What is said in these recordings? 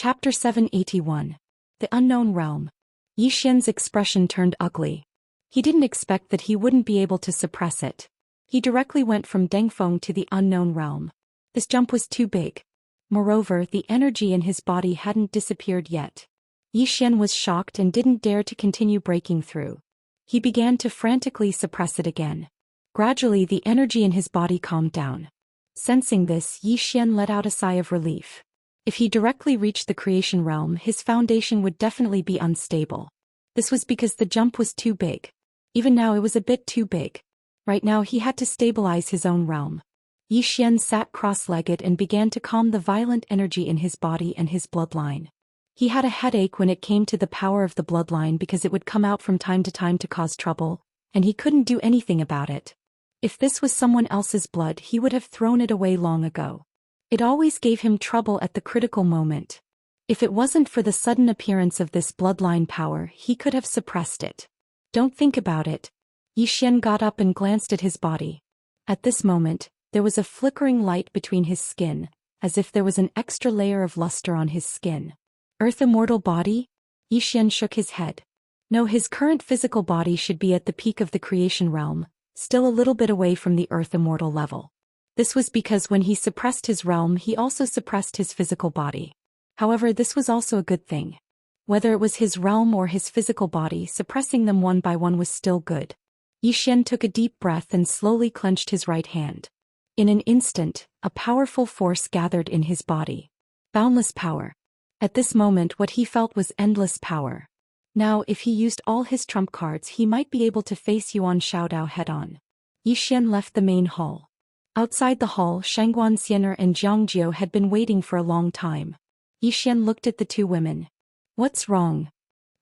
Chapter 781. The Unknown Realm. Yi Xian's expression turned ugly. He didn't expect that he wouldn't be able to suppress it. He directly went from Dengfeng to the Unknown Realm. This jump was too big. Moreover, the energy in his body hadn't disappeared yet. Yi Xian was shocked and didn't dare to continue breaking through. He began to frantically suppress it again. Gradually the energy in his body calmed down. Sensing this, Yi Xian let out a sigh of relief. If he directly reached the creation realm, his foundation would definitely be unstable. This was because the jump was too big. Even now it was a bit too big. Right now he had to stabilize his own realm. Yi Xian sat cross-legged and began to calm the violent energy in his body and his bloodline. He had a headache when it came to the power of the bloodline because it would come out from time to cause trouble, and he couldn't do anything about it. If this was someone else's blood, he would have thrown it away long ago. It always gave him trouble at the critical moment. If it wasn't for the sudden appearance of this bloodline power, he could have suppressed it. Don't think about it. Yi Xian got up and glanced at his body. At this moment, there was a flickering light between his skin, as if there was an extra layer of luster on his skin. Earth Immortal body? Yi Xian shook his head. No, his current physical body should be at the peak of the creation realm, still a little bit away from the Earth Immortal level. This was because when he suppressed his realm, he also suppressed his physical body. However, this was also a good thing. Whether it was his realm or his physical body, suppressing them one by one was still good. Yi Xian took a deep breath and slowly clenched his right hand. In an instant, a powerful force gathered in his body. Boundless power. At this moment what he felt was endless power. Now if he used all his trump cards, he might be able to face Yuan Shaodao head-on. Yi Xian left the main hall. Outside the hall, Xianxia and Jiangjiu had been waiting for a long time. Yi Xian looked at the two women. "What's wrong?"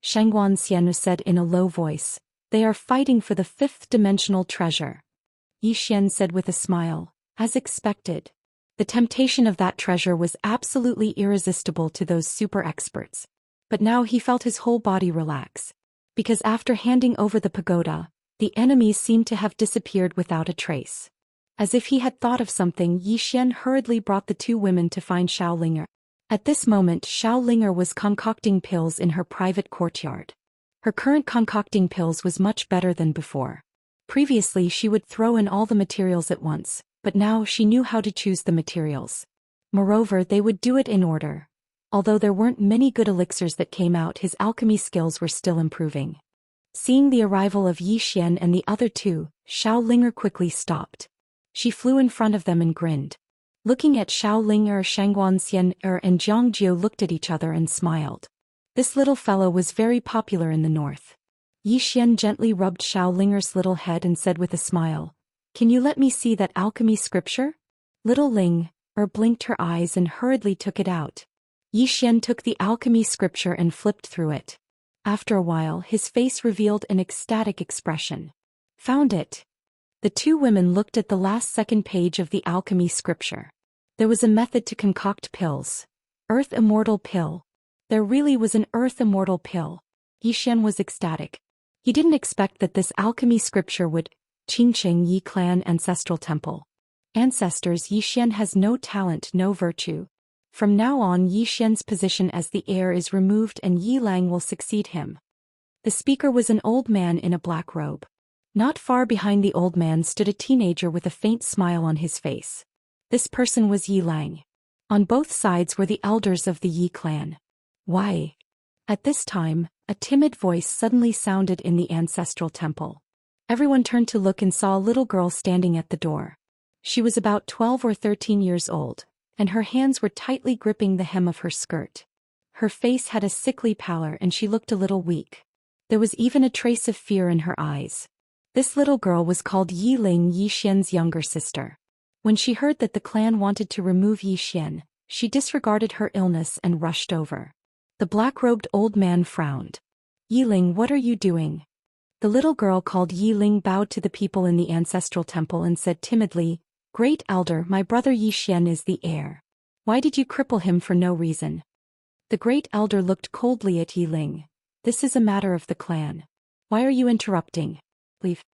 Xianxia said in a low voice. "They are fighting for the fifth-dimensional treasure." Yi Xian said with a smile, "As expected. The temptation of that treasure was absolutely irresistible to those super experts." But now he felt his whole body relax. Because after handing over the pagoda, the enemies seemed to have disappeared without a trace. As if he had thought of something, Yi Xian hurriedly brought the two women to find Xiaolinger. At this moment, Xiaolinger was concocting pills in her private courtyard. Her current concocting pills was much better than before. Previously she would throw in all the materials at once, but now she knew how to choose the materials. Moreover, they would do it in order. Although there weren't many good elixirs that came out, his alchemy skills were still improving. Seeing the arrival of Yi Xian and the other two, Xiaolinger quickly stopped. She flew in front of them and grinned. Looking at Xiaolinger, Xianxia and Jiangjiu looked at each other and smiled. This little fellow was very popular in the north. Yi Xian gently rubbed Xiaolinger's little head and said with a smile, "Can you let me see that alchemy scripture?" Little Ling blinked her eyes and hurriedly took it out. Yi Xian took the alchemy scripture and flipped through it. After a while, his face revealed an ecstatic expression. "Found it." The two women looked at the last second page of the alchemy scripture. There was a method to concoct pills. Earth Immortal pill. There really was an Earth Immortal pill. Yi Xian was ecstatic. He didn't expect that this alchemy scripture would. Qingqing Yi Clan Ancestral Temple. Ancestors. Yi Xian has no talent, no virtue. From now on, Yi Xian's position as the heir is removed and Yi Lang will succeed him. The speaker was an old man in a black robe. Not far behind the old man stood a teenager with a faint smile on his face. This person was Yi Lang. On both sides were the elders of the Yi clan. "Why?" At this time, a timid voice suddenly sounded in the ancestral temple. Everyone turned to look and saw a little girl standing at the door. She was about 12 or 13 years old, and her hands were tightly gripping the hem of her skirt. Her face had a sickly pallor and she looked a little weak. There was even a trace of fear in her eyes. This little girl was called Yi Ling, Yi Xian's younger sister. When she heard that the clan wanted to remove Yi Xian, she disregarded her illness and rushed over. The black-robed old man frowned. "Yi Ling, what are you doing?" The little girl called Yi Ling bowed to the people in the ancestral temple and said timidly, "Great Elder, my brother Yi Xian is the heir. Why did you cripple him for no reason?" The Great Elder looked coldly at Yi Ling. "This is a matter of the clan. Why are you interrupting? Leave."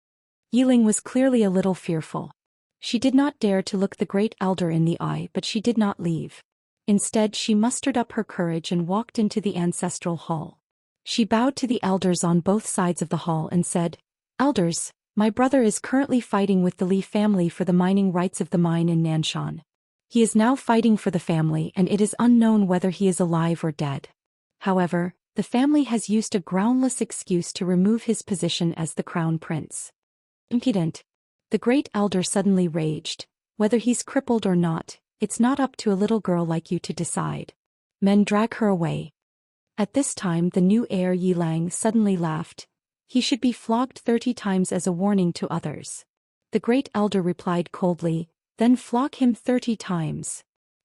Yi Ling was clearly a little fearful. She did not dare to look the Great Elder in the eye, but she did not leave. Instead, she mustered up her courage and walked into the ancestral hall. She bowed to the elders on both sides of the hall and said, "Elders, my brother is currently fighting with the Li family for the mining rights of the mine in Nanshan. He is now fighting for the family and it is unknown whether he is alive or dead. However, the family has used a groundless excuse to remove his position as the crown prince." Impudent. The great elder suddenly raged. "Whether he's crippled or not, it's not up to a little girl like you to decide. Men, drag her away." At this time the new heir Yilang suddenly laughed. "He should be flogged 30 times as a warning to others." The great elder replied coldly, "Then flog him 30 times.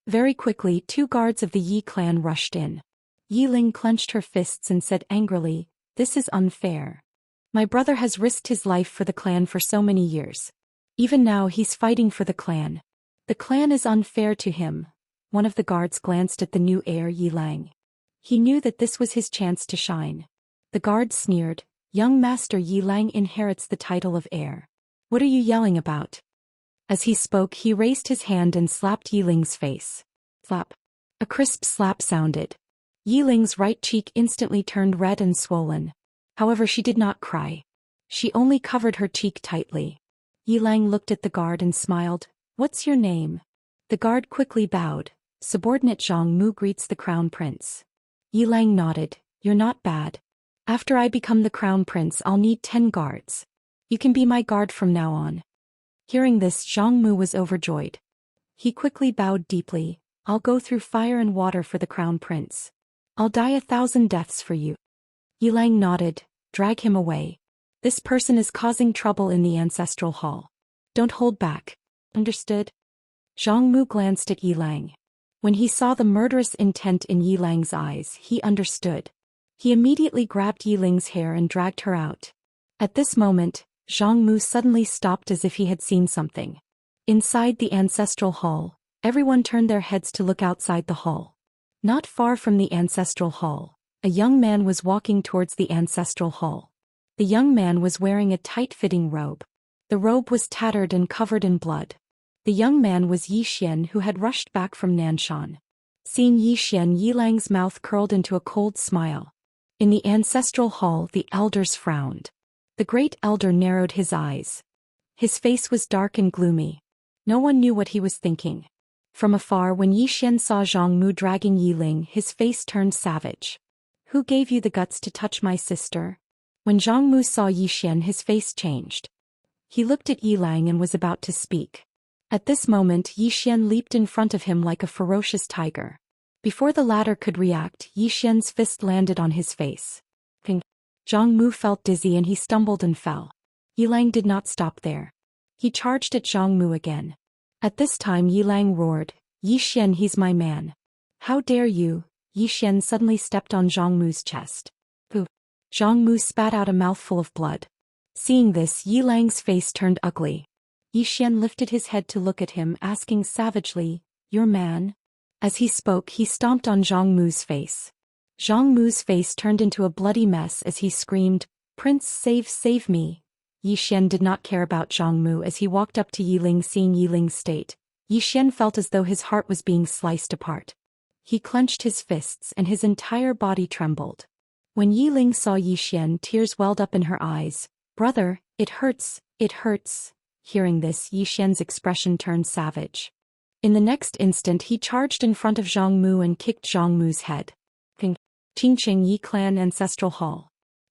Very quickly 2 guards of the Yi clan rushed in. Yiling clenched her fists and said angrily, "This is unfair. My brother has risked his life for the clan for so many years. Even now he's fighting for the clan. The clan is unfair to him." One of the guards glanced at the new heir Yilang. He knew that this was his chance to shine. The guard sneered, "Young Master Yilang inherits the title of heir. What are you yelling about?" As he spoke he raised his hand and slapped Yiling's face. Slap. A crisp slap sounded. Yiling's right cheek instantly turned red and swollen. However, she did not cry. She only covered her cheek tightly. Yilang looked at the guard and smiled. "What's your name?" The guard quickly bowed. "Subordinate Zhang Mu greets the crown prince." Yilang nodded. "You're not bad. After I become the crown prince I'll need 10 guards. You can be my guard from now on." Hearing this, Zhang Mu was overjoyed. He quickly bowed deeply. "I'll go through fire and water for the crown prince. I'll die 1,000 deaths for you." Yilang nodded. "Drag him away. This person is causing trouble in the ancestral hall. Don't hold back. Understood?" Zhang Mu glanced at Yilang. When he saw the murderous intent in Yilang's eyes, he understood. He immediately grabbed Yiling's hair and dragged her out. At this moment, Zhang Mu suddenly stopped as if he had seen something. Inside the ancestral hall, everyone turned their heads to look outside the hall. Not far from the ancestral hall, a young man was walking towards the ancestral hall. The young man was wearing a tight-fitting robe. The robe was tattered and covered in blood. The young man was Zhou Xian, who had rushed back from Nanshan. Seeing Zhou Xian, Yilang's mouth curled into a cold smile. In the ancestral hall, the elders frowned. The great elder narrowed his eyes. His face was dark and gloomy. No one knew what he was thinking. From afar, when Zhou Xian saw Zhang Mu dragging Yiling, his face turned savage. "Who gave you the guts to touch my sister?" When Zhang Mu saw Zhou Xian, his face changed. He looked at Yilang and was about to speak. At this moment, Zhou Xian leaped in front of him like a ferocious tiger. Before the latter could react, Zhou Xian's fist landed on his face. Ping. Zhang Mu felt dizzy and he stumbled and fell. Yilang did not stop there. He charged at Zhang Mu again. At this time Yilang roared, "Zhou Xian, he's my man. How dare you?" Zhou Xian suddenly stepped on Zhang Mu's chest. Pooh. Zhang Mu spat out a mouthful of blood. Seeing this, Yilang's face turned ugly. Zhou Xian lifted his head to look at him, asking savagely, "Your man?" As he spoke, he stomped on Zhang Mu's face. Zhang Mu's face turned into a bloody mess as he screamed, "Prince, save me." Zhou Xian did not care about Zhang Mu as he walked up to Yiling. Seeing Yiling's state, Zhou Xian felt as though his heart was being sliced apart. He clenched his fists and his entire body trembled. When Yiling saw Zhou Xian, tears welled up in her eyes. "Brother, it hurts, it hurts." Hearing this, Zhou Xian's expression turned savage. In the next instant he charged in front of Zhang Mu and kicked Zhang Mu's head. Qingqing Yi Clan Ancestral Hall.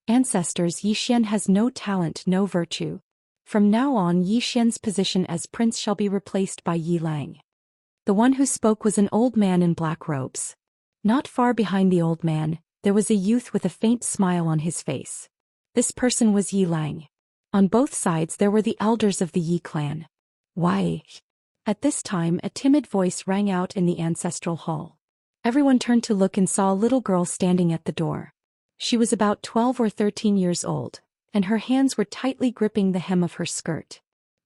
Ancestors, Zhou Xian has no talent, no virtue. From now on, Zhou Xian's position as prince shall be replaced by Yilang. The one who spoke was an old man in black robes. Not far behind the old man, there was a youth with a faint smile on his face. This person was Yilang. On both sides there were the elders of the Yi clan. "Why?" At this time a timid voice rang out in the ancestral hall. Everyone turned to look and saw a little girl standing at the door. She was about 12 or 13 years old, and her hands were tightly gripping the hem of her skirt.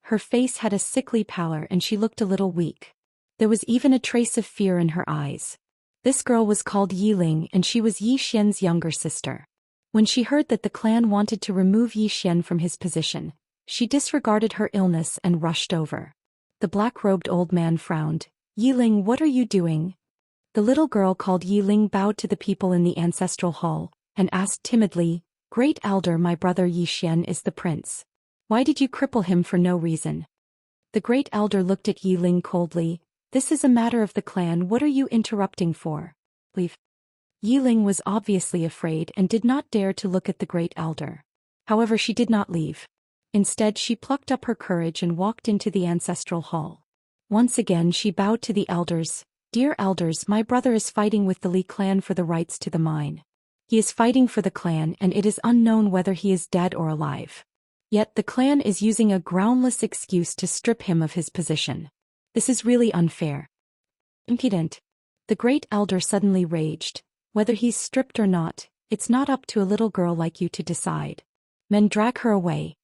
Her face had a sickly pallor and she looked a little weak. There was even a trace of fear in her eyes. This girl was called Yiling and she was Zhou Xian's younger sister. When she heard that the clan wanted to remove Zhou Xian from his position, she disregarded her illness and rushed over. The black-robed old man frowned. "Yiling, what are you doing?" The little girl called Yi Ling bowed to the people in the ancestral hall, and asked timidly, "Great Elder, my brother Yi Xian is the prince. Why did you cripple him for no reason?" The Great Elder looked at Yi Ling coldly. "This is a matter of the clan, what are you interrupting for? Leave." Yi Ling was obviously afraid and did not dare to look at the Great Elder. However, she did not leave. Instead, she plucked up her courage and walked into the ancestral hall. Once again she bowed to the elders. "Dear elders, my brother is fighting with the Li clan for the rights to the mine. He is fighting for the clan and it is unknown whether he is dead or alive. Yet the clan is using a groundless excuse to strip him of his position. This is really unfair. Impudent." The Great Elder suddenly raged. "Whether he's stripped or not, it's not up to a little girl like you to decide. Men, drag her away."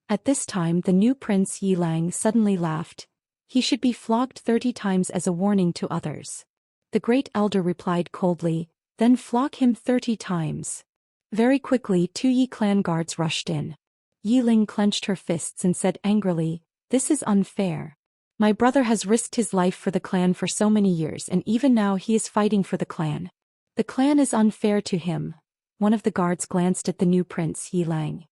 At this time the new prince Yi Lang suddenly laughed. "He should be flogged 30 times as a warning to others." The Great Elder replied coldly, "Then flog him 30 times. Very quickly 2 Yi clan guards rushed in. Yi Ling clenched her fists and said angrily, "This is unfair. My brother has risked his life for the clan for so many years and even now he is fighting for the clan. The clan is unfair to him." One of the guards glanced at the new prince Yi Lang.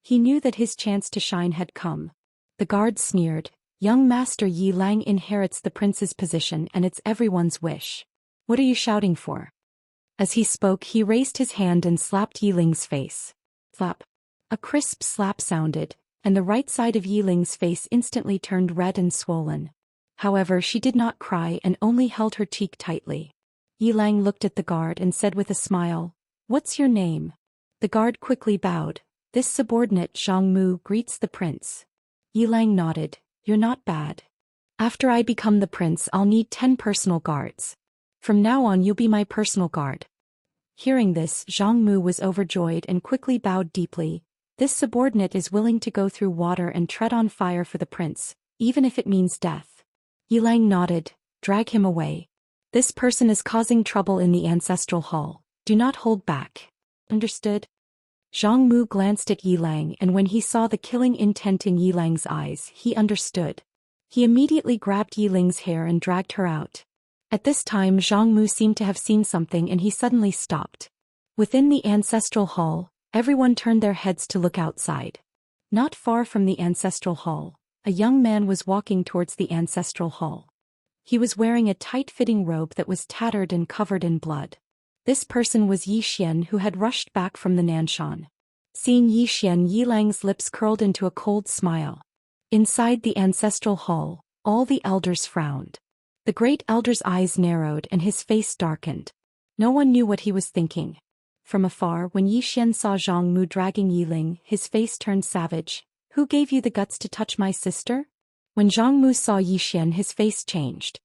He knew that his chance to shine had come. The guard sneered, "Young Master Yi Lang inherits the prince's position and it's everyone's wish. What are you shouting for?" As he spoke he raised his hand and slapped Yi Ling's face. Slap. A crisp slap sounded, and the right side of Yi Ling's face instantly turned red and swollen. However, she did not cry and only held her cheek tightly. Yi Lang looked at the guard and said with a smile, "What's your name?" The guard quickly bowed. "This subordinate Zhang Mu greets the prince." Yi Lang nodded. "You're not bad. After I become the prince I'll need 10 personal guards. From now on you'll be my personal guard." Hearing this, Zhang Mu was overjoyed and quickly bowed deeply. This subordinate is willing to go through water and tread on fire for the prince, even if it means death. Yi Lang nodded. "Drag him away. This person is causing trouble in the ancestral hall. Do not hold back. Understood?" Zhang Mu glanced at Yi Lang and when he saw the killing intent in Yi Lang's eyes, he understood. He immediately grabbed Yi Ling's hair and dragged her out. At this time Zhang Mu seemed to have seen something and he suddenly stopped. Within the ancestral hall, everyone turned their heads to look outside. Not far from the ancestral hall, a young man was walking towards the ancestral hall. He was wearing a tight-fitting robe that was tattered and covered in blood. This person was Yi Xian, who had rushed back from the Nanshan. Seeing Yi Xian, Yi Lang's lips curled into a cold smile. Inside the ancestral hall, all the elders frowned. The Great Elder's eyes narrowed and his face darkened. No one knew what he was thinking. From afar, when Yi Xian saw Zhang Mu dragging Yi Ling, his face turned savage. "Who gave you the guts to touch my sister?" When Zhang Mu saw Yi Xian, his face changed.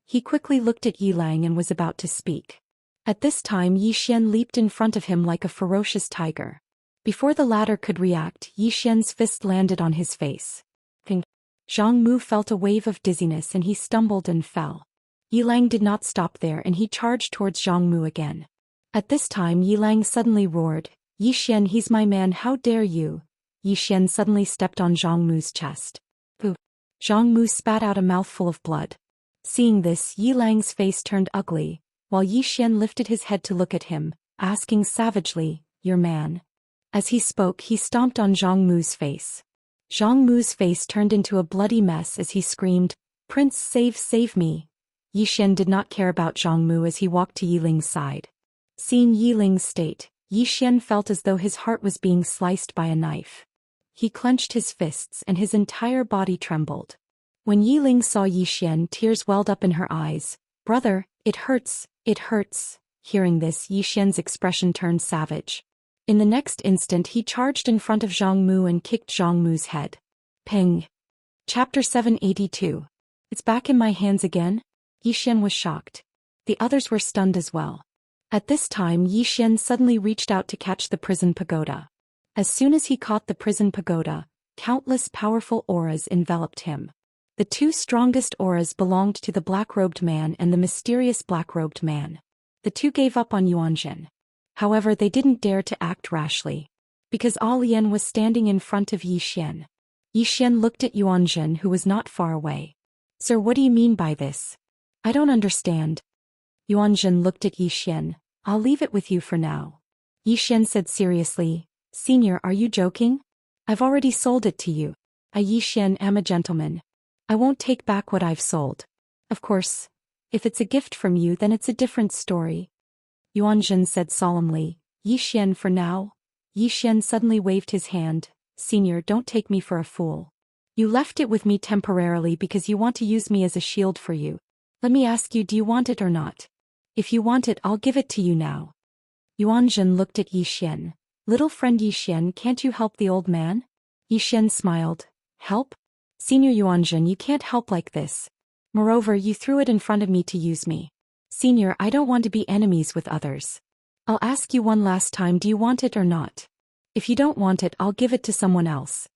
He quickly looked at Yi Lang and was about to speak. At this time Yi Xian leaped in front of him like a ferocious tiger. Before the latter could react, Yi Xian's fist landed on his face. Ping. Zhang Mu felt a wave of dizziness and he stumbled and fell. Yi Lang did not stop there and he charged towards Zhang Mu again. At this time Yi Lang suddenly roared, "Yi Xian, he's my man, how dare you!" Yi Xian suddenly stepped on Zhang Mu's chest. Pooh! Zhang Mu spat out a mouthful of blood. Seeing this, Yi Lang's face turned ugly, while Yi Xian lifted his head to look at him, asking savagely, "Your man?" As he spoke, he stomped on Zhang Mu's face. Zhang Mu's face turned into a bloody mess as he screamed, "Prince, save me!" Yi Xian did not care about Zhang Mu as he walked to Yi Ling's side. Seeing Yi Ling's state, Yi Xian felt as though his heart was being sliced by a knife. He clenched his fists and his entire body trembled. When Yi Ling saw Yi Xian, tears welled up in her eyes. "Brother, it hurts, it hurts." Hearing this, Yi Xian's expression turned savage. In the next instant he charged in front of Zhang Mu and kicked Zhang Mu's head. Ping. Chapter 782. "It's back in my hands again?" Yi Xian was shocked. The others were stunned as well. At this time Yi Xian suddenly reached out to catch the prison pagoda. As soon as he caught the prison pagoda, countless powerful auras enveloped him. The 2 strongest auras belonged to the black-robed man and the mysterious black-robed man. The 2 gave up on Yuanzhen. However, they didn't dare to act rashly. Because Lian was standing in front of Yi Xian. Yi Xian looked at Yuanzhen, who was not far away. "Sir, what do you mean by this? I don't understand." Yuanzhen looked at Yi Xian. I'll leave it with you for now. Yi Xian said seriously, Senior, are you joking? I've already sold it to you. I Yi Xian am a gentleman. I won't take back what I've sold. Of course, if it's a gift from you then it's a different story. Yuanzhen said solemnly, Yi Xian for now. Yi Xian suddenly waved his hand. Senior, don't take me for a fool. You left it with me temporarily because you want to use me as a shield for you. Let me ask you, do you want it or not? If you want it, I'll give it to you now. Yuanzhen looked at Yi Xian. Little friend Yi Xian, can't you help the old man? Yi Xian smiled. Help? Senior Yuanzhen, you can't help like this. Moreover, you threw it in front of me to use me. Senior, I don't want to be enemies with others. I'll ask you one last time, do you want it or not? If you don't want it, I'll give it to someone else.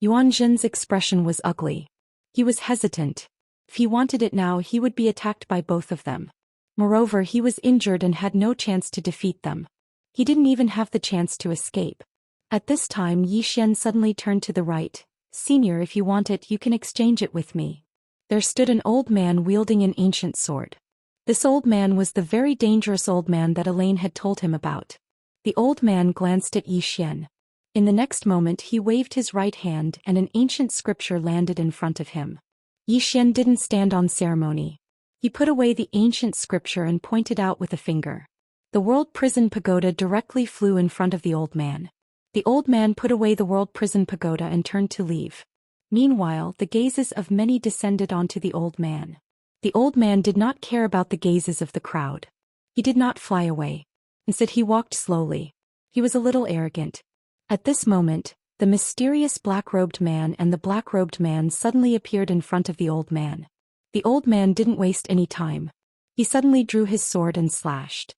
Yuanzhen's expression was ugly. He was hesitant. If he wanted it now, he would be attacked by both of them. Moreover, he was injured and had no chance to defeat them. He didn't even have the chance to escape. At this time, Yi Xian suddenly turned to the right. Senior, if you want it, you can exchange it with me. There stood an old man wielding an ancient sword. This old man was the very dangerous old man that Elaine had told him about. The old man glanced at Yi Xian. In the next moment he waved his right hand and an ancient scripture landed in front of him. Yi Xian didn't stand on ceremony. He put away the ancient scripture and pointed out with a finger. The world prison pagoda directly flew in front of the old man. The old man put away the world prison pagoda and turned to leave. Meanwhile, the gazes of many descended onto the old man. The old man did not care about the gazes of the crowd. He did not fly away. Instead, he walked slowly. He was a little arrogant. At this moment, the mysterious black-robed man and the black-robed man suddenly appeared in front of the old man. The old man didn't waste any time. He suddenly drew his sword and slashed.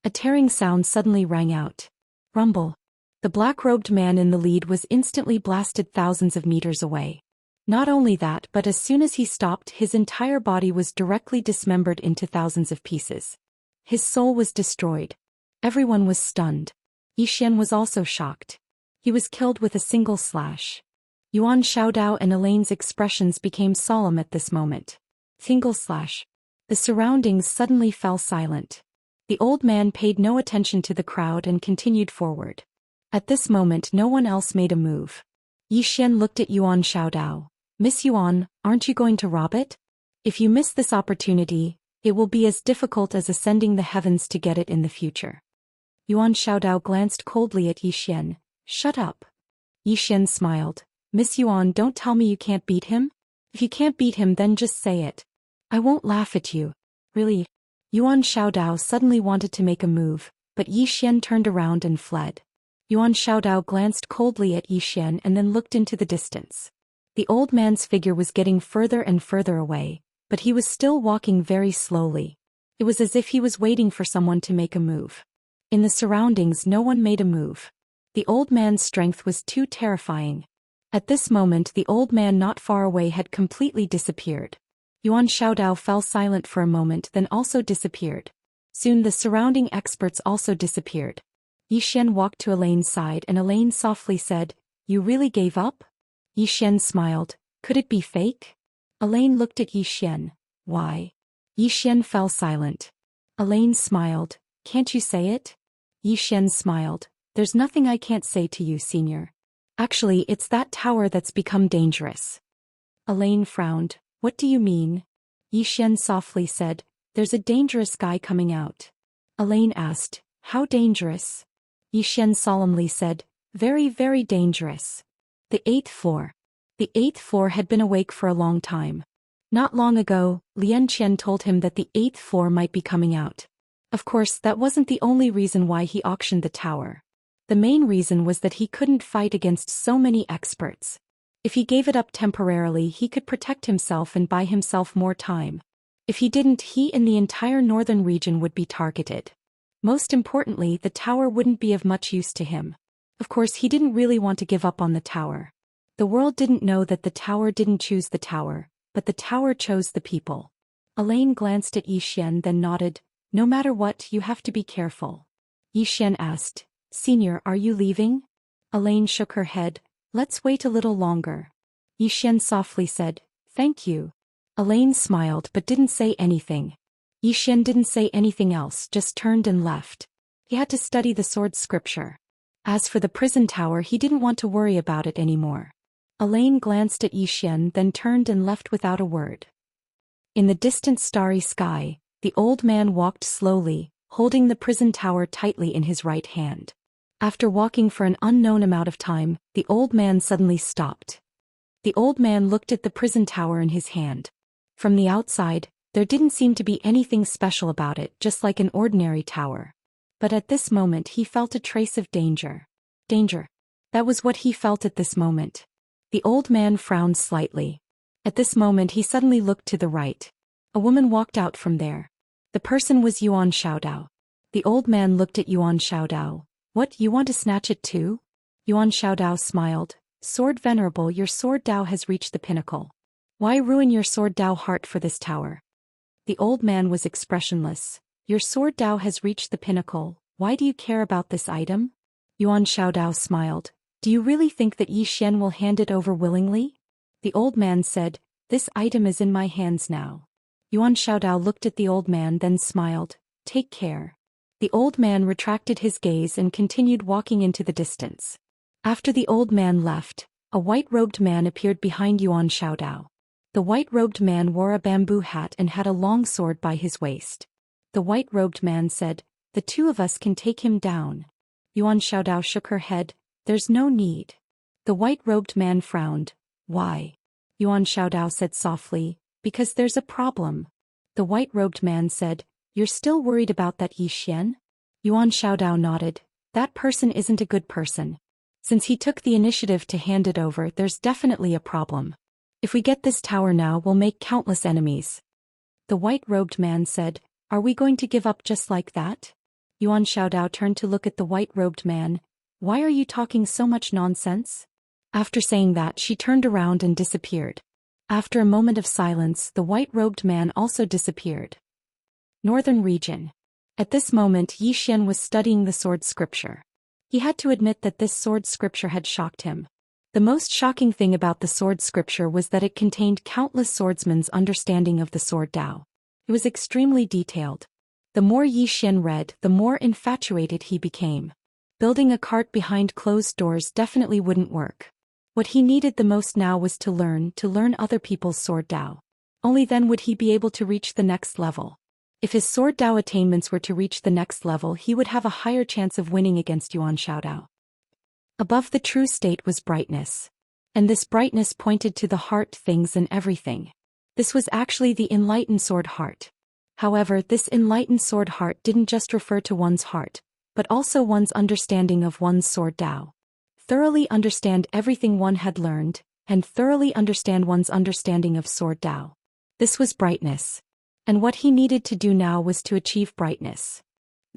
A tearing sound suddenly rang out. Rumble. The black-robed man in the lead was instantly blasted thousands of meters away. Not only that, but as soon as he stopped, his entire body was directly dismembered into thousands of pieces. His soul was destroyed. Everyone was stunned. Yi Xian was also shocked. He was killed with a single slash. Yuan Xiaodao and Elaine's expressions became solemn at this moment. Single slash. The surroundings suddenly fell silent. The old man paid no attention to the crowd and continued forward. At this moment no one else made a move. Yi Xian looked at Yuan Xiaodao. Miss Yuan, aren't you going to rob it? If you miss this opportunity, it will be as difficult as ascending the heavens to get it in the future. Yuan Xiaodao glanced coldly at Yi Xian. Shut up. Yi Xian smiled. Miss Yuan, don't tell me you can't beat him? If you can't beat him then just say it. I won't laugh at you. Really? Yuan Xiaodao suddenly wanted to make a move, but Yi Xian turned around and fled. Yuan Xiaodao glanced coldly at Yi Xian and then looked into the distance. The old man's figure was getting further and further away, but he was still walking very slowly. It was as if he was waiting for someone to make a move. In the surroundings no one made a move. The old man's strength was too terrifying. At this moment the old man not far away had completely disappeared. Yuan Xiaodao fell silent for a moment then also disappeared. Soon the surrounding experts also disappeared. Yi Xian walked to Elaine's side and Elaine softly said, You really gave up? Yi Xian smiled. Could it be fake? Elaine looked at Yi Xian. Why? Yi Xian fell silent. Elaine smiled. Can't you say it? Yi Xian smiled. There's nothing I can't say to you, Senior. Actually, it's that tower that's become dangerous. Elaine frowned. What do you mean? Yi Xian softly said, There's a dangerous guy coming out. Elaine asked, How dangerous? Yi Xian solemnly said, Very, very dangerous. The 8th floor. The 8th floor had been awake for a long time. Not long ago, Lian Qian told him that the 8th floor might be coming out. Of course, that wasn't the only reason why he auctioned the tower. The main reason was that he couldn't fight against so many experts. If he gave it up temporarily, he could protect himself and buy himself more time. If he didn't, he and the entire northern region would be targeted. Most importantly, the tower wouldn't be of much use to him. Of course, he didn't really want to give up on the tower. The world didn't know that the tower didn't choose the tower, but the tower chose the people. Elaine glanced at Yi Xian then nodded. No matter what, you have to be careful. Yi Xian asked, Senior, are you leaving? Elaine shook her head. Let's wait a little longer. Yi Xian softly said, Thank you. Elaine smiled but didn't say anything. Xian didn't say anything else, just turned and left. He had to study the sword scripture. As for the prison tower, he didn't want to worry about it anymore. Elaine glanced at Xian, then turned and left without a word. In the distant starry sky, the old man walked slowly, holding the prison tower tightly in his right hand. After walking for an unknown amount of time, the old man suddenly stopped. The old man looked at the prison tower in his hand. From the outside, there didn't seem to be anything special about it, just like an ordinary tower. But at this moment he felt a trace of danger. Danger. That was what he felt at this moment. The old man frowned slightly. At this moment he suddenly looked to the right. A woman walked out from there. The person was Yuan Xiaodao. The old man looked at Yuan Xiaodao. What, you want to snatch it too? Yuan Xiaodao smiled. Sword Venerable, your sword Dao has reached the pinnacle. Why ruin your sword Dao heart for this tower? The old man was expressionless. Your sword Dao has reached the pinnacle. Why do you care about this item? Yuan Xiaodao smiled. Do you really think that Xian will hand it over willingly? The old man said, this item is in my hands now. Yuan Xiaodao looked at the old man, then smiled. Take care. The old man retracted his gaze and continued walking into the distance. After the old man left, a white-robed man appeared behind Yuan Xiaodao. The white-robed man wore a bamboo hat and had a long sword by his waist. The white-robed man said, the two of us can take him down. Yuan Xiaodao shook her head. There's no need. The white-robed man frowned. Why? Yuan Xiaodao said softly, because there's a problem. The white-robed man said, you're still worried about that Xian? Yuan Xiaodao nodded. That person isn't a good person. Since he took the initiative to hand it over, there's definitely a problem. If we get this tower now, we'll make countless enemies. The white-robed man said, are we going to give up just like that? Yuan Xiaodao turned to look at the white-robed man. Why are you talking so much nonsense? After saying that, she turned around and disappeared. After a moment of silence, the white-robed man also disappeared. Northern region. At this moment, Xian was studying the sword scripture. He had to admit that this sword scripture had shocked him. The most shocking thing about the sword scripture was that it contained countless swordsmen's understanding of the sword Dao. It was extremely detailed. The more Xian read, the more infatuated he became. Building a cart behind closed doors definitely wouldn't work. What he needed the most now was to learn other people's sword Dao. Only then would he be able to reach the next level. If his sword Dao attainments were to reach the next level, he would have a higher chance of winning against Yuan Xiaodao. Above the true state was brightness. And this brightness pointed to the heart, things and everything. This was actually the enlightened sword heart. However, this enlightened sword heart didn't just refer to one's heart, but also one's understanding of one's sword Dao. Thoroughly understand everything one had learned, and thoroughly understand one's understanding of sword Dao. This was brightness. And what he needed to do now was to achieve brightness.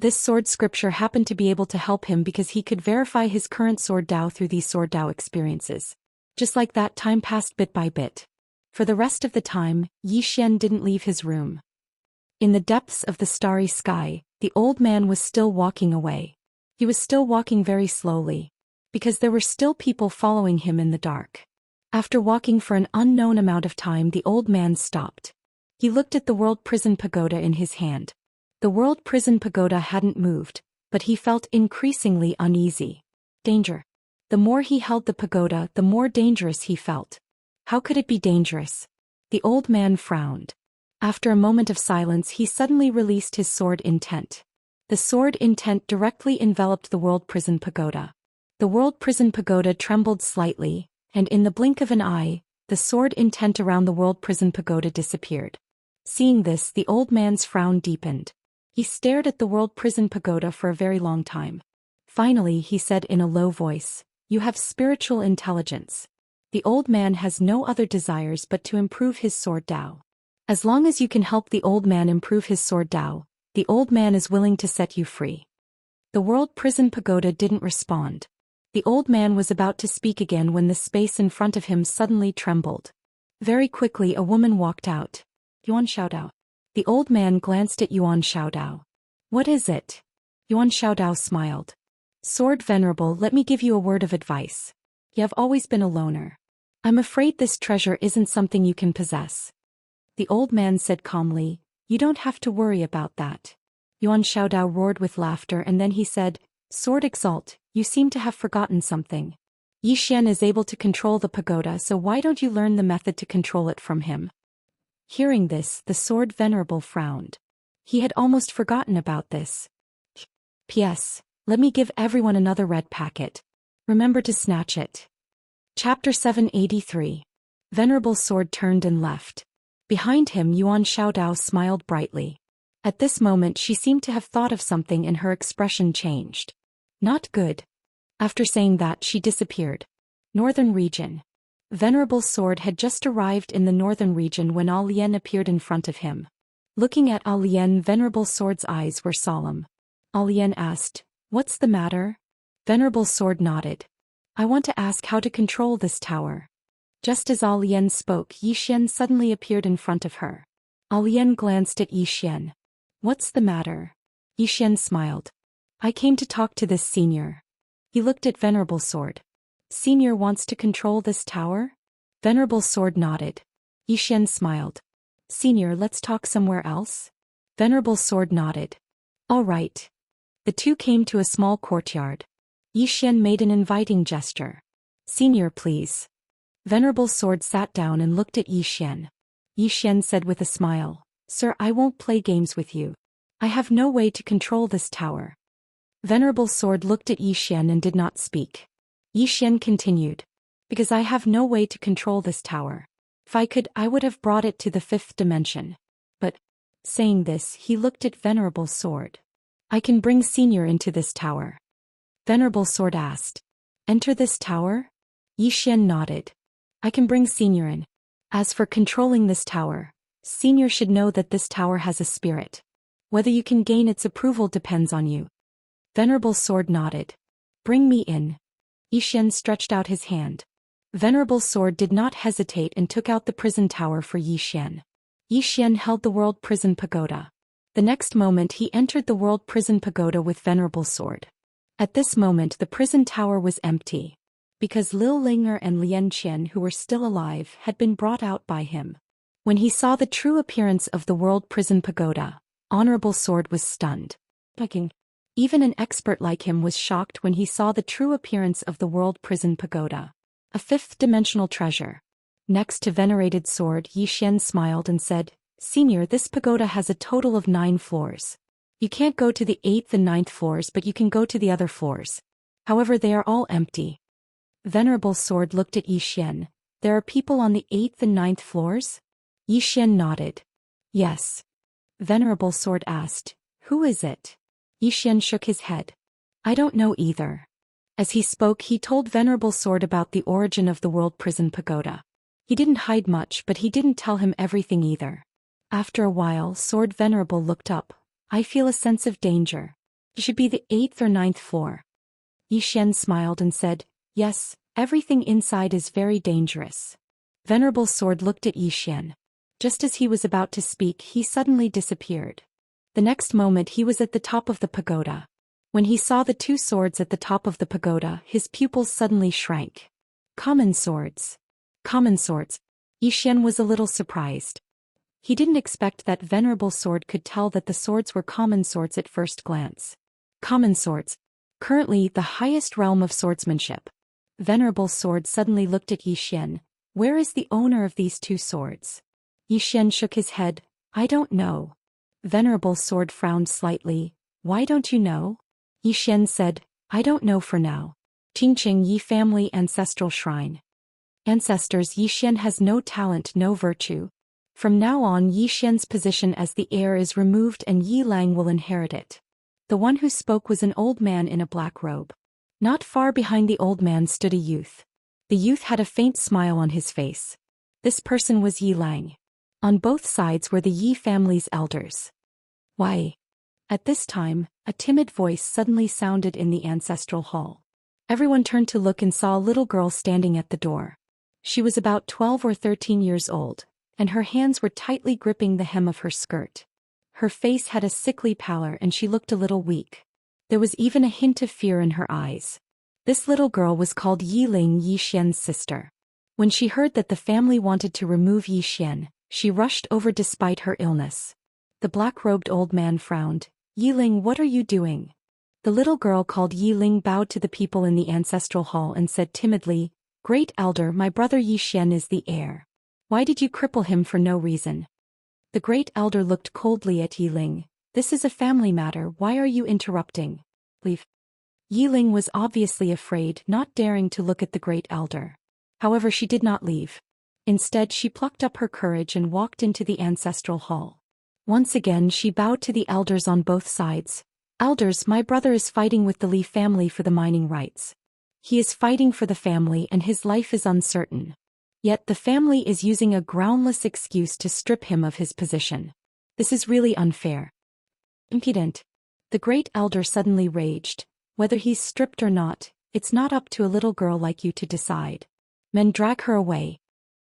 This sword scripture happened to be able to help him because he could verify his current sword Dao through these sword Dao experiences. Just like that, time passed bit by bit. For the rest of the time, Xian didn't leave his room. In the depths of the starry sky, the old man was still walking away. He was still walking very slowly, because there were still people following him in the dark. After walking for an unknown amount of time, the old man stopped. He looked at the world prison pagoda in his hand. The world prison pagoda hadn't moved, but he felt increasingly uneasy. Danger. The more he held the pagoda, the more dangerous he felt. How could it be dangerous? The old man frowned. After a moment of silence, he suddenly released his sword intent. The sword intent directly enveloped the world prison pagoda. The world prison pagoda trembled slightly, and in the blink of an eye, the sword intent around the world prison pagoda disappeared. Seeing this, the old man's frown deepened. He stared at the world prison pagoda for a very long time. Finally, he said in a low voice, "You have spiritual intelligence. The old man has no other desires but to improve his sword Dao. As long as you can help the old man improve his sword Dao, the old man is willing to set you free." The world prison pagoda didn't respond. The old man was about to speak again when the space in front of him suddenly trembled. Very quickly a woman walked out. Yuan Xiaodao. The old man glanced at Yuan Xiaodao. "What is it?" Yuan Xiaodao smiled. "Sword Venerable, let me give you a word of advice. You have always been a loner. I'm afraid this treasure isn't something you can possess." The old man said calmly, You don't have to worry about that. Yuan Xiaodao roared with laughter and then he said, Sword Exalt, you seem to have forgotten something. Yi Xian is able to control the pagoda, so why don't you learn the method to control it from him? Hearing this, the Sword Venerable frowned. He had almost forgotten about this. P.S. Let me give everyone another red packet. Remember to snatch it. Chapter 783. Venerable Sword turned and left. Behind him Yuan Xiaodao smiled brightly. At this moment she seemed to have thought of something and her expression changed. Not good. After saying that she disappeared. Northern region. Venerable Sword had just arrived in the northern region when Al Lien appeared in front of him. Looking at Al Lien, Venerable Sword's eyes were solemn. Al Lien asked, What's the matter? Venerable Sword nodded. I want to ask how to control this tower. Just as Al Lien spoke, Yi Xian suddenly appeared in front of her. Al Lien glanced at Yi Xian. What's the matter? Yi Xian smiled. I came to talk to this senior. He looked at Venerable Sword. Senior wants to control this tower? Venerable Sword nodded. Yi Xian smiled. Senior, let's talk somewhere else? Venerable Sword nodded. All right. The two came to a small courtyard. Yi Xian made an inviting gesture. Senior, please. Venerable Sword sat down and looked at Yi Xian. Yi Xian said with a smile, Sir, I won't play games with you. I have no way to control this tower. Venerable Sword looked at Yi Xian and did not speak. Yi Xian continued. Because I have no way to control this tower. If I could, I would have brought it to the 5th dimension. But, saying this, he looked at Venerable Sword. I can bring Senior into this tower. Venerable Sword asked. Enter this tower? Yi Xian nodded. I can bring Senior in. As for controlling this tower, Senior should know that this tower has a spirit. Whether you can gain its approval depends on you. Venerable Sword nodded. Bring me in. Yi Xian stretched out his hand. Venerable Sword did not hesitate and took out the prison tower for Yi Xian. Yi Xian held the World Prison Pagoda. The next moment he entered the World Prison Pagoda with Venerable Sword. At this moment the prison tower was empty. Because Lil Linger and Lian Qian, who were still alive, had been brought out by him. When he saw the true appearance of the World Prison Pagoda, Honorable Sword was stunned. Even an expert like him was shocked when he saw the true appearance of the World Prison Pagoda. A 5th-dimensional treasure. Next to Venerated Sword, Yi Xian smiled and said, Senior, this pagoda has a total of 9 floors. You can't go to the 8th and 9th floors, but you can go to the other floors. However, they are all empty. Venerable Sword looked at Yi Xian. There are people on the 8th and 9th floors? Yi Xian nodded. Yes. Venerable Sword asked, Who is it? Yi Xian shook his head. I don't know either. As he spoke, he told Venerable Sword about the origin of the World Prison Pagoda. He didn't hide much, but he didn't tell him everything either. After a while, Sword Venerable looked up. I feel a sense of danger. It should be the 8th or 9th floor. Yi Xian smiled and said, Yes, everything inside is very dangerous. Venerable Sword looked at Yi Xian. Just as he was about to speak, he suddenly disappeared. The next moment he was at the top of the pagoda. When he saw the 2 swords at the top of the pagoda, his pupils suddenly shrank. Common swords. Common swords. Yi Xian was a little surprised. He didn't expect that Venerable Sword could tell that the swords were common swords at first glance. Common swords. Currently the highest realm of swordsmanship. Venerable Sword suddenly looked at Yi Xian. Where is the owner of these 2 swords? Yi Xian shook his head. I don't know. Venerable Sword frowned slightly. Why don't you know? Yi Xian said, I don't know for now. Qingqing Yi Family Ancestral Shrine. Ancestors. Yi Xian has no talent, no virtue. From now on Yi Xian's position as the heir is removed and Yi Lang will inherit it. The one who spoke was an old man in a black robe. Not far behind the old man stood a youth. The youth had a faint smile on his face. This person was Yi Lang. On both sides were the Yi family's elders. Why? At this time, a timid voice suddenly sounded in the ancestral hall. Everyone turned to look and saw a little girl standing at the door. She was about 12 or 13 years old, and her hands were tightly gripping the hem of her skirt. Her face had a sickly pallor and she looked a little weak. There was even a hint of fear in her eyes. This little girl was called Yi Ling, Yi Xian's sister. When she heard that the family wanted to remove Yi Xian, she rushed over despite her illness. The black-robed old man frowned. Yiling, what are you doing? The little girl called Yiling bowed to the people in the ancestral hall and said timidly, Great Elder, my brother Yi Xian is the heir. Why did you cripple him for no reason? The Great Elder looked coldly at Yiling. This is a family matter, why are you interrupting? Leave. Yiling was obviously afraid, not daring to look at the Great Elder. However, she did not leave. Instead, she plucked up her courage and walked into the ancestral hall. Once again, she bowed to the elders on both sides. Elders, my brother is fighting with the Li family for the mining rights. He is fighting for the family and his life is uncertain. Yet the family is using a groundless excuse to strip him of his position. This is really unfair. Impudent. The Great Elder suddenly raged. Whether he's stripped or not, it's not up to a little girl like you to decide. Men, drag her away.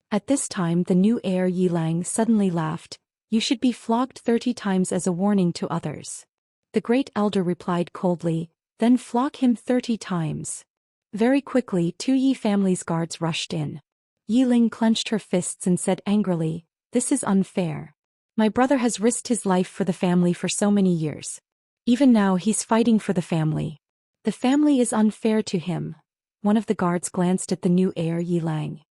At this time the new heir Yilang suddenly laughed. You should be flogged 30 times as a warning to others. The Great Elder replied coldly, then flog him 30 times. Very quickly 2 Yi family's guards rushed in. Yiling clenched her fists and said angrily, This is unfair. My brother has risked his life for the family for so many years. Even now he's fighting for the family. The family is unfair to him. One of the guards glanced at the new heir Yilang.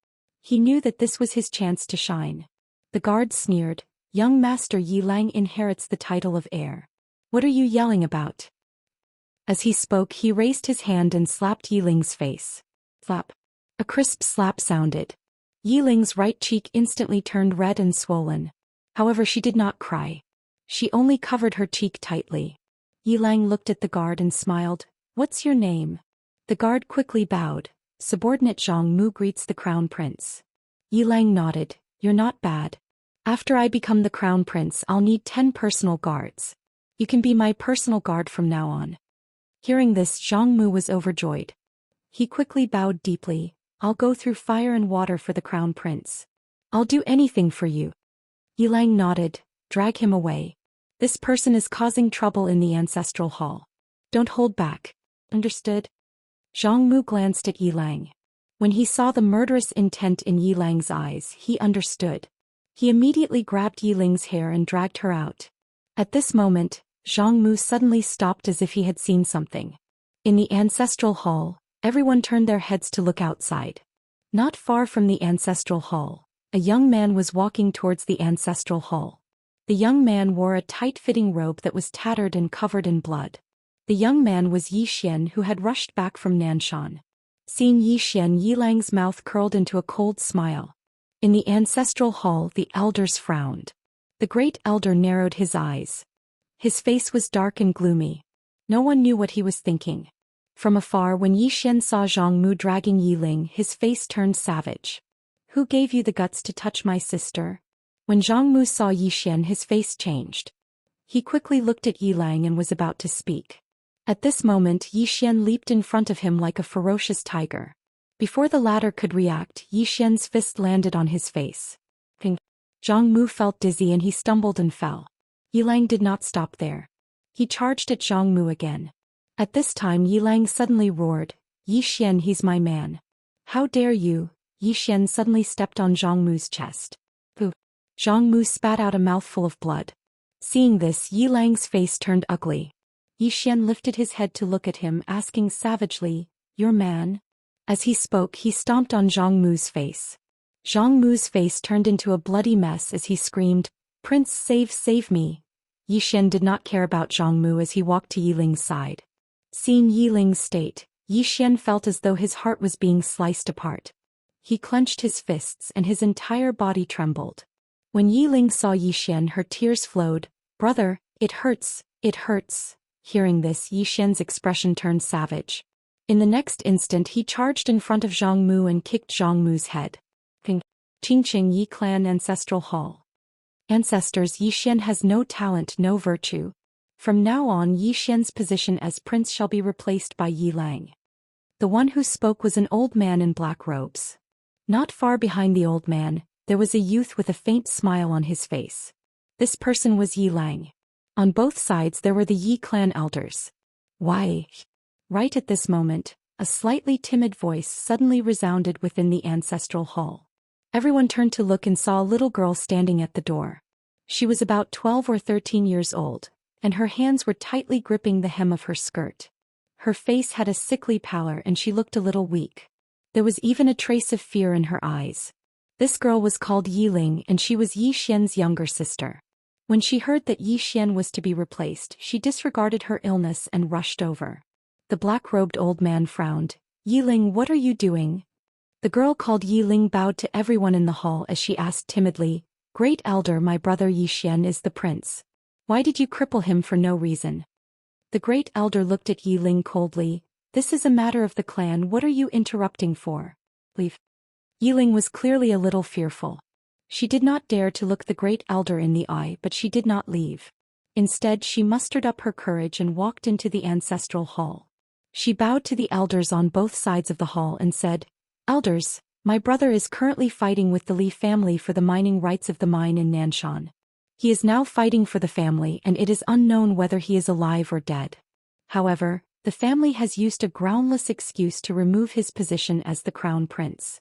He knew that this was his chance to shine. The guard sneered, Young Master Yilang inherits the title of heir. What are you yelling about? As he spoke, he raised his hand and slapped Yiling's face. Slap. A crisp slap sounded. Yiling's right cheek instantly turned red and swollen. However, she did not cry. She only covered her cheek tightly. Yilang looked at the guard and smiled. What's your name? The guard quickly bowed. Subordinate Zhang Mu greets the Crown Prince. Yilang nodded. You're not bad. After I become the Crown Prince, I'll need 10 personal guards. You can be my personal guard from now on. Hearing this, Zhang Mu was overjoyed. He quickly bowed deeply. I'll go through fire and water for the Crown Prince. I'll do anything for you. Yilang nodded. Drag him away. This person is causing trouble in the ancestral hall. Don't hold back. Understood? Zhang Mu glanced at Yilang. When he saw the murderous intent in Yilang's eyes, he understood. He immediately grabbed Yiling's hair and dragged her out. At this moment, Zhang Mu suddenly stopped as if he had seen something. In the ancestral hall, everyone turned their heads to look outside. Not far from the ancestral hall, a young man was walking towards the ancestral hall. The young man wore a tight-fitting robe that was tattered and covered in blood. The young man was Yi Xian, who had rushed back from Nanshan. Seeing Yi Xian, Yilang's mouth curled into a cold smile. In the ancestral hall, the elders frowned. The Great Elder narrowed his eyes. His face was dark and gloomy. No one knew what he was thinking. From afar, when Yi Xian saw Zhang Mu dragging Yiling, his face turned savage. Who gave you the guts to touch my sister? When Zhang Mu saw Yi Xian, his face changed. He quickly looked at Yilang and was about to speak. At this moment, Yi Xian leaped in front of him like a ferocious tiger. Before the latter could react, Yi Xian's fist landed on his face. Ping. Zhang Mu felt dizzy and he stumbled and fell. Yilang did not stop there. He charged at Zhang Mu again. At this time, Yilang suddenly roared, Yi Xian, he's my man. How dare you? Yi Xian suddenly stepped on Zhang Mu's chest. Pooh. Zhang Mu spat out a mouthful of blood. Seeing this, Yilang's face turned ugly. Yi Xian lifted his head to look at him, asking savagely, Your man? As he spoke, he stomped on Zhang Mu's face. Zhang Mu's face turned into a bloody mess as he screamed, Prince, save me. Yi Xian did not care about Zhang Mu as he walked to Yiling's side. Seeing Yiling's state, Yi Xian felt as though his heart was being sliced apart. He clenched his fists and his entire body trembled. When Yiling saw Yi Xian, her tears flowed. Brother, it hurts, it hurts. Hearing this, Yi Xian's expression turned savage. In the next instant, he charged in front of Zhang Mu and kicked Zhang Mu's head. Qingqing Yi Clan Ancestral Hall. Ancestors, Yi Xian has no talent, no virtue. From now on, Yi Xian's position as prince shall be replaced by Yi Lang. The one who spoke was an old man in black robes. Not far behind the old man, there was a youth with a faint smile on his face. This person was Yi Lang. On both sides there were the Yi clan elders. Why? Right at this moment, a slightly timid voice suddenly resounded within the ancestral hall. Everyone turned to look and saw a little girl standing at the door. She was about 12 or 13 years old, and her hands were tightly gripping the hem of her skirt. Her face had a sickly pallor and she looked a little weak. There was even a trace of fear in her eyes. This girl was called Yiling and she was Yi Xian's younger sister. When she heard that Yi Xian was to be replaced, she disregarded her illness and rushed over. The black-robed old man frowned. "Yiling, what are you doing?" The girl called Yiling bowed to everyone in the hall as she asked timidly, "Great Elder, my brother Yi Xian is the prince. Why did you cripple him for no reason?" The Great Elder looked at Yiling coldly. "This is a matter of the clan, what are you interrupting for? Leave." Yiling was clearly a little fearful. She did not dare to look the Great Elder in the eye, but she did not leave. Instead, she mustered up her courage and walked into the ancestral hall. She bowed to the elders on both sides of the hall and said, "Elders, my brother is currently fighting with the Li family for the mining rights of the mine in Nanshan. He is now fighting for the family and it is unknown whether he is alive or dead. However, the family has used a groundless excuse to remove his position as the crown prince."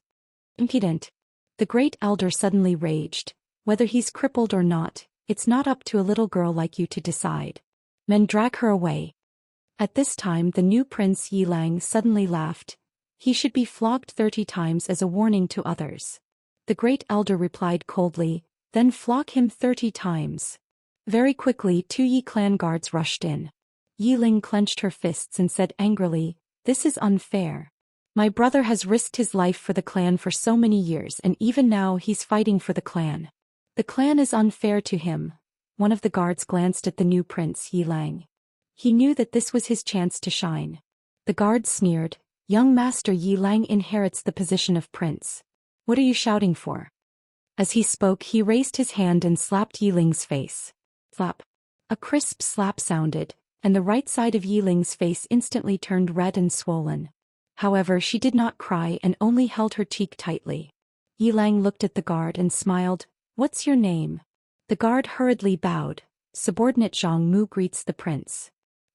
Impudent. The Great Elder suddenly raged. "Whether he's crippled or not, it's not up to a little girl like you to decide. Men, drag her away." At this time the new prince Yilang suddenly laughed. "He should be flogged 30 times as a warning to others." The Great Elder replied coldly, "Then flog him 30 times. Very quickly 2 Yi clan guards rushed in. Yiling clenched her fists and said angrily, "This is unfair. My brother has risked his life for the clan for so many years and even now he's fighting for the clan. The clan is unfair to him." One of the guards glanced at the new prince Yilang. He knew that this was his chance to shine. The guard sneered, "Young master Yilang inherits the position of prince. What are you shouting for?" As he spoke he raised his hand and slapped Yiling's face. Slap. A crisp slap sounded, and the right side of Yiling's face instantly turned red and swollen. However, she did not cry and only held her cheek tightly. Yilang looked at the guard and smiled. "What's your name?" The guard hurriedly bowed. "Subordinate Zhang Mu greets the prince."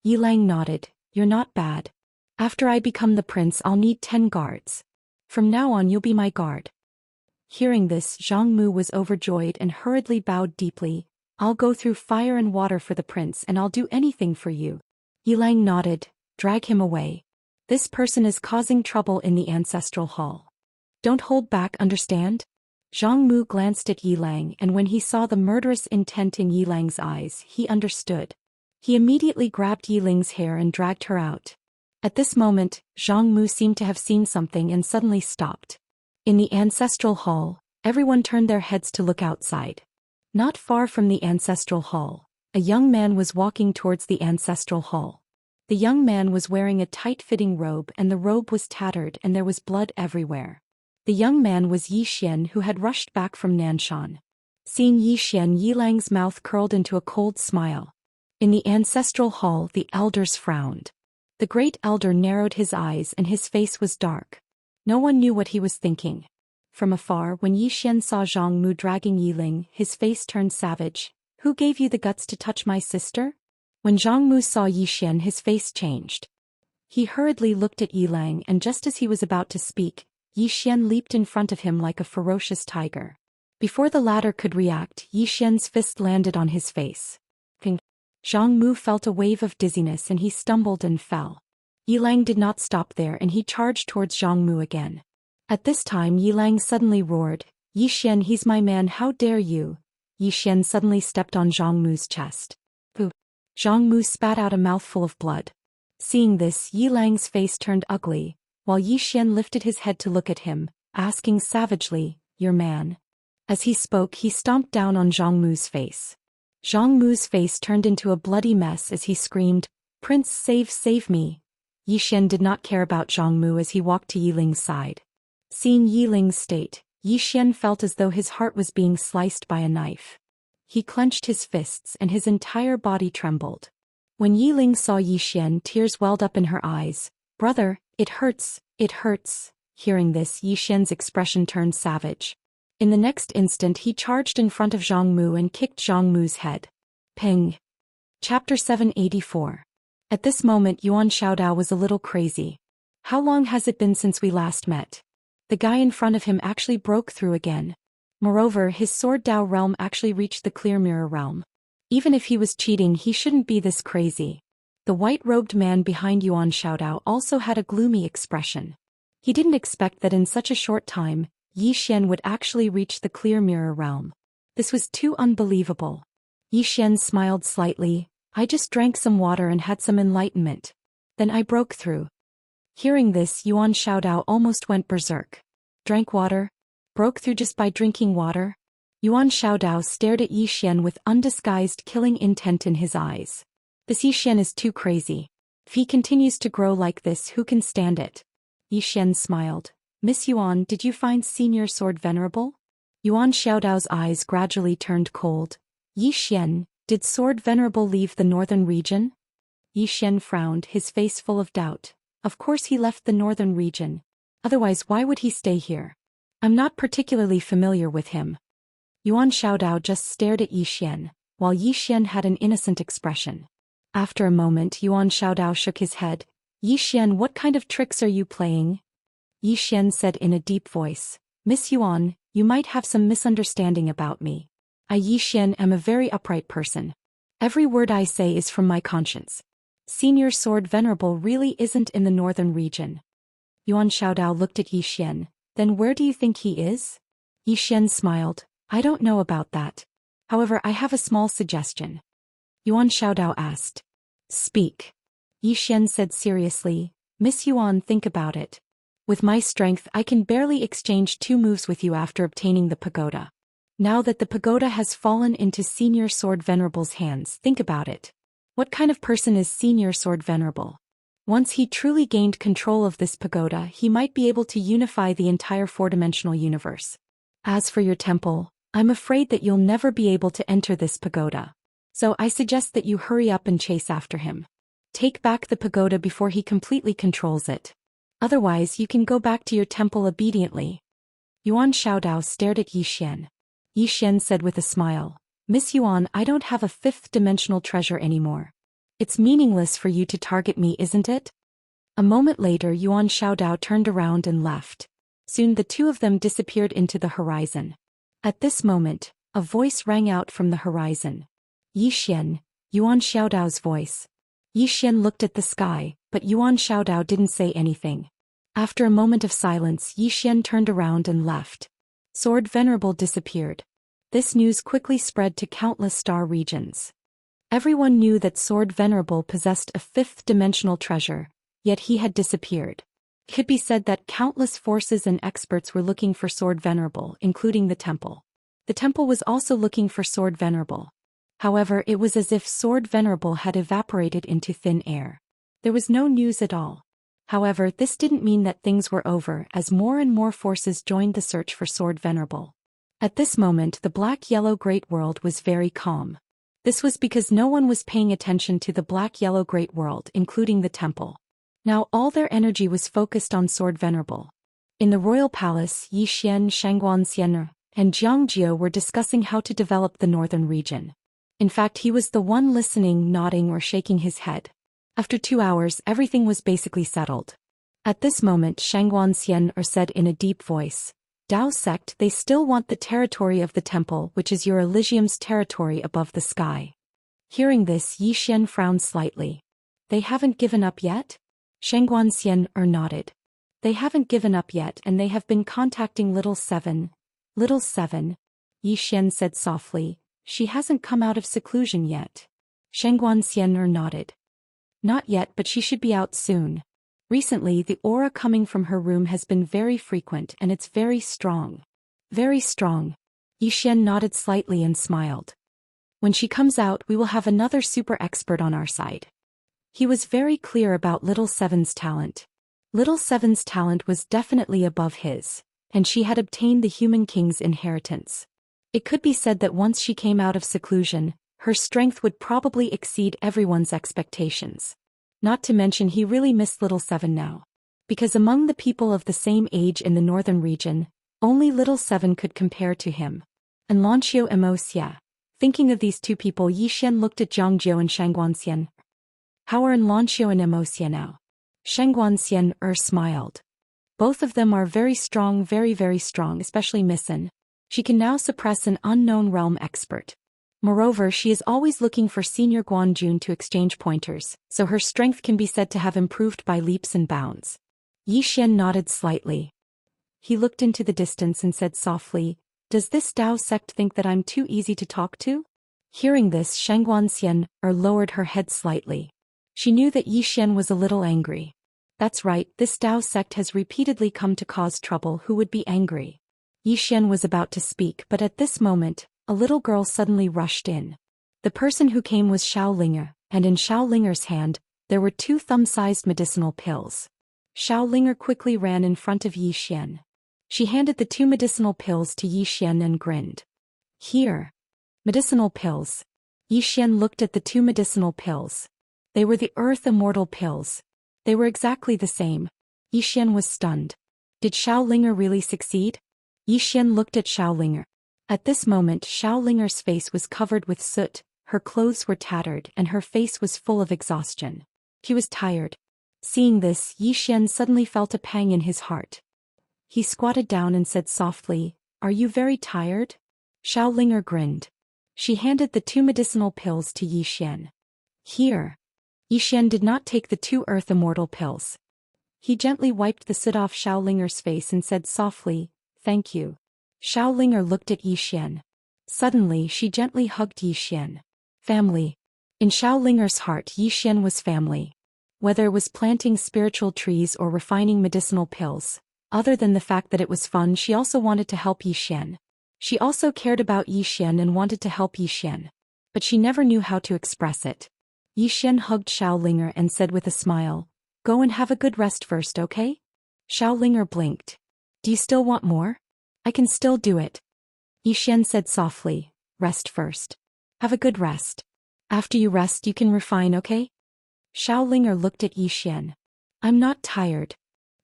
Yilang nodded. "You're not bad. After I become the prince I'll need 10 guards. From now on you'll be my guard." Hearing this, Zhang Mu was overjoyed and hurriedly bowed deeply. "I'll go through fire and water for the prince and I'll do anything for you." Yilang nodded. "Drag him away. This person is causing trouble in the ancestral hall. Don't hold back, understand?" Zhang Mu glanced at Yilang and when he saw the murderous intent in Yilang's eyes, he understood. He immediately grabbed Yiling's hair and dragged her out. At this moment, Zhang Mu seemed to have seen something and suddenly stopped. In the ancestral hall, everyone turned their heads to look outside. Not far from the ancestral hall, a young man was walking towards the ancestral hall. The young man was wearing a tight-fitting robe and the robe was tattered and there was blood everywhere. The young man was Yi Xian who had rushed back from Nanshan. Seeing Yi Xian, Yilang's mouth curled into a cold smile. In the ancestral hall the elders frowned. The Great Elder narrowed his eyes and his face was dark. No one knew what he was thinking. From afar, when Yi Xian saw Zhang Mu dragging Yiling, his face turned savage. "Who gave you the guts to touch my sister?" When Zhang Mu saw Yi Xian, his face changed. He hurriedly looked at Yilang and just as he was about to speak, Yi Xian leaped in front of him like a ferocious tiger. Before the latter could react, Yi Xian's fist landed on his face. Ping. Zhang Mu felt a wave of dizziness and he stumbled and fell. Yilang did not stop there and he charged towards Zhang Mu again. At this time Yilang suddenly roared, "Yi Xian, he's my man, how dare you!" Yi Xian suddenly stepped on Zhang Mu's chest. Pooh! Zhang Mu spat out a mouthful of blood. Seeing this, Yilang's face turned ugly, while Yi Xian lifted his head to look at him, asking savagely, "Your man?" As he spoke he stomped down on Zhang Mu's face. Zhang Mu's face turned into a bloody mess as he screamed, "Prince, save me!" Yi Xian did not care about Zhang Mu as he walked to Yiling's side. Seeing Yiling's state, Yi Xian felt as though his heart was being sliced by a knife. He clenched his fists and his entire body trembled. When Yiling saw Yi Xian, tears welled up in her eyes. "Brother, it hurts, it hurts." Hearing this, Yi Xian's expression turned savage. In the next instant he charged in front of Zhang Mu and kicked Zhang Mu's head. Ping. Chapter 784. At this moment Yuan Xiaodao was a little crazy. "How long has it been since we last met?" The guy in front of him actually broke through again. Moreover, his Sword Dao realm actually reached the Clear Mirror realm. Even if he was cheating, he shouldn't be this crazy. The white-robed man behind Yuan Xiaodao also had a gloomy expression. He didn't expect that in such a short time, Yi Xian would actually reach the Clear Mirror realm. This was too unbelievable. Yi Xian smiled slightly. I just drank some water and had some enlightenment. Then I broke through. Hearing this, Yuan Xiaodao almost went berserk. Drank water? Broke through just by drinking water? Yuan Xiaodao stared at Yi Xian with undisguised killing intent in his eyes. This Yi Xian is too crazy. If he continues to grow like this, who can stand it? Yi Xian smiled. Miss Yuan, did you find Senior Sword venerable? Yuan Xiaodao's eyes gradually turned cold. Yi Xian, did Sword Venerable leave the northern region? Yi Xian frowned, his face full of doubt. Of course he left the northern region. Otherwise why would he stay here? I'm not particularly familiar with him. Yuan Xiaodao just stared at Yi Xian, while Yi Xian had an innocent expression. After a moment, Yuan Xiaodao shook his head. Yi Xian, what kind of tricks are you playing? Yi Xian said in a deep voice. Miss Yuan, you might have some misunderstanding about me. I, Yi Xian, am a very upright person. Every word I say is from my conscience. Senior Sword Venerable really isn't in the northern region. Yuan Xiaodao looked at Yi Xian. Then where do you think he is? Yi Xian smiled. I don't know about that. However, I have a small suggestion. Yuan Xiaodao asked. Speak. Yi Xian said seriously. Miss Yuan, think about it. With my strength, I can barely exchange 2 moves with you after obtaining the pagoda. Now that the pagoda has fallen into Senior Sword Venerable's hands, think about it. What kind of person is Senior Sword Venerable? Once he truly gained control of this pagoda, he might be able to unify the entire 4-dimensional universe. As for your temple, I'm afraid that you'll never be able to enter this pagoda. So I suggest that you hurry up and chase after him. Take back the pagoda before he completely controls it. Otherwise, you can go back to your temple obediently. Yuan Xiaodao stared at Yi Xian. Yi Xian said with a smile. Miss Yuan, I don't have a 5th-dimensional treasure anymore. It's meaningless for you to target me, isn't it? A moment later, Yuan Xiaodao turned around and left. Soon the 2 of them disappeared into the horizon. At this moment, a voice rang out from the horizon. Yi Xian, Yuan Xiaodao's voice. Yi Xian looked at the sky, but Yuan Xiaodao didn't say anything. After a moment of silence, Yi Xian turned around and left. Sword Venerable disappeared. This news quickly spread to countless star regions. Everyone knew that Sword Venerable possessed a 5th-dimensional treasure, yet he had disappeared. It could be said that countless forces and experts were looking for Sword Venerable, including the temple. The temple was also looking for Sword Venerable. However, it was as if Sword Venerable had evaporated into thin air. There was no news at all. However, this didn't mean that things were over, as more and more forces joined the search for Sword Venerable. At this moment, the black-yellow Great World was very calm. This was because no one was paying attention to the black-yellow Great World, including the temple. Now all their energy was focused on Sword Venerable. In the royal palace, Yi Xian, Xian, and Jiangjiu were discussing how to develop the northern region. In fact, he was the one listening, nodding or shaking his head. After 2 hours, everything was basically settled. At this moment, Xian said in a deep voice, Dao sect, they still want the territory of the temple, which is your Elysium's territory above the sky. Hearing this, Yi Xian frowned slightly. They haven't given up yet? Xian nodded. They haven't given up yet and they have been contacting Little Seven. Little Seven? Yi Xian said softly. She hasn't come out of seclusion yet. Xian nodded. Not yet, but she should be out soon. Recently, the aura coming from her room has been very frequent and it's very strong. Very strong. Yi Xian nodded slightly and smiled. When she comes out, we will have another super expert on our side. He was very clear about Little Seven's talent. Little Seven's talent was definitely above his, and she had obtained the Human King's inheritance. It could be said that once she came out of seclusion, her strength would probably exceed everyone's expectations. Not to mention he really missed Little Seven now. Because among the people of the same age in the northern region, only Little Seven could compare to him. And Lanqiu Immerse. Thinking of these 2 people, Yi Xian looked at Jiangjiu and Xian. How are Lanqiu and Immerse now? Xian smiled. Both of them are very strong, very strong, especially Missen. She can now suppress an unknown realm expert. Moreover, she is always looking for Senior Guanjun to exchange pointers, so her strength can be said to have improved by leaps and bounds. Yi Xian nodded slightly. He looked into the distance and said softly, "Does this Dao sect think that I'm too easy to talk to?" Hearing this, Xian lowered her head slightly. She knew that Yi Xian was a little angry. That's right, this Dao sect has repeatedly come to cause trouble. Who would be angry? Yi Xian was about to speak, but at this moment, a little girl suddenly rushed in. The person who came was Xiaolinger, and in Xiaolinger's hand, there were 2 thumb-sized medicinal pills. Xiaolinger quickly ran in front of Yi Xian. She handed the 2 medicinal pills to Yi Xian and grinned. "Here." Medicinal pills. Yi Xian looked at the 2 medicinal pills. They were the Earth Immortal pills. They were exactly the same. Yi Xian was stunned. Did Xiaolinger really succeed? Yi Xian looked at Xiaolinger. At this moment, Xiaolinger's face was covered with soot, her clothes were tattered, and her face was full of exhaustion. She was tired. Seeing this, Yi Xian suddenly felt a pang in his heart. He squatted down and said softly, "Are you very tired?" Xiaolinger grinned. She handed the 2 medicinal pills to Yi Xian. "Here." Yi Xian did not take the 2 Earth Immortal pills. He gently wiped the soot off Xiaolinger's face and said softly, "Thank you." Xiaolinger looked at Yi Xian. Suddenly, she gently hugged Yi Xian. Family. In Xiaolinger's heart, Yi Xian was family. Whether it was planting spiritual trees or refining medicinal pills, other than the fact that it was fun, she also wanted to help Yi Xian. She also cared about Yi Xian and wanted to help Yi Xian. But she never knew how to express it. Yi Xian hugged Xiaolinger and said with a smile, "Go and have a good rest first, okay?" Xiaolinger blinked. "Do you still want more?" "I can still do it." Yi Xian said softly, "Rest first. Have a good rest. After you rest you can refine, okay?" Xiaolinger looked at Yi Xian. "I'm not tired."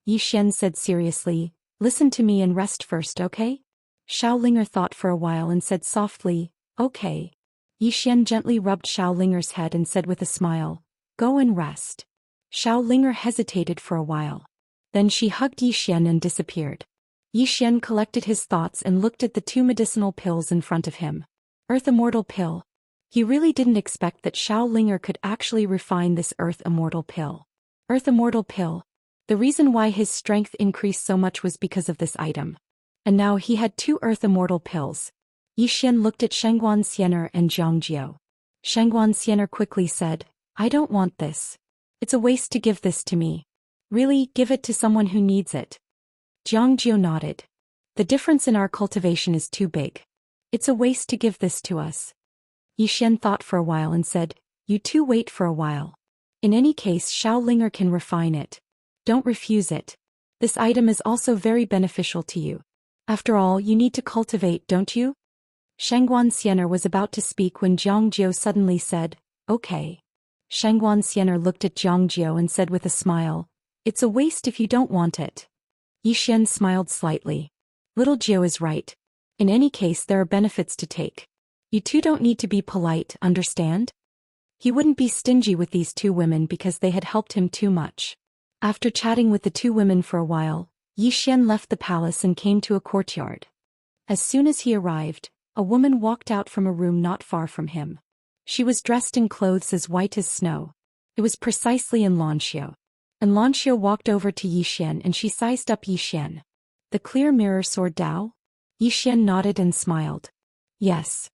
Yi Xian said seriously, "Listen to me and rest first, okay?" Xiaolinger thought for a while and said softly, "Okay." Yi Xian gently rubbed Xiaolinger's head and said with a smile, "Go and rest." Xiaolinger hesitated for a while. Then she hugged Yi Xian and disappeared. Yi Xian collected his thoughts and looked at the 2 medicinal pills in front of him. Earth Immortal pill. He really didn't expect that Xiaolinger could actually refine this Earth Immortal pill. Earth Immortal pill. The reason why his strength increased so much was because of this item. And now he had 2 Earth Immortal pills. Yi Xian looked at Xianxia and Jiangjiu. Xianxia quickly said, "I don't want this. It's a waste to give this to me." "Really, give it to someone who needs it." Jiangjiu nodded. "The difference in our cultivation is too big. It's a waste to give this to us." Yi Xian thought for a while and said, "You 2 wait for a while. In any case, Xiaolinger can refine it. Don't refuse it. This item is also very beneficial to you. After all, you need to cultivate, don't you?" Xianxia was about to speak when Jiangjiu suddenly said, "Okay." Xianxia looked at Jiangjiu and said with a smile, "It's a waste if you don't want it." Yi Xian smiled slightly. Little Jiu is right. In any case, there are benefits to take. You 2 don't need to be polite, understand? He wouldn't be stingy with these 2 women because they had helped him too much. After chatting with the 2 women for a while, Yi Xian left the palace and came to a courtyard. As soon as he arrived, a woman walked out from a room not far from him. She was dressed in clothes as white as snow. It was precisely Xianxia. Xianxia walked over to Yi Xian and she sized up Yi Xian. "The clear mirror sword Dao?" Yi Xian nodded and smiled. "Yes."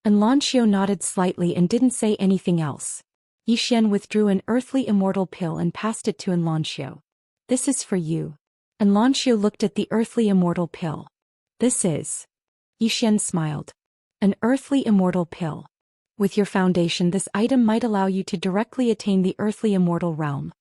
Xianxia nodded slightly and didn't say anything else. Yi Xian withdrew an earthly immortal pill and passed it to Xianxia. "This is for you." Xianxia looked at the earthly immortal pill. "This is." Yi Xian smiled. "An earthly immortal pill. With your foundation, this item might allow you to directly attain the earthly immortal realm."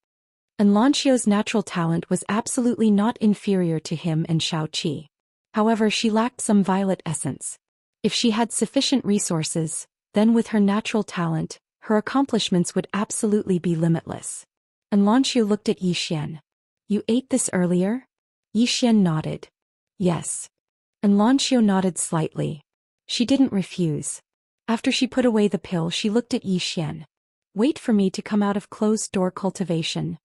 Xiaoxia's natural talent was absolutely not inferior to him and Shao Qi. However, she lacked some violet essence. If she had sufficient resources, then with her natural talent, her accomplishments would absolutely be limitless. Xianxia looked at Yi Xian. "You ate this earlier?" Yi Xian nodded. "Yes." Xianxia nodded slightly. She didn't refuse. After she put away the pill, she looked at Yi Xian. "Wait for me to come out of closed-door cultivation."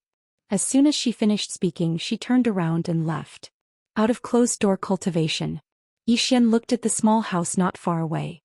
As soon as she finished speaking, she turned around and left. Out of closed-door cultivation. Yi Xian looked at the small house not far away.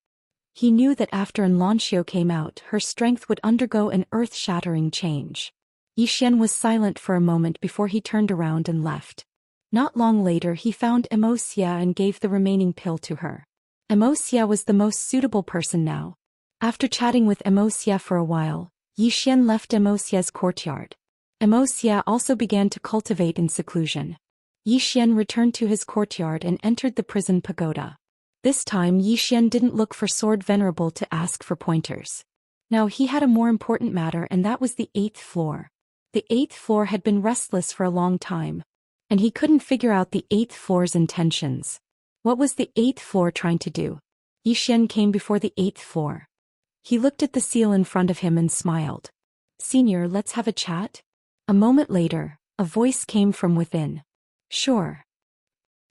He knew that after Xianxia came out, her strength would undergo an earth-shattering change. Yi Xian was silent for a moment before he turned around and left. Not long later he found Immerse and gave the remaining pill to her. Immerse was the most suitable person now. After chatting with Immerse for a while, Yi Xian left Immerse's courtyard. Immerse also began to cultivate in seclusion. Yi Xian returned to his courtyard and entered the prison pagoda. This time Yi Xian didn't look for Sword Venerable to ask for pointers. Now he had a more important matter, and that was the 8th floor. The 8th floor had been restless for a long time, and he couldn't figure out the 8th floor's intentions. What was the 8th floor trying to do? Yi Xian came before the 8th floor. He looked at the seal in front of him and smiled. "Senior, let's have a chat?" A moment later, a voice came from within. "Sure.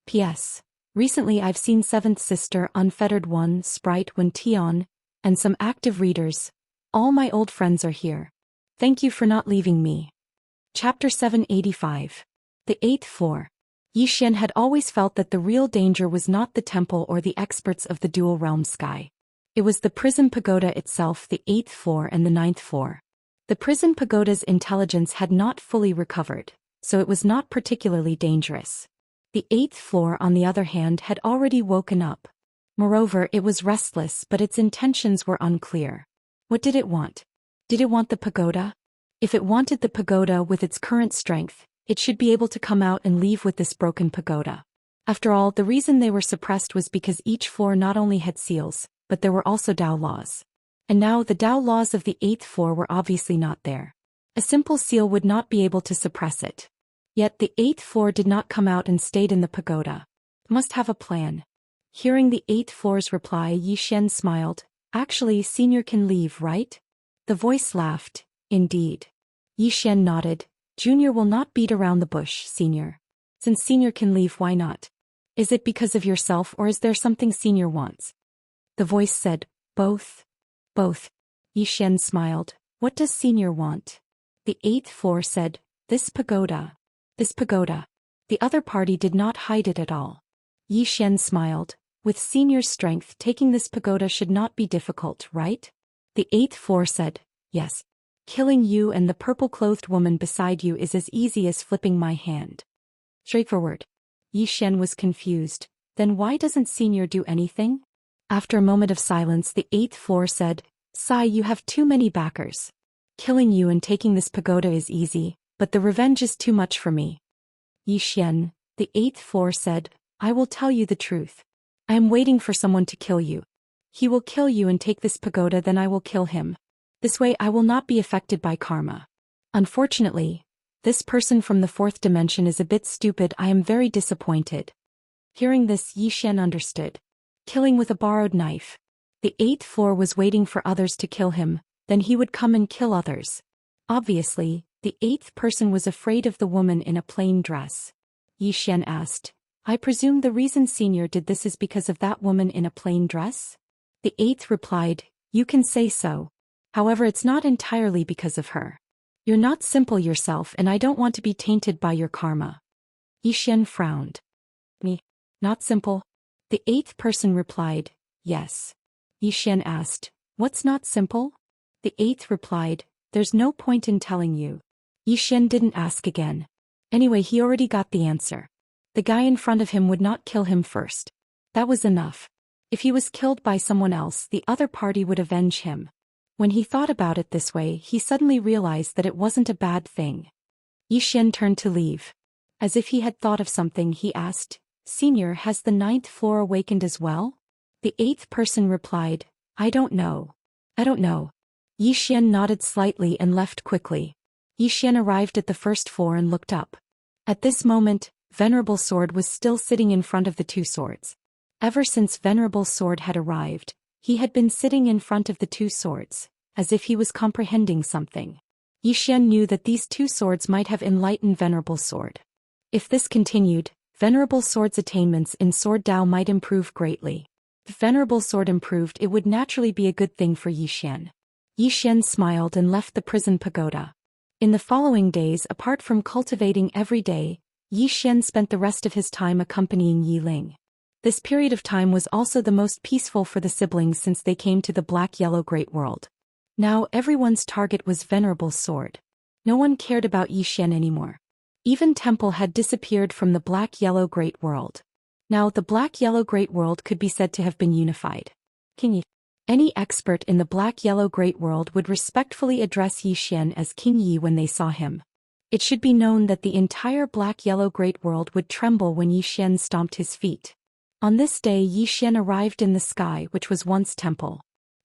P.S. Recently I've seen 7th Sister, Unfettered One, Sprite Wen Tian, and some active readers. All my old friends are here. Thank you for not leaving me." Chapter 785. The 8th floor. Yi Xian had always felt that the real danger was not the temple or the experts of the dual realm sky. It was the prison pagoda itself, the 8th floor and the 9th floor. The prison pagoda's intelligence had not fully recovered, so it was not particularly dangerous. The 8th floor, on the other hand, had already woken up. Moreover, it was restless, but its intentions were unclear. What did it want? Did it want the pagoda? If it wanted the pagoda with its current strength, it should be able to come out and leave with this broken pagoda. After all, the reason they were suppressed was because each floor not only had seals, but there were also Dao laws. And now the Dao laws of the 8th floor were obviously not there. A simple seal would not be able to suppress it. Yet the 8th floor did not come out and stayed in the pagoda. Must have a plan. Hearing the 8th floor's reply, Yi Xian smiled. "Actually, Senior can leave, right?" The voice laughed. "Indeed." Yi Xian nodded. "Junior will not beat around the bush, Senior. Since Senior can leave, why not? Is it because of yourself, or is there something Senior wants?" The voice said, "Both." "Both." Yi Xian smiled. "What does Senior want?" The 8th floor said, "This pagoda." "This pagoda." The other party did not hide it at all. Yi Xian smiled. "With Senior's strength, taking this pagoda should not be difficult, right?" The 8th floor said, "Yes. Killing you and the purple-clothed woman beside you is as easy as flipping my hand." Straightforward. Yi Xian was confused. Then why doesn't Senior do anything? After a moment of silence, the 8th floor said, "Sai, you have too many backers. Killing you and taking this pagoda is easy, but the revenge is too much for me." Yi Xian, the 8th floor said, "I will tell you the truth. I am waiting for someone to kill you. He will kill you and take this pagoda, then I will kill him. This way I will not be affected by karma. Unfortunately, this person from the 4th dimension is a bit stupid. I am very disappointed." Hearing this, Yi Xian understood. Killing with a borrowed knife. The 8th floor was waiting for others to kill him, then he would come and kill others. Obviously, the 8th person was afraid of the woman in a plain dress. Yi Xian asked, "I presume the reason Senior did this is because of that woman in a plain dress?" The 8th replied, "You can say so. However, it's not entirely because of her. You're not simple yourself, and I don't want to be tainted by your karma." Yi Xian frowned. "Me? Not simple?" The 8th person replied, "Yes." Yi Xian asked, "What's not simple?" The 8th replied, "There's no point in telling you." Yi Xian didn't ask again. Anyway, he already got the answer. The guy in front of him would not kill him first. That was enough. If he was killed by someone else, the other party would avenge him. When he thought about it this way, he suddenly realized that it wasn't a bad thing. Yi Xian turned to leave. As if he had thought of something, he asked, "Senior, has the 9th floor awakened as well?" The 8th person replied, "I don't know. I don't know." Yi Xian nodded slightly and left quickly. Yi Xian arrived at the 1st floor and looked up. At this moment, Venerable Sword was still sitting in front of the 2 swords. Ever since Venerable Sword had arrived, he had been sitting in front of the 2 swords, as if he was comprehending something. Yi Xian knew that these 2 swords might have enlightened Venerable Sword. If this continued, Venerable Sword's attainments in Sword Dao might improve greatly. If Venerable Sword improved, it would naturally be a good thing for Yi Xian. Yi Xian smiled and left the prison pagoda. In the following days, apart from cultivating every day, Yi Xian spent the rest of his time accompanying Yi Ling. This period of time was also the most peaceful for the siblings since they came to the Black-Yellow Great World. Now everyone's target was Venerable's sword. No one cared about Zhou Xian anymore. Even Temple had disappeared from the Black-Yellow Great World. Now the Black-Yellow Great World could be said to have been unified. King Yi. Any expert in the Black-Yellow Great World would respectfully address Zhou Xian as King Yi when they saw him. It should be known that the entire Black-Yellow Great World would tremble when Zhou Xian stomped his feet. On this day Zhou Xian arrived in the sky which was once Temple.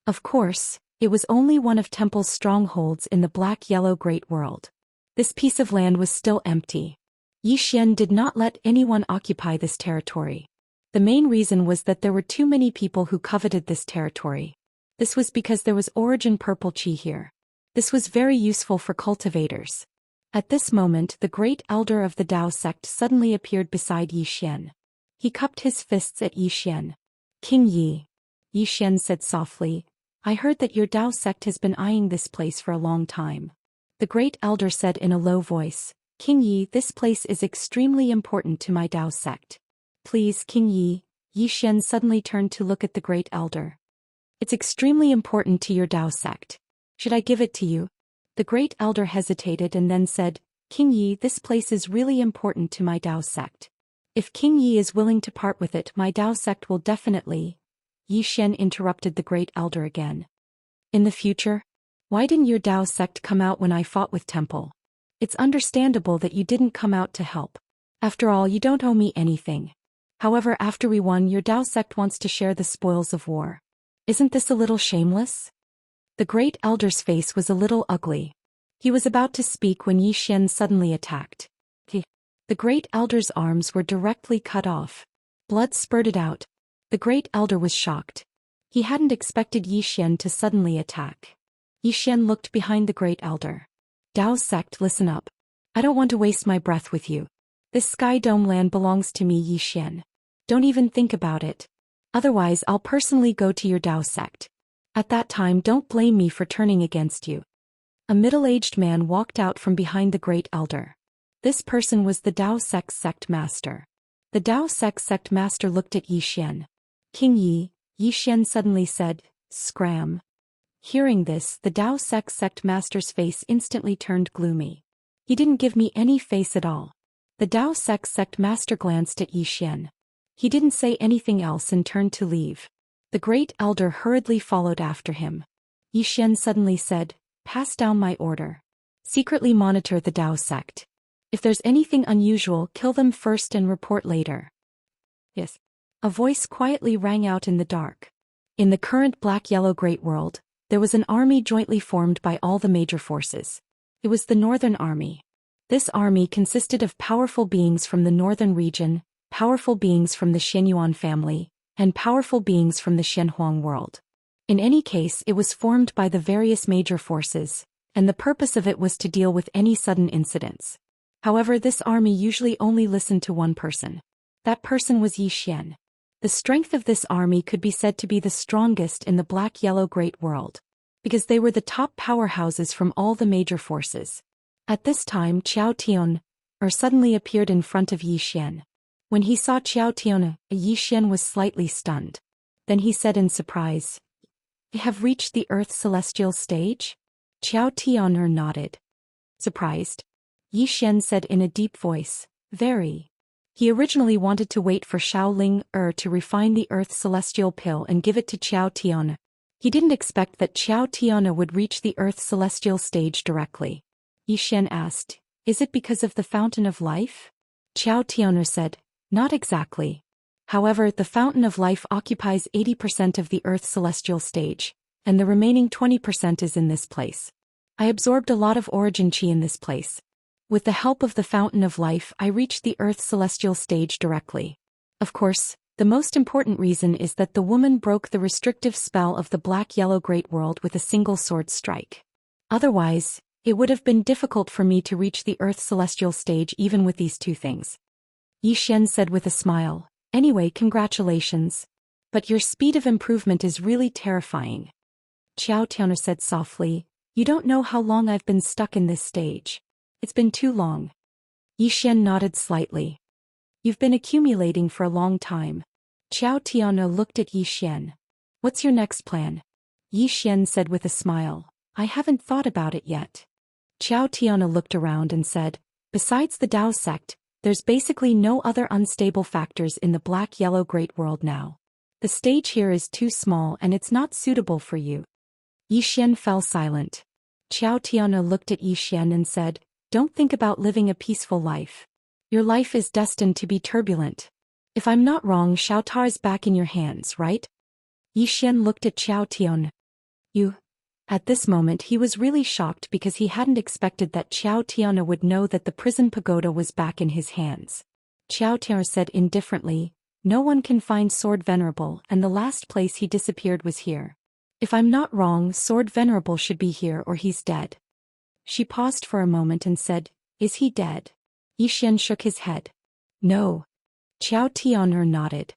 Of course, it was only one of Temple's strongholds in the Black-Yellow Great World. This piece of land was still empty. Zhou Xian did not let anyone occupy this territory. The main reason was that there were too many people who coveted this territory. This was because there was origin purple qi here. This was very useful for cultivators. At this moment the great elder of the Dao sect suddenly appeared beside Zhou Xian. He cupped his fists at Zhou Xian. King Yi. Zhou Xian said softly, I heard that your Dao sect has been eyeing this place for a long time. The great elder said in a low voice, King Yi, this place is extremely important to my Dao sect. Please, King Yi. Zhou Xian suddenly turned to look at the great elder. It's extremely important to your Dao sect. Should I give it to you? The great elder hesitated and then said, King Yi, this place is really important to my Dao sect. If King Yi is willing to part with it, my Dao sect will definitely. Zhou Xian interrupted the great elder again. In the future? Why didn't your Dao sect come out when I fought with Temple? It's understandable that you didn't come out to help. After all, you don't owe me anything. However, after we won, your Dao sect wants to share the spoils of war. Isn't this a little shameless? The great elder's face was a little ugly. He was about to speak when Zhou Xian suddenly attacked. The great elder's arms were directly cut off. Blood spurted out. The great elder was shocked. He hadn't expected Zhou Xian to suddenly attack. Zhou Xian looked behind the great elder. Dao sect, listen up. I don't want to waste my breath with you. This sky dome land belongs to me, Zhou Xian. Don't even think about it. Otherwise I'll personally go to your Dao sect. At that time don't blame me for turning against you. A middle-aged man walked out from behind the great elder. This person was the Dao sect master. The Dao sect master looked at Zhou Xian. King Yi, Zhou Xian suddenly said, Scram. Hearing this, the Dao sect master's face instantly turned gloomy. He didn't give me any face at all. The Dao sect master glanced at Zhou Xian. He didn't say anything else and turned to leave. The great elder hurriedly followed after him. Zhou Xian suddenly said, Pass down my order. Secretly monitor the Dao sect. If there's anything unusual, kill them first and report later. Yes. A voice quietly rang out in the dark. In the current Black-Yellow Great World, there was an army jointly formed by all the major forces. It was the Northern Army. This army consisted of powerful beings from the northern region, powerful beings from the Xianyuan family, and powerful beings from the Xianhuang world. In any case, it was formed by the various major forces, and the purpose of it was to deal with any sudden incidents. However, this army usually only listened to one person. That person was Zhou Xian. The strength of this army could be said to be the strongest in the Black-Yellow Great World, because they were the top powerhouses from all the major forces. At this time Qiao Tian suddenly appeared in front of Zhou Xian. When he saw Qiao Tian, Zhou Xian was slightly stunned. Then he said in surprise, You have reached the Earth Celestial stage? Qiao Tian nodded. Surprised? Zhou Xian said in a deep voice, Very. He originally wanted to wait for Shaoling to refine the Earth Celestial pill and give it to Qiao Tian. He didn't expect that Qiao Tian would reach the Earth Celestial stage directly. Zhou Xian asked, Is it because of the Fountain of Life? Qiao Tian said, Not exactly. However, the Fountain of Life occupies 80% of the Earth Celestial stage, and the remaining 20% is in this place. I absorbed a lot of origin qi in this place. With the help of the Fountain of Life, I reached the Earth Celestial stage directly. Of course, the most important reason is that the woman broke the restrictive spell of the Black-Yellow Great World with a single sword strike. Otherwise, it would have been difficult for me to reach the Earth Celestial stage even with these two things. Zhou Xian said with a smile, Anyway, congratulations. But your speed of improvement is really terrifying. Qiao Tian said softly, You don't know how long I've been stuck in this stage. It's been too long. Zhou Xian nodded slightly. You've been accumulating for a long time. Qiao Tiana looked at Yi Xian. What's your next plan? Yi Xian said with a smile. I haven't thought about it yet. Qiao Tiana looked around and said, besides the Dao sect, there's basically no other unstable factors in the black-yellow great world now. The stage here is too small and it's not suitable for you. Yi Xian fell silent. Qiao Tiana looked at Yi Xian and said, don't think about living a peaceful life. Your life is destined to be turbulent. If I'm not wrong, Xiaotar is back in your hands, right? Yi Xian looked at Qiao Tian. You? At this moment he was really shocked because he hadn't expected that Qiao Tiana would know that the prison pagoda was back in his hands. Qiao Tiana said indifferently, no one can find Sword Venerable and the last place he disappeared was here. If I'm not wrong, Sword Venerable should be here or he's dead. She paused for a moment and said, is he dead? Yi Xian shook his head. No. Qiao Tian'er nodded.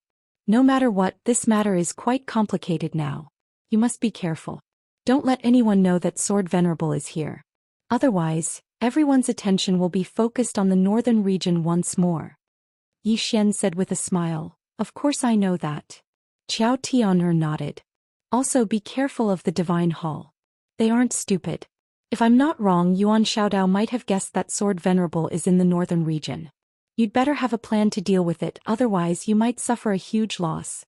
No matter what, this matter is quite complicated now. You must be careful. Don't let anyone know that Sword Venerable is here. Otherwise, everyone's attention will be focused on the northern region once more. Yi Xian said with a smile, of course I know that. Qiao Tian'er nodded. Also be careful of the Divine Hall. They aren't stupid. If I'm not wrong, Yuan Xiaodao might have guessed that Sword Venerable is in the northern region. You'd better have a plan to deal with it, otherwise you might suffer a huge loss.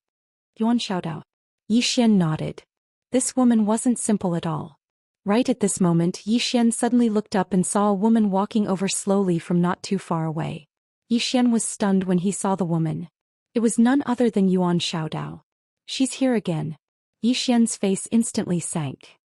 Yuan Xiaodao. Yi Xian nodded. This woman wasn't simple at all. Right at this moment, Yi Xian suddenly looked up and saw a woman walking over slowly from not too far away. Yi Xian was stunned when he saw the woman. It was none other than Yuan Xiaodao. She's here again. Yi Xian's face instantly sank.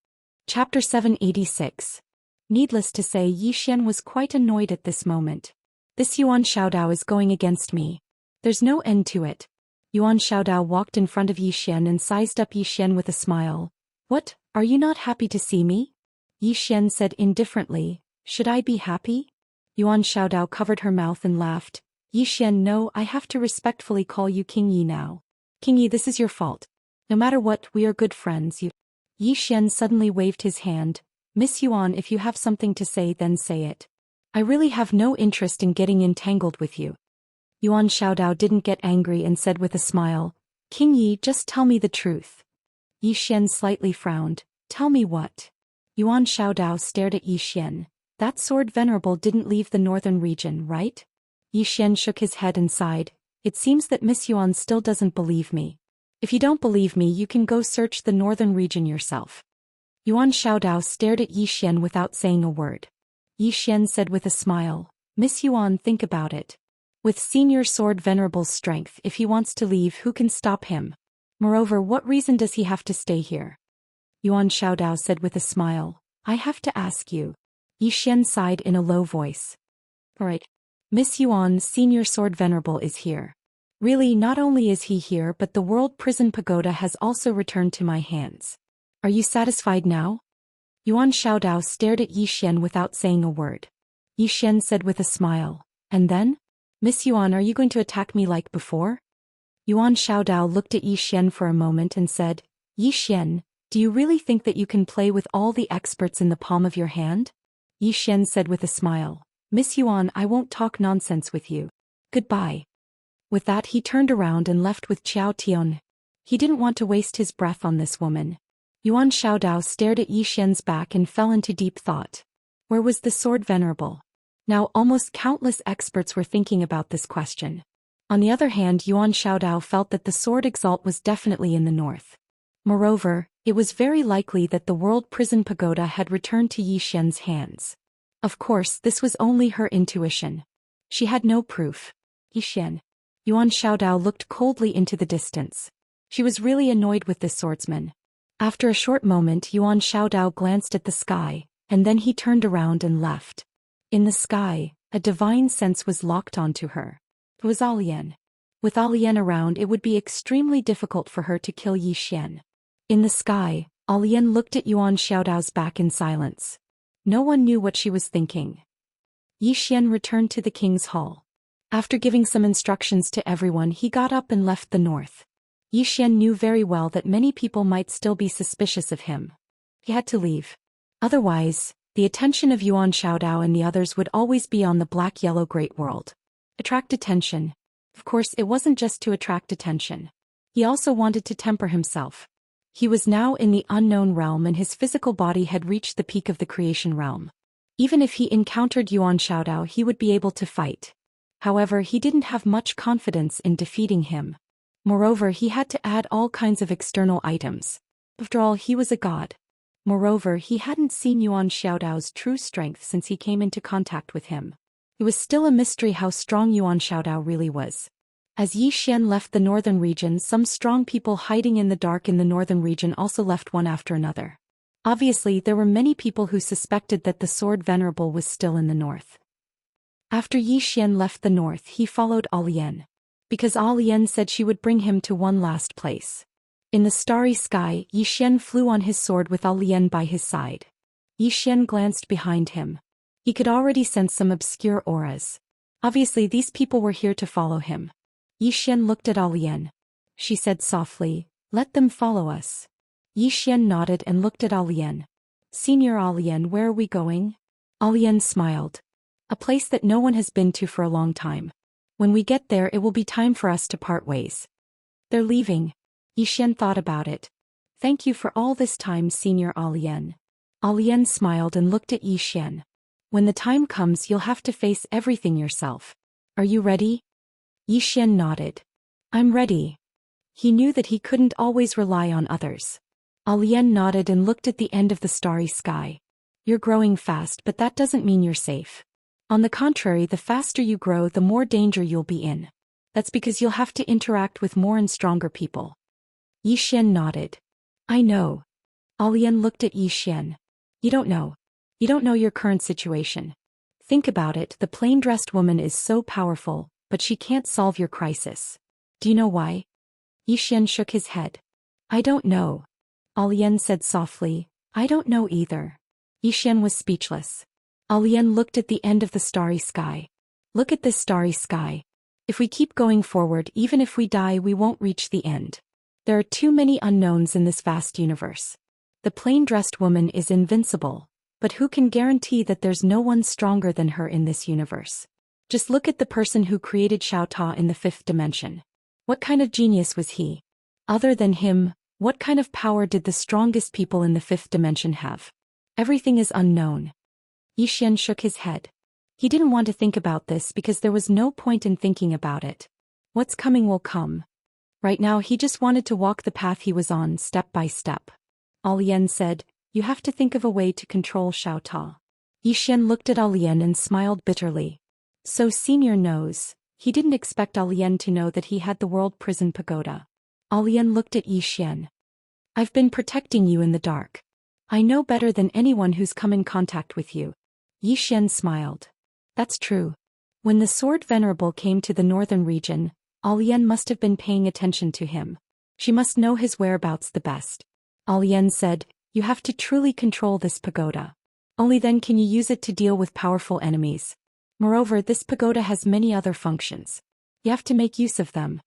Chapter 786. Needless to say, Yi Xian was quite annoyed at this moment. This Yuan Xiaodao is going against me. There's no end to it. Yuan Xiaodao walked in front of Yi Xian and sized up Yi Xian with a smile. What, are you not happy to see me? Yi Xian said indifferently, should I be happy? Yuan Xiaodao covered her mouth and laughed. Yi Xian, no, I have to respectfully call you King Yi now. King Yi, this is your fault. No matter what, we are good friends. Yi Xian suddenly waved his hand. Miss Yuan, if you have something to say, then say it. I really have no interest in getting entangled with you. Yuan Xiaodao didn't get angry and said with a smile, King Yi, just tell me the truth. Yi Xian slightly frowned. Tell me what? Yuan Xiaodao stared at Yi Xian. That Sword Venerable didn't leave the northern region, right? Yi Xian shook his head and sighed. It seems that Miss Yuan still doesn't believe me. If you don't believe me, you can go search the northern region yourself. Yuan Xiaodao stared at Yi Xian without saying a word. Yi Xian said with a smile, Miss Yuan, think about it. With Senior Sword Venerable's strength, if he wants to leave, who can stop him? Moreover, what reason does he have to stay here? Yuan Xiaodao said with a smile, I have to ask you. Yi Xian sighed in a low voice. Right. Miss Yuan, Senior Sword Venerable is here. Really, not only is he here, but the World Prison Pagoda has also returned to my hands. Are you satisfied now? Yuan Xiaodao stared at Yi Xian without saying a word. Yi Xian said with a smile, and then? Miss Yuan, are you going to attack me like before? Yuan Xiaodao looked at Yi Xian for a moment and said, Yi Xian, do you really think that you can play with all the experts in the palm of your hand? Yi Xian said with a smile, Miss Yuan, I won't talk nonsense with you. Goodbye. With that he turned around and left with Qiao Tian. He didn't want to waste his breath on this woman. Yuan Xiaodao stared at Yi Xian's back and fell into deep thought. Where was the Sword Venerable? Now almost countless experts were thinking about this question. On the other hand, Yuan Xiaodao felt that the Sword Exalt was definitely in the north. Moreover, it was very likely that the World Prison Pagoda had returned to Yi Xian's hands. Of course, this was only her intuition. She had no proof. Yi Xian. Yuan Xiaodao looked coldly into the distance. She was really annoyed with this swordsman. After a short moment, Yuan Xiaodao glanced at the sky, and then he turned around and left. In the sky, a divine sense was locked onto her. It was Alian. With Alian around, it would be extremely difficult for her to kill Yi Xian. In the sky, Alian looked at Yuan Xiaodao's back in silence. No one knew what she was thinking. Yi Xian returned to the king's hall. After giving some instructions to everyone, he got up and left the north. Yi Xian knew very well that many people might still be suspicious of him. He had to leave. Otherwise, the attention of Yuan Xiaodao and the others would always be on the black-yellow great world. Attract attention. Of course, it wasn't just to attract attention. He also wanted to temper himself. He was now in the unknown realm and his physical body had reached the peak of the creation realm. Even if he encountered Yuan Xiaodao, he would be able to fight. However, he didn't have much confidence in defeating him. Moreover, he had to add all kinds of external items. After all, he was a god. Moreover, he hadn't seen Yuan Xiaodao's true strength since he came into contact with him. It was still a mystery how strong Yuan Xiaodao really was. As Yi Xian left the northern region, some strong people hiding in the dark in the northern region also left one after another. Obviously, there were many people who suspected that the Sword Venerable was still in the north. After Yi Xian left the north, he followed Alian. Because Alian said she would bring him to one last place. In the starry sky, Yi Xian flew on his sword with Alian by his side. Yi Xian glanced behind him. He could already sense some obscure auras. Obviously, these people were here to follow him. Yi Xian looked at Alian. She said softly, "Let them follow us." Yi Xian nodded and looked at Alian. "Senior Alian, where are we going?" Alian smiled. "A place that no one has been to for a long time. When we get there, it will be time for us to part ways." "They're leaving." Yi Xian thought about it. "Thank you for all this time, Senior Alian." Alian smiled and looked at Yi Xian. "When the time comes, you'll have to face everything yourself. Are you ready?" Yi Xian nodded. "I'm ready." He knew that he couldn't always rely on others. Alian nodded and looked at the end of the starry sky. "You're growing fast, but that doesn't mean you're safe. On the contrary, the faster you grow, the more danger you'll be in. That's because you'll have to interact with more and stronger people." Yi Xian nodded. "I know." Alian looked at Yi Xian. You don't know. You don't know your current situation. Think about it, the plain-dressed woman is so powerful, but she can't solve your crisis. Do you know why?" Yi Xian shook his head. "I don't know." Alian said softly, "I don't know either." Yi Xian was speechless. Alian looked at the end of the starry sky. "Look at this starry sky. If we keep going forward, even if we die, we won't reach the end. There are too many unknowns in this vast universe. The plain-dressed woman is invincible, but who can guarantee that there's no one stronger than her in this universe? Just look at the person who created Xiao Ta in the fifth dimension. What kind of genius was he? Other than him, what kind of power did the strongest people in the fifth dimension have? Everything is unknown." Yi Xian shook his head. He didn't want to think about this because there was no point in thinking about it. What's coming will come. Right now he just wanted to walk the path he was on step by step. Alian said, "You have to think of a way to control Xiao Ta." Yi Xian looked at Alian and smiled bitterly. So Senior knows. He didn't expect Alian to know that he had the World Prison Pagoda. Alian looked at Yi Xian. "I've been protecting you in the dark. I know better than anyone who's come in contact with you." Yi Xian smiled. "That's true. When the Sword Venerable came to the northern region, Alian must have been paying attention to him. She must know his whereabouts the best." Alian said, "You have to truly control this pagoda. Only then can you use it to deal with powerful enemies. Moreover, this pagoda has many other functions. You have to make use of them."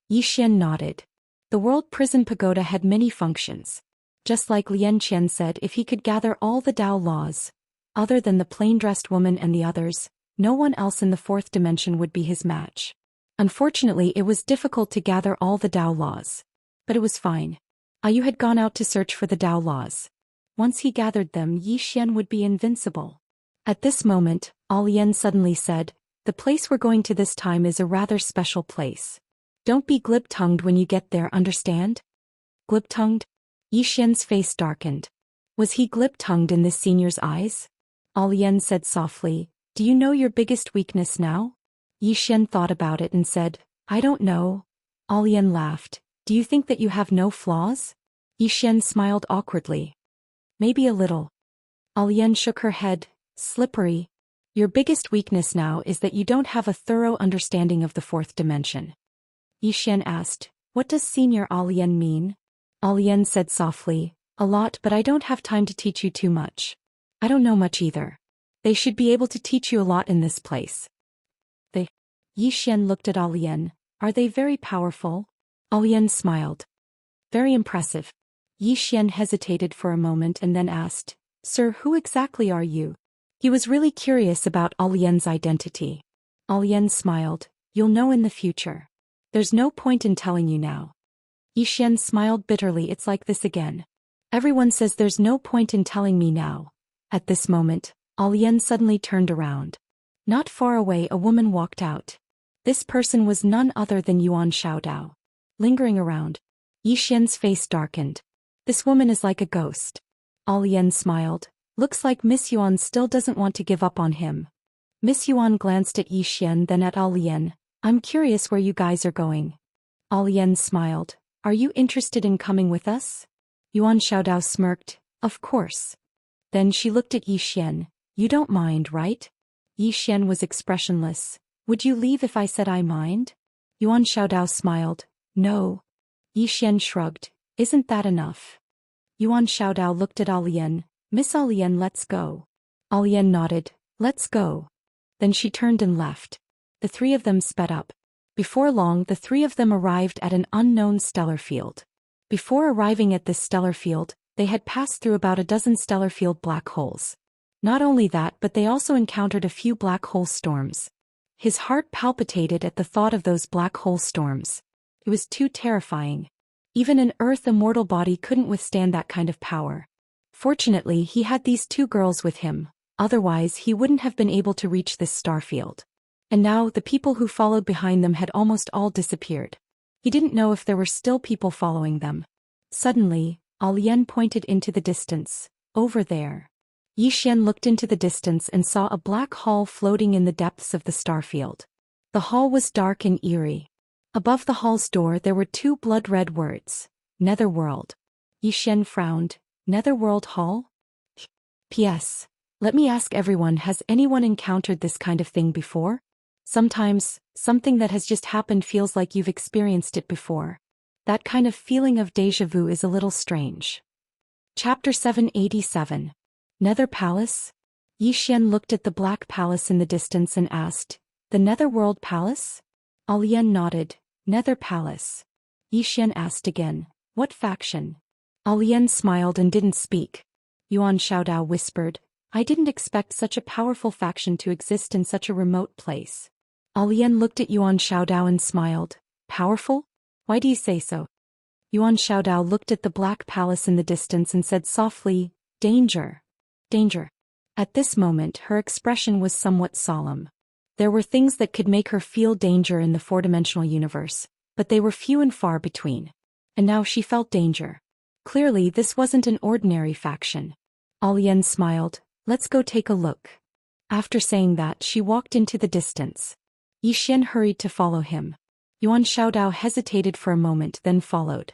Yi Xian nodded. The World Prison Pagoda had many functions. Just like Lian Qian said, if he could gather all the Tao laws, other than the plain-dressed woman and the others, no one else in the fourth dimension would be his match. Unfortunately, it was difficult to gather all the Tao laws. But it was fine. Ayu had gone out to search for the Tao laws. Once he gathered them, Yi Xian would be invincible. At this moment, Alian suddenly said, "The place we're going to this time is a rather special place. Don't be glib-tongued when you get there, understand?" Glib-tongued? Yi Xian's face darkened. Was he glib-tongued in this senior's eyes? Alian said softly, "Do you know your biggest weakness now?" Yi Xian thought about it and said, "I don't know." Alian laughed. "Do you think that you have no flaws?" Yi Xian smiled awkwardly. "Maybe a little." Alian shook her head. "Slippery. Your biggest weakness now is that you don't have a thorough understanding of the fourth dimension." Yi Xian asked, "What does Senior Alian mean?" Alian said softly, "A lot, but I don't have time to teach you too much. I don't know much either. They should be able to teach you a lot in this place." "They?" Yi Xian looked at Alian. "Are they very powerful?" Alian smiled. "Very impressive." Yi Xian hesitated for a moment and then asked, "Sir, who exactly are you?" He was really curious about Alian's identity. Alian smiled. "You'll know in the future. There's no point in telling you now." Yi Xian smiled bitterly. It's like this again. Everyone says there's no point in telling me now. At this moment, Alian suddenly turned around. Not far away a woman walked out. This person was none other than Yuan Xiaodao. Lingering around, Yi Xian's face darkened. This woman is like a ghost. Alian smiled. Looks like Miss Yuan still doesn't want to give up on him. Miss Yuan glanced at Yi Xian then at Alian. I'm curious where you guys are going. Alian smiled. Are you interested in coming with us? Yuan Xiaodao smirked. Of course. Then she looked at Yi Xian. You don't mind, right? Yi Xian was expressionless. Would you leave if I said I mind? Yuan Xiaodao smiled. No. Yi Xian shrugged. Isn't that enough? Yuan Xiaodao looked at Alian. Miss Alian, let's go. Alian nodded. Let's go. Then she turned and left. The three of them sped up. Before long the three of them arrived at an unknown stellar field. Before arriving at this stellar field, they had passed through about a dozen stellar field black holes. Not only that, but they also encountered a few black hole storms. His heart palpitated at the thought of those black hole storms. It was too terrifying. Even an Earth immortal body couldn't withstand that kind of power. Fortunately, he had these two girls with him, otherwise he wouldn't have been able to reach this star field. And now the people who followed behind them had almost all disappeared. He didn't know if there were still people following them. Suddenly, Alian pointed into the distance. Over there. Yi Xian looked into the distance and saw a black hall floating in the depths of the starfield. The hall was dark and eerie. Above the hall's door there were two blood-red words. Netherworld. Yi Xian frowned. Netherworld Hall? P.S. Let me ask everyone, has anyone encountered this kind of thing before? Sometimes, something that has just happened feels like you've experienced it before. That kind of feeling of déjà vu is a little strange. Chapter 787. Nether Palace? Yi Xian looked at the black palace in the distance and asked, The Netherworld Palace? Alian nodded. Nether Palace. Yi Xian asked again, What faction? Alian smiled and didn't speak. Yuan Xiaodao whispered, I didn't expect such a powerful faction to exist in such a remote place. Alian looked at Yuan Xiaodao and smiled. Powerful? Why do you say so? Yuan Xiaodao looked at the black palace in the distance and said softly, Danger. Danger. At this moment her expression was somewhat solemn. There were things that could make her feel danger in the four-dimensional universe, but they were few and far between. And now she felt danger. Clearly this wasn't an ordinary faction. Alian smiled. Let's go take a look. After saying that she walked into the distance. Yi Xian hurried to follow him. Yuan Xiaodao hesitated for a moment then followed.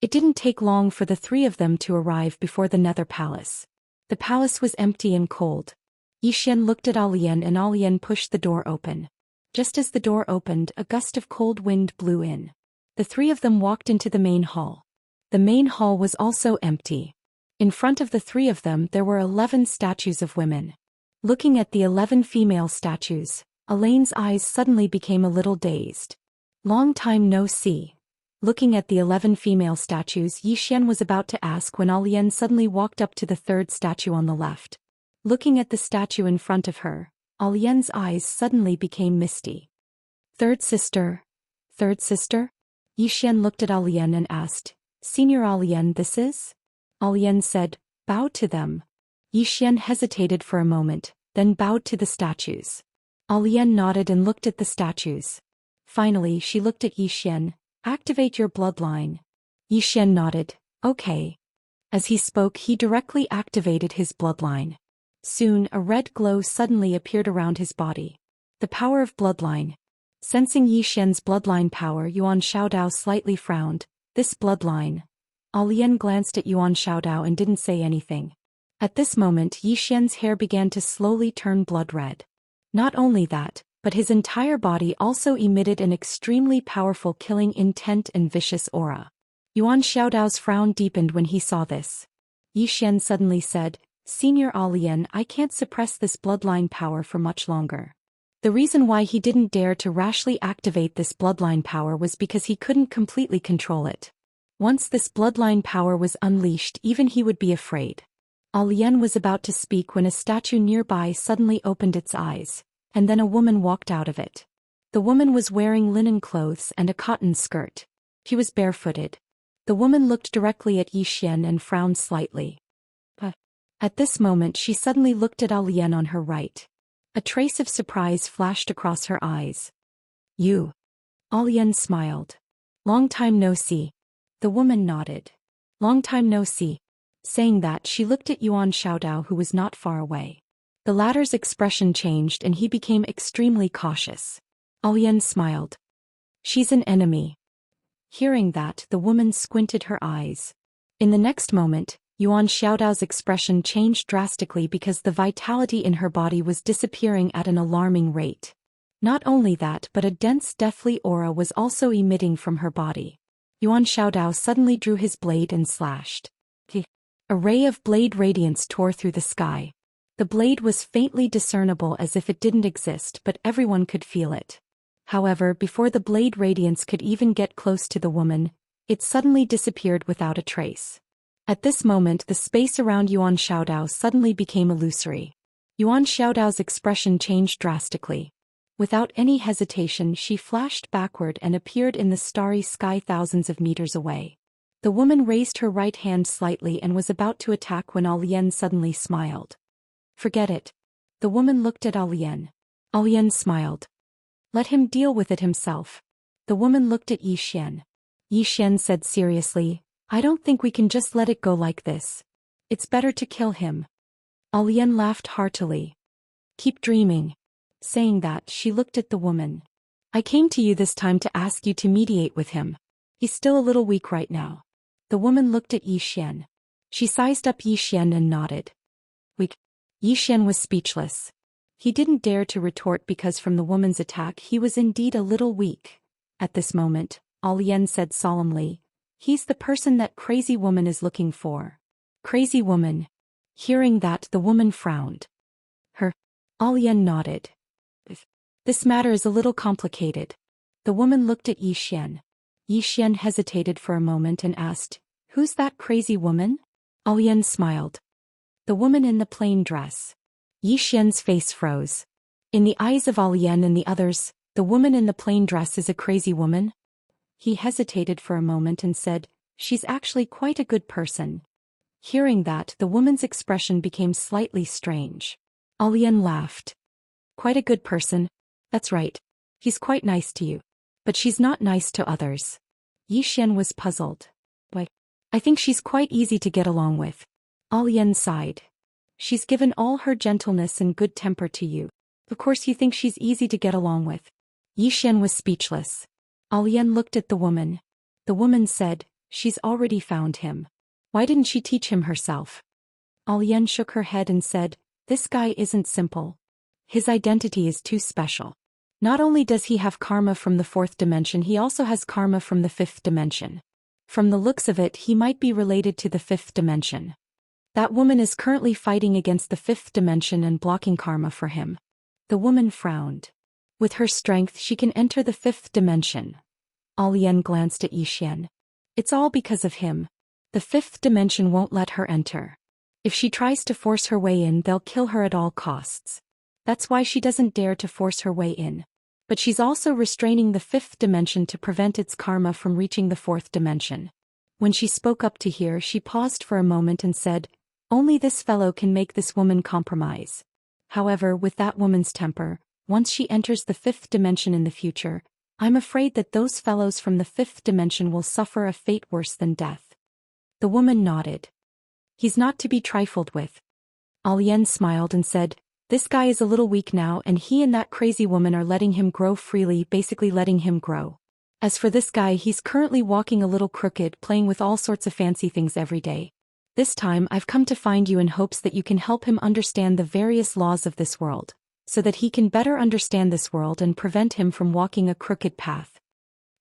It didn't take long for the three of them to arrive before the Nether Palace. The palace was empty and cold. Yi Xian looked at Alian and Alian pushed the door open. Just as the door opened, a gust of cold wind blew in. The three of them walked into the main hall. The main hall was also empty. In front of the three of them there were 11 statues of women. Looking at the 11 female statues, Elaine's eyes suddenly became a little dazed. Long time no see. Looking at the 11 female statues, Yi Xian was about to ask when Alian suddenly walked up to the third statue on the left. Looking at the statue in front of her, Alian's eyes suddenly became misty. Third sister? Third sister? Yi Xian looked at Alian and asked, Senior Alian, this is? Alian said, Bow to them. Yi Xian hesitated for a moment, then bowed to the statues. Alian nodded and looked at the statues. Finally she looked at Yi Xian. Activate your bloodline. Yi Xian nodded. Okay. As he spoke he directly activated his bloodline. Soon a red glow suddenly appeared around his body. The power of bloodline. Sensing Yi Xian's bloodline power, Yuan Xiaodao slightly frowned. This bloodline. Alian glanced at Yuan Xiaodao and didn't say anything. At this moment Yi Xian's hair began to slowly turn blood red. Not only that, but his entire body also emitted an extremely powerful killing intent and vicious aura. Yuan Xiaodao's frown deepened when he saw this. Yi Xian suddenly said, Senior Alian, I can't suppress this bloodline power for much longer. The reason why he didn't dare to rashly activate this bloodline power was because he couldn't completely control it. Once this bloodline power was unleashed, even he would be afraid. Alian was about to speak when a statue nearby suddenly opened its eyes, and then a woman walked out of it. The woman was wearing linen clothes and a cotton skirt. She was barefooted. The woman looked directly at Yi Xian and frowned slightly. At this moment she suddenly looked at Alian on her right. A trace of surprise flashed across her eyes. You. Alian smiled. Long time no see. The woman nodded. Long time no see. Saying that, she looked at Yuan Xiaodao, who was not far away. The latter's expression changed and he became extremely cautious. Alian smiled. She's an enemy. Hearing that, the woman squinted her eyes. In the next moment, Yuan Xiaodao's expression changed drastically because the vitality in her body was disappearing at an alarming rate. Not only that, but a dense deathly aura was also emitting from her body. Yuan Xiaodao suddenly drew his blade and slashed. A ray of blade radiance tore through the sky. The blade was faintly discernible as if it didn't exist, but everyone could feel it. However, before the blade radiance could even get close to the woman, it suddenly disappeared without a trace. At this moment, the space around Yuan Xiaodao suddenly became illusory. Yuan Xiaodao's expression changed drastically. Without any hesitation, she flashed backward and appeared in the starry sky thousands of meters away. The woman raised her right hand slightly and was about to attack when Alian suddenly smiled. Forget it. The woman looked at Alian. Alian smiled. Let him deal with it himself. The woman looked at Yi Xian. Yi Xian said seriously, I don't think we can just let it go like this. It's better to kill him. Alian laughed heartily. Keep dreaming. Saying that, she looked at the woman. I came to you this time to ask you to mediate with him. He's still a little weak right now. The woman looked at Yi Xian. She sized up Yi Xian and nodded. Weak. Yi Xian was speechless. He didn't dare to retort because from the woman's attack he was indeed a little weak. At this moment, Alian said solemnly, He's the person that crazy woman is looking for. Crazy woman. Hearing that, the woman frowned. Her. Alian nodded. This matter is a little complicated. The woman looked at Yi Xian. Yi Xian hesitated for a moment and asked, Who's that crazy woman? Alian smiled. The woman in the plain dress. Yi Xian's face froze. In the eyes of Alian and the others, the woman in the plain dress is a crazy woman? He hesitated for a moment and said, She's actually quite a good person. Hearing that, the woman's expression became slightly strange. Alian laughed. Quite a good person? That's right. He's quite nice to you. But she's not nice to others. Yi Xian was puzzled. Why? I think she's quite easy to get along with. Alian sighed. She's given all her gentleness and good temper to you. Of course you think she's easy to get along with. Yi Xian was speechless. Alian looked at the woman. The woman said, She's already found him. Why didn't she teach him herself? Alian shook her head and said, This guy isn't simple. His identity is too special. Not only does he have karma from the fourth dimension, he also has karma from the fifth dimension. From the looks of it, he might be related to the fifth dimension. That woman is currently fighting against the fifth dimension and blocking karma for him. The woman frowned. With her strength, she can enter the fifth dimension. Alian glanced at Yi Xian. It's all because of him. The fifth dimension won't let her enter. If she tries to force her way in, they'll kill her at all costs. That's why she doesn't dare to force her way in. But she's also restraining the fifth dimension to prevent its karma from reaching the fourth dimension. When she spoke up to hear, she paused for a moment and said, Only this fellow can make this woman compromise. However, with that woman's temper, once she enters the fifth dimension in the future, I'm afraid that those fellows from the fifth dimension will suffer a fate worse than death. The woman nodded. He's not to be trifled with. Alian smiled and said, This guy is a little weak now and he and that crazy woman are letting him grow freely, basically letting him grow. As for this guy, he's currently walking a little crooked, playing with all sorts of fancy things every day. This time I've come to find you in hopes that you can help him understand the various laws of this world, so that he can better understand this world and prevent him from walking a crooked path.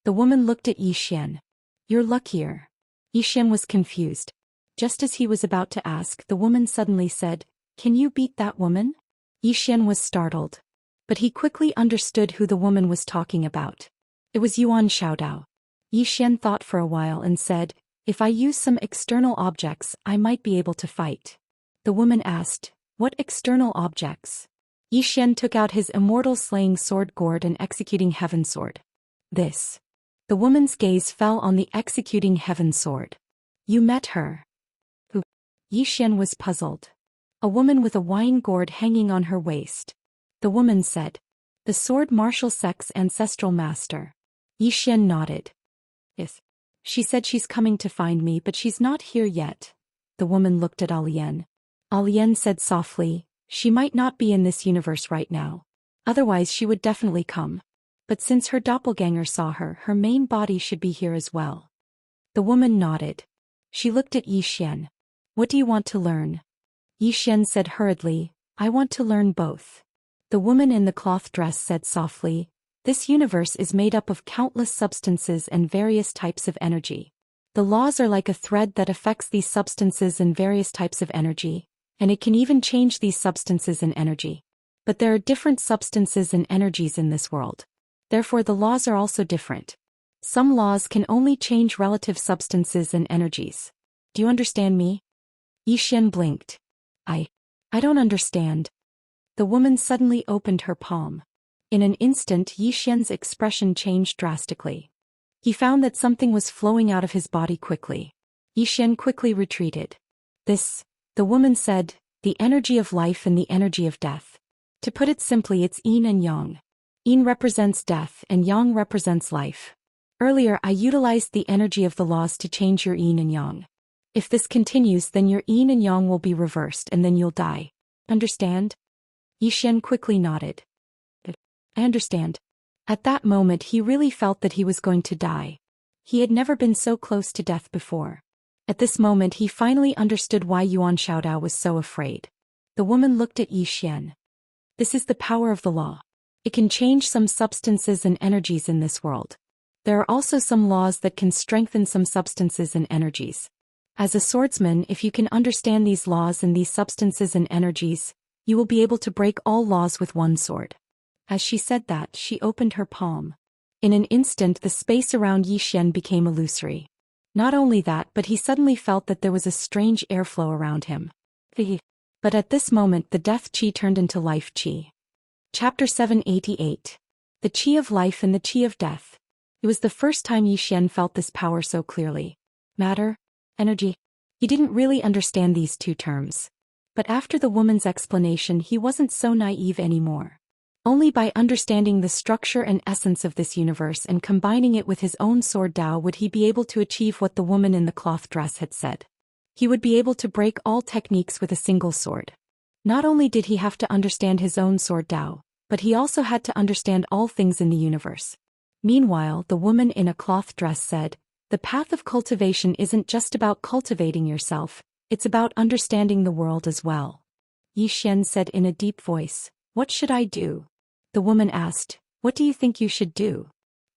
The woman looked at Yi Xian. You're luckier. Yi Xian was confused. Just as he was about to ask, the woman suddenly said, Can you beat that woman? Yi Xian was startled. But he quickly understood who the woman was talking about. It was Yuan Xiaodao. Yi Xian thought for a while and said, If I use some external objects, I might be able to fight. The woman asked, What external objects? Yi Xian took out his immortal slaying sword gourd and executing heaven sword. This. The woman's gaze fell on the executing heaven sword. You met her. Who? Xian was puzzled. A woman with a wine gourd hanging on her waist. The woman said. The sword martial sect's ancestral master. Xian nodded. Yes. She said she's coming to find me but she's not here yet. The woman looked at Alian. Alian said softly, she might not be in this universe right now. Otherwise she would definitely come. But since her doppelganger saw her, her main body should be here as well. The woman nodded. She looked at Xian. What do you want to learn? Xian said hurriedly, I want to learn both. The woman in the cloth dress said softly, this universe is made up of countless substances and various types of energy. The laws are like a thread that affects these substances and various types of energy, and it can even change these substances and energy. But there are different substances and energies in this world. Therefore the laws are also different. Some laws can only change relative substances and energies. Do you understand me? Xian blinked. I don't understand. The woman suddenly opened her palm. In an instant Xian's expression changed drastically. He found that something was flowing out of his body quickly. Xian quickly retreated. This, the woman said, the energy of life and the energy of death. To put it simply, it's yin and yang. Yin represents death and yang represents life. Earlier I utilized the energy of the laws to change your yin and yang. If this continues then your yin and yang will be reversed and then you'll die. Understand? Xian quickly nodded. I understand. At that moment he really felt that he was going to die. He had never been so close to death before. At this moment he finally understood why Yuan Xiaodao was so afraid. The woman looked at Xian. This is the power of the law. It can change some substances and energies in this world. There are also some laws that can strengthen some substances and energies. As a swordsman, if you can understand these laws and these substances and energies, you will be able to break all laws with one sword. As she said that, she opened her palm. In an instant the space around Xian became illusory. Not only that, but he suddenly felt that there was a strange airflow around him. But at this moment the death chi turned into life chi. Chapter 788. The Qi of Life and the Qi of Death. It was the first time Xian felt this power so clearly. Matter, energy. He didn't really understand these two terms. But after the woman's explanation he wasn't so naive anymore. Only by understanding the structure and essence of this universe and combining it with his own sword Dao would he be able to achieve what the woman in the cloth dress had said. He would be able to break all techniques with a single sword. Not only did he have to understand his own sword Dao, but he also had to understand all things in the universe. Meanwhile, the woman in a cloth dress said, the path of cultivation isn't just about cultivating yourself, it's about understanding the world as well. Xian said in a deep voice, what should I do? The woman asked, what do you think you should do?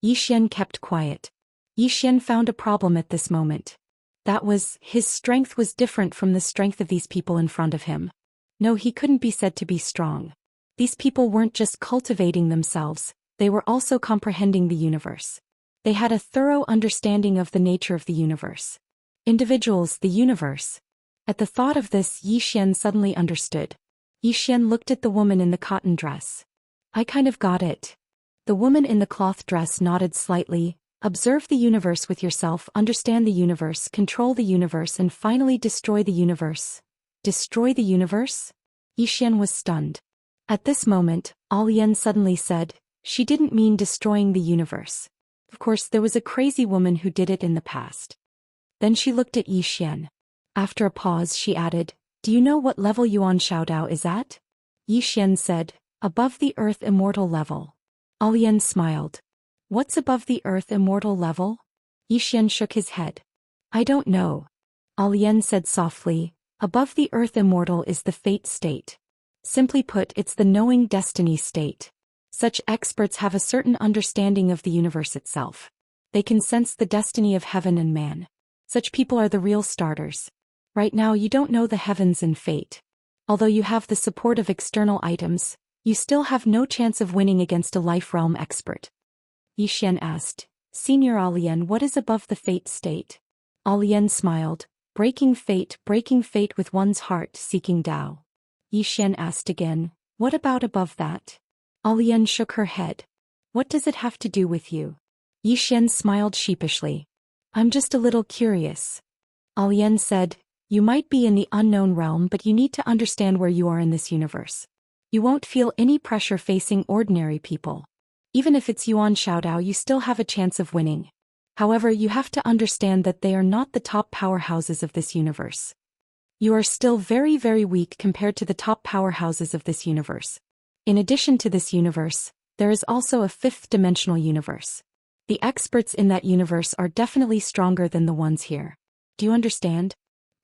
Xian kept quiet. Xian found a problem at this moment. That was, his strength was different from the strength of these people in front of him. No, he couldn't be said to be strong. These people weren't just cultivating themselves, they were also comprehending the universe. They had a thorough understanding of the nature of the universe. Individuals, the universe. At the thought of this, Xian suddenly understood. Xian looked at the woman in the cotton dress. I kind of got it. The woman in the cloth dress nodded slightly. Observe the universe with yourself, understand the universe, control the universe, and finally destroy the universe. Destroy the universe? Xian was stunned. At this moment, Alian suddenly said, she didn't mean destroying the universe. Of course, there was a crazy woman who did it in the past. Then she looked at Xian. After a pause, she added, do you know what level Yuan Xiaodao is at? Xian said, above the earth immortal level. Alian smiled. What's above the earth immortal level? Xian shook his head. I don't know. Alian said softly, above the earth immortal is the fate state. Simply put, it's the knowing destiny state. Such experts have a certain understanding of the universe itself. They can sense the destiny of heaven and man. Such people are the real starters. Right now you don't know the heavens and fate. Although you have the support of external items, you still have no chance of winning against a life realm expert. Xian asked, Senior Alian, what is above the fate state? Alian smiled, breaking fate with one's heart, seeking Dao. Xian asked again, what about above that? Alian shook her head. What does it have to do with you? Yi Xian smiled sheepishly. I'm just a little curious. Alian said, you might be in the unknown realm, but you need to understand where you are in this universe. You won't feel any pressure facing ordinary people. Even if it's Yuan Xiaodao, you still have a chance of winning. However, you have to understand that they are not the top powerhouses of this universe. You are still very, very weak compared to the top powerhouses of this universe. In addition to this universe, there is also a fifth-dimensional universe. The experts in that universe are definitely stronger than the ones here. Do you understand?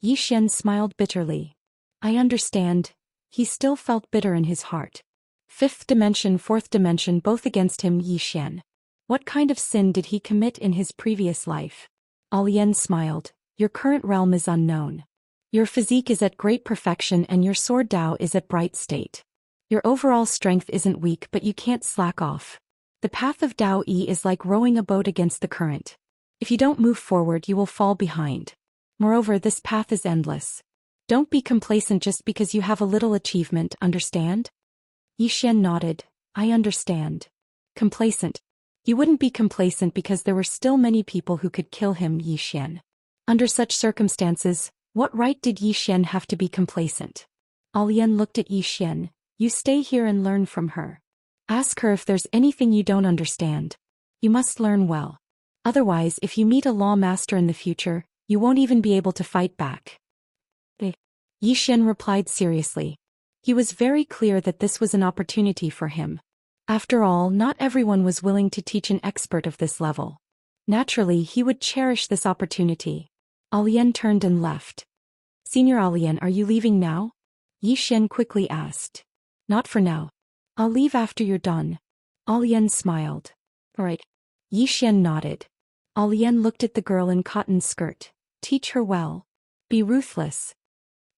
Yi Xian smiled bitterly. I understand. He still felt bitter in his heart. Fifth dimension, fourth dimension, both against him. Yi Xian. What kind of sin did he commit in his previous life? Alian smiled. Your current realm is unknown. Your physique is at great perfection and your sword Dao is at bright state. Your overall strength isn't weak, but you can't slack off. The path of Dao Yi is like rowing a boat against the current. If you don't move forward, you will fall behind. Moreover, this path is endless. Don't be complacent just because you have a little achievement, understand? Yi Xian nodded. I understand. Complacent. You wouldn't be complacent because there were still many people who could kill him, Yi Xian. Under such circumstances, what right did Yi Xian have to be complacent? Alian looked at Yi Xian. You stay here and learn from her. Ask her if there's anything you don't understand. You must learn well. Otherwise, if you meet a law master in the future, you won't even be able to fight back. Yi Xian replied seriously. He was very clear that this was an opportunity for him. After all, not everyone was willing to teach an expert of this level. Naturally, he would cherish this opportunity. Alian turned and left. Senior Alian, are you leaving now? Yi Xian quickly asked. Not for now. I'll leave after you're done. Alian smiled. Alright. Yi Xian nodded. Alian looked at the girl in cotton skirt. Teach her well. Be ruthless.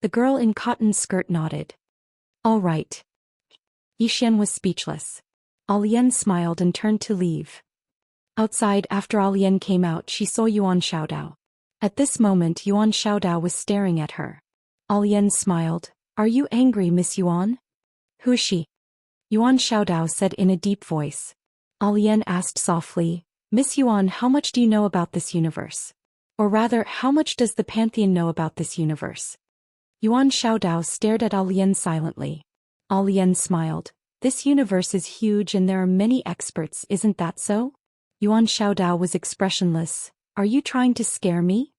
The girl in cotton skirt nodded. All right. Yi Xian was speechless. Alian smiled and turned to leave. Outside, after Alian came out, she saw Yuan Xiaodao. At this moment, Yuan Xiaodao was staring at her. Alian smiled. Are you angry, Miss Yuan? Who is she? Yuan Xiaodao said in a deep voice. Alian asked softly, Miss Yuan, how much do you know about this universe? Or rather, how much does the Pantheon know about this universe? Yuan Xiaodao stared at Alian silently. Alian smiled. This universe is huge and there are many experts, isn't that so? Yuan Xiaodao was expressionless. Are you trying to scare me?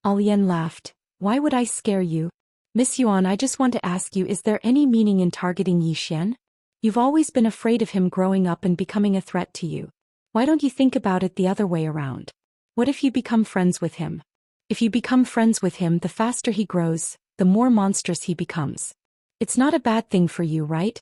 Alian laughed. Why would I scare you? Miss Yuan, I just want to ask you, is there any meaning in targeting Yi Xian? You've always been afraid of him growing up and becoming a threat to you. Why don't you think about it the other way around? What if you become friends with him? If you become friends with him, the faster he grows, the more monstrous he becomes. It's not a bad thing for you, right?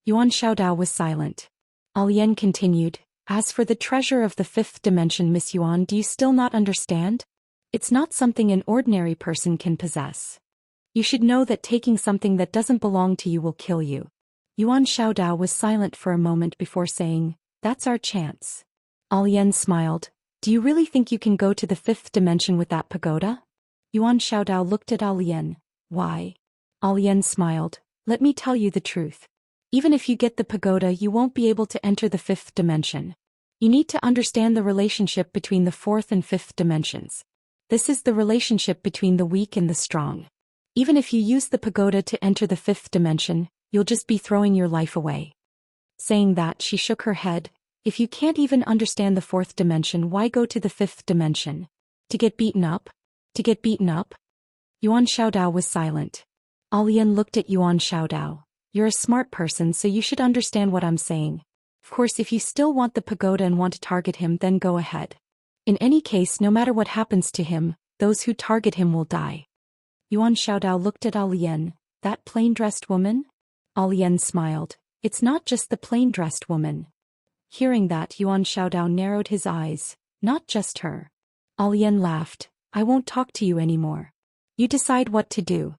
Yuan Xiaodao was silent. Alian continued. As for the treasure of the fifth dimension, Miss Yuan, do you still not understand? It's not something an ordinary person can possess. You should know that taking something that doesn't belong to you will kill you. Yuan Xiaodao was silent for a moment before saying, That's our chance. Alian smiled. Do you really think you can go to the fifth dimension with that pagoda? Yuan Xiaodao looked at Alian. Why? Alian smiled. Let me tell you the truth. Even if you get the pagoda, you won't be able to enter the fifth dimension. You need to understand the relationship between the fourth and fifth dimensions. This is the relationship between the weak and the strong. Even if you use the pagoda to enter the fifth dimension, you'll just be throwing your life away. Saying that, she shook her head. If you can't even understand the fourth dimension, why go to the fifth dimension? To get beaten up? To get beaten up? Yuan Xiaodao was silent. Alian looked at Yuan Xiaodao. You're a smart person, so you should understand what I'm saying. Of course, if you still want the pagoda and want to target him, then go ahead. In any case, no matter what happens to him, those who target him will die. Yuan Xiaodao looked at Alian. That plain-dressed woman? Alian smiled. It's not just the plain-dressed woman. Hearing that, Yuan Xiaodao narrowed his eyes. Not just her. Alian laughed. I won't talk to you anymore. You decide what to do.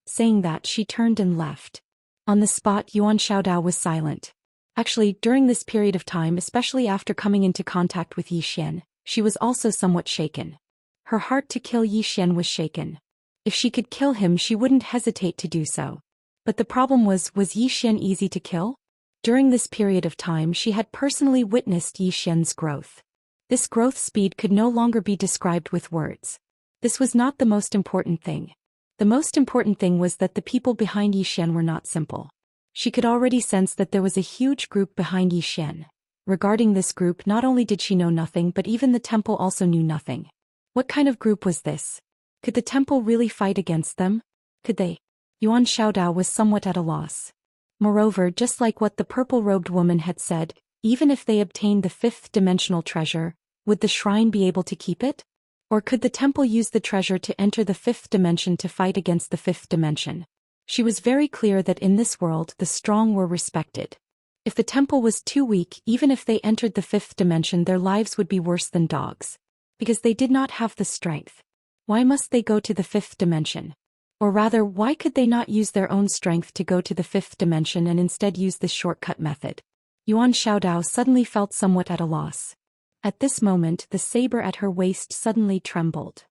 Saying that, she turned and left. On the spot, Yuan Xiaodao was silent. Actually, during this period of time, especially after coming into contact with Yi Xian, she was also somewhat shaken. Her heart to kill Yi Xian was shaken. If she could kill him, she wouldn't hesitate to do so. But the problem was Yi Xian easy to kill? During this period of time, she had personally witnessed Yi Xian's growth. This growth speed could no longer be described with words. This was not the most important thing. The most important thing was that the people behind Zhou Xian were not simple. She could already sense that there was a huge group behind Zhou Xian. Regarding this group, not only did she know nothing, but even the temple also knew nothing. What kind of group was this? Could the temple really fight against them? Could they? Yuan Xiaodao was somewhat at a loss. Moreover, just like what the purple-robed woman had said, even if they obtained the fifth-dimensional treasure, would the shrine be able to keep it? Or could the temple use the treasure to enter the fifth dimension to fight against the fifth dimension? She was very clear that in this world the strong were respected. If the temple was too weak, even if they entered the fifth dimension, their lives would be worse than dogs. Because they did not have the strength. Why must they go to the fifth dimension? Or rather, why could they not use their own strength to go to the fifth dimension and instead use this shortcut method? Yuan Xiaodao suddenly felt somewhat at a loss. At this moment, the saber at her waist suddenly trembled.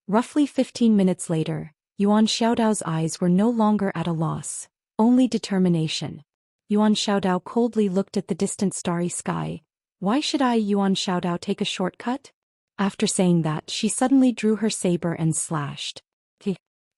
Roughly 15 minutes later, Yuan Xiaodao's eyes were no longer at a loss, only determination. Yuan Xiaodao coldly looked at the distant starry sky. Why should I, Yuan Xiaodao, take a shortcut? After saying that, she suddenly drew her saber and slashed.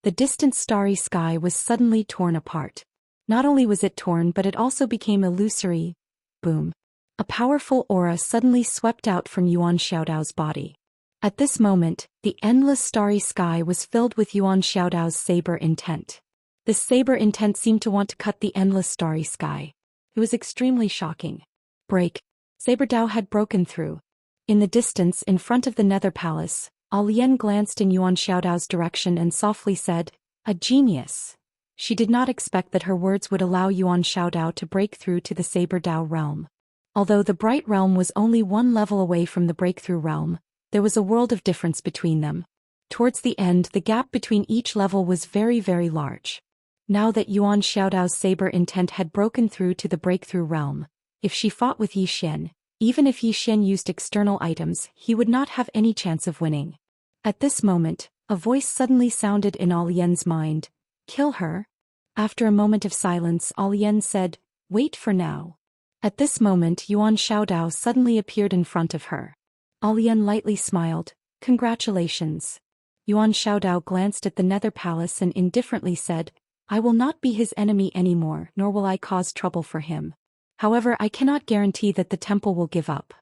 The distant starry sky was suddenly torn apart. Not only was it torn, but it also became illusory. Boom. A powerful aura suddenly swept out from Yuan Xiaodao's body. At this moment, the endless starry sky was filled with Yuan Xiaodao's saber intent. This saber intent seemed to want to cut the endless starry sky. It was extremely shocking. Break. Saber Dao had broken through. In the distance, in front of the Nether Palace, Alian glanced in Yuan Xiaodao's direction and softly said, "A genius." She did not expect that her words would allow Yuan Xiaodao to break through to the Saber Dao realm. Although the Bright Realm was only one level away from the Breakthrough Realm, there was a world of difference between them. Towards the end, the gap between each level was very, very large. Now that Yuan Xiaodao's saber intent had broken through to the Breakthrough Realm, if she fought with Zhou Xian, even if Zhou Xian used external items, he would not have any chance of winning. At this moment, a voice suddenly sounded in Alian's mind. "Kill her?" After a moment of silence, Alian said, "Wait for now." At this moment, Yuan Xiaodao suddenly appeared in front of her. Alian lightly smiled. "Congratulations." Yuan Xiaodao glanced at the Nether Palace and indifferently said, "I will not be his enemy anymore, nor will I cause trouble for him. However, I cannot guarantee that the temple will give up."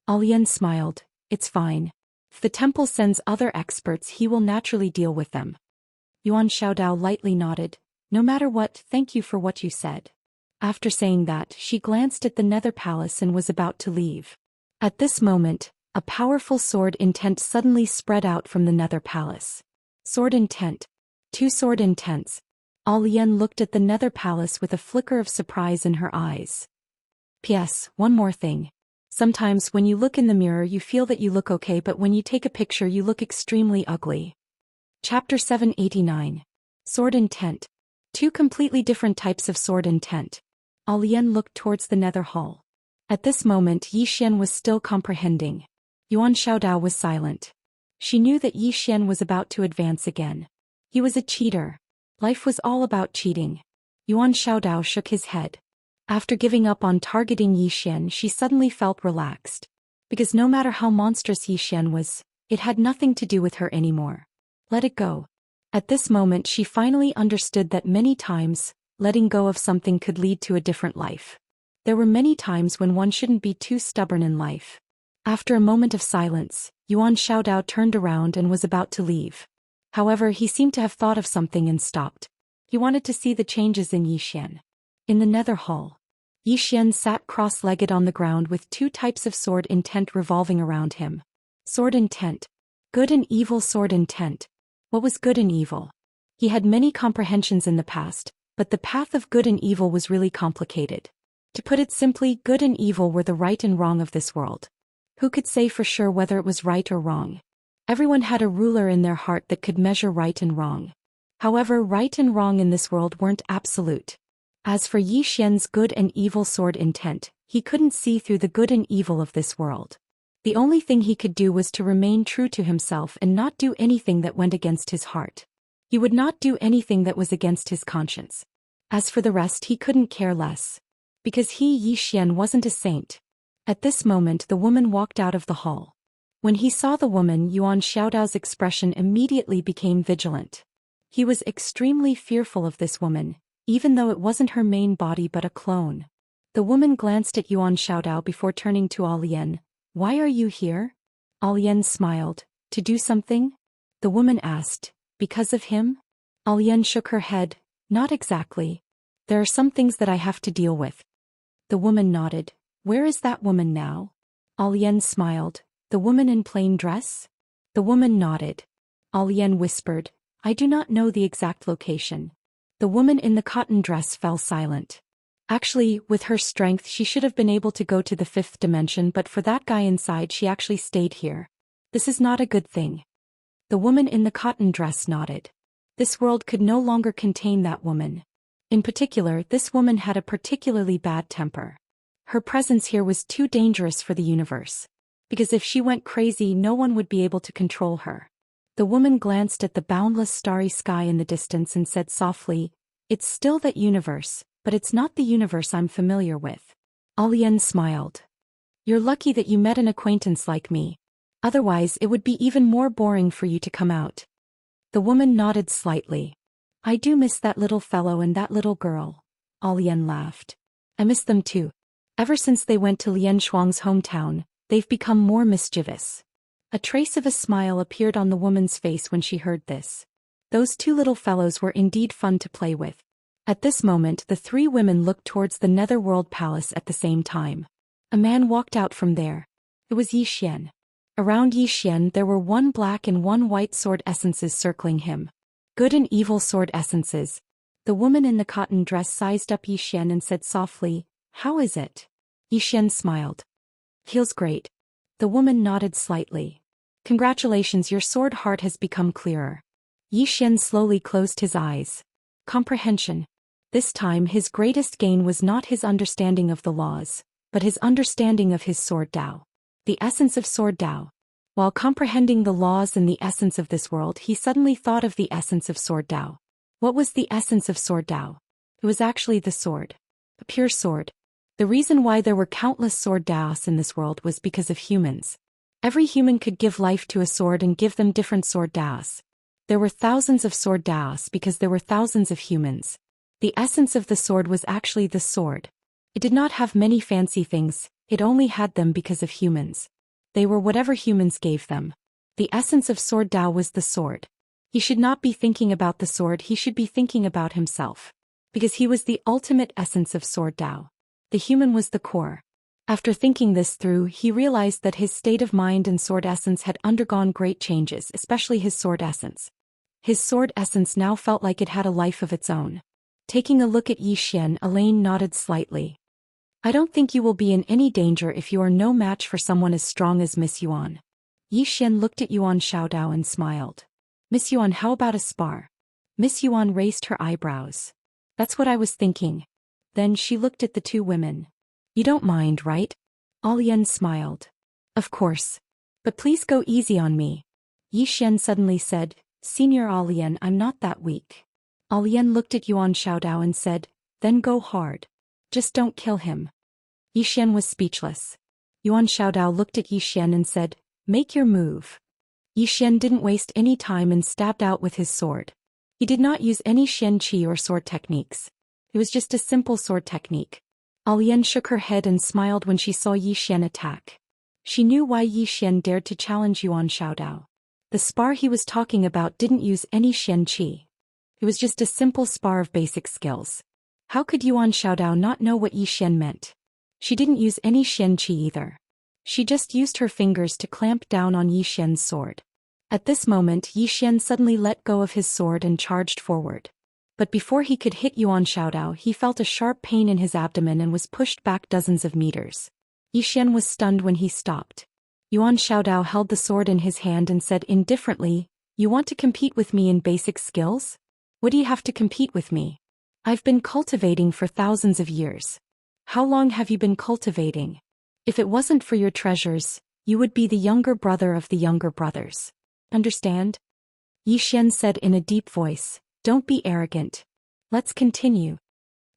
Alian smiled. "It's fine. If the temple sends other experts, he will naturally deal with them." Yuan Xiaodao lightly nodded. "No matter what, thank you for what you said." After saying that, she glanced at the Nether Palace and was about to leave. At this moment, a powerful sword intent suddenly spread out from the Nether Palace. Sword intent. 2 sword intents. Alian looked at the Nether Palace with a flicker of surprise in her eyes. P.S. One more thing. Sometimes when you look in the mirror you feel that you look okay, but when you take a picture you look extremely ugly. Chapter 789. Sword intent. 2 completely different types of sword intent. Alian looked towards the Nether Hall. At this moment Zhou Xian was still comprehending. Yuan Xiaodao was silent. She knew that Zhou Xian was about to advance again. He was a cheater. Life was all about cheating. Yuan Xiaodao shook his head. After giving up on targeting Zhou Xian, she suddenly felt relaxed. Because no matter how monstrous Zhou Xian was, it had nothing to do with her anymore. Let it go. At this moment she finally understood that many times, letting go of something could lead to a different life. There were many times when one shouldn't be too stubborn in life. After a moment of silence, Yuan Xiaodao turned around and was about to leave. However, he seemed to have thought of something and stopped. He wanted to see the changes in Zhou Xian. In the Nether Hall, Zhou Xian sat cross-legged on the ground with 2 types of sword intent revolving around him. Sword intent. Good and evil sword intent. What was good and evil? He had many comprehensions in the past, but the path of good and evil was really complicated. To put it simply, good and evil were the right and wrong of this world. Who could say for sure whether it was right or wrong? Everyone had a ruler in their heart that could measure right and wrong. However, right and wrong in this world weren't absolute. As for Zhou Xian's good and evil sword intent, he couldn't see through the good and evil of this world. The only thing he could do was to remain true to himself and not do anything that went against his heart. He would not do anything that was against his conscience. As for the rest, he couldn't care less. Because he, Zhou Xian, wasn't a saint. At this moment the woman walked out of the hall. When he saw the woman, Yuan Xiaodao's expression immediately became vigilant. He was extremely fearful of this woman, even though it wasn't her main body but a clone. The woman glanced at Yuan Xiaodao before turning to Alian. Why are you here? Alian smiled. To do something? The woman asked. Because of him? Alian shook her head. Not exactly. There are some things that I have to deal with. The woman nodded. Where is that woman now? Alian smiled. The woman in plain dress? The woman nodded. Alian whispered. I do not know the exact location. The woman in the cotton dress fell silent. Actually, with her strength she should have been able to go to the fifth dimension, but for that guy inside she actually stayed here. This is not a good thing. The woman in the cotton dress nodded. This world could no longer contain that woman. In particular, this woman had a particularly bad temper. Her presence here was too dangerous for the universe. Because if she went crazy, no one would be able to control her. The woman glanced at the boundless starry sky in the distance and said softly, It's still that universe, but it's not the universe I'm familiar with. Alian smiled. You're lucky that you met an acquaintance like me. Otherwise it would be even more boring for you to come out. The woman nodded slightly. I do miss that little fellow and that little girl. Alian laughed. I miss them too. Ever since they went to Lian Shuang's hometown, they've become more mischievous. A trace of a smile appeared on the woman's face when she heard this. Those two little fellows were indeed fun to play with. At this moment the three women looked towards the Netherworld Palace at the same time. A man walked out from there. It was Zhou Xian. Around Zhou Xian there were one black and one white sword essences circling him. Good and evil sword essences. The woman in the cotton dress sized up Zhou Xian and said softly, How is it? Zhou Xian smiled. Feels great. The woman nodded slightly. Congratulations, your sword heart has become clearer. Zhou Xian slowly closed his eyes. Comprehension. This time his greatest gain was not his understanding of the laws, but his understanding of his sword Dao. The essence of sword Dao. While comprehending the laws and the essence of this world, he suddenly thought of the essence of sword Dao. What was the essence of sword Dao? It was actually the sword. A pure sword. The reason why there were countless sword Daoists in this world was because of humans. Every human could give life to a sword and give them different sword Daoists. There were thousands of sword Daoists because there were thousands of humans. The essence of the sword was actually the sword. It did not have many fancy things, it only had them because of humans. They were whatever humans gave them. The essence of sword Dao was the sword. He should not be thinking about the sword, he should be thinking about himself. Because he was the ultimate essence of sword Dao. The human was the core. After thinking this through, he realized that his state of mind and sword essence had undergone great changes, especially his sword essence. His sword essence now felt like it had a life of its own. Taking a look at Zhou Xian, Elaine nodded slightly. I don't think you will be in any danger if you are no match for someone as strong as Miss Yuan. Zhou Xian looked at Yuan Xiaodao and smiled. Miss Yuan, how about a spar? Miss Yuan raised her eyebrows. That's what I was thinking. Then she looked at the two women. You don't mind, right? Alian smiled. Of course. But please go easy on me. Zhou Xian suddenly said, Senior Alian, I'm not that weak. Alian looked at Yuan Xiaodao and said, Then go hard. Just don't kill him. Zhou Xian was speechless. Yuan Xiaodao looked at Zhou Xian and said, Make your move. Zhou Xian didn't waste any time and stabbed out with his sword. He did not use any Xianqi or sword techniques. It was just a simple sword technique. Alian shook her head and smiled when she saw Zhou Xian attack. She knew why Zhou Xian dared to challenge Yuan Xiaodao. The spar he was talking about didn't use any Xianqi. It was just a simple spar of basic skills. How could Yuan Xiaodao not know what Zhou Xian meant? She didn't use any Xianqi either. She just used her fingers to clamp down on Zhou Xian's sword. At this moment Zhou Xian suddenly let go of his sword and charged forward. But before he could hit Yuan Xiaodao, he felt a sharp pain in his abdomen and was pushed back dozens of meters. Zhou Xian was stunned when he stopped. Yuan Xiaodao held the sword in his hand and said indifferently, You want to compete with me in basic skills? What do you have to compete with me? I've been cultivating for thousands of years. How long have you been cultivating? If it wasn't for your treasures, you would be the younger brother of the younger brothers. Understand? Zhou Xian said in a deep voice. Don't be arrogant. Let's continue.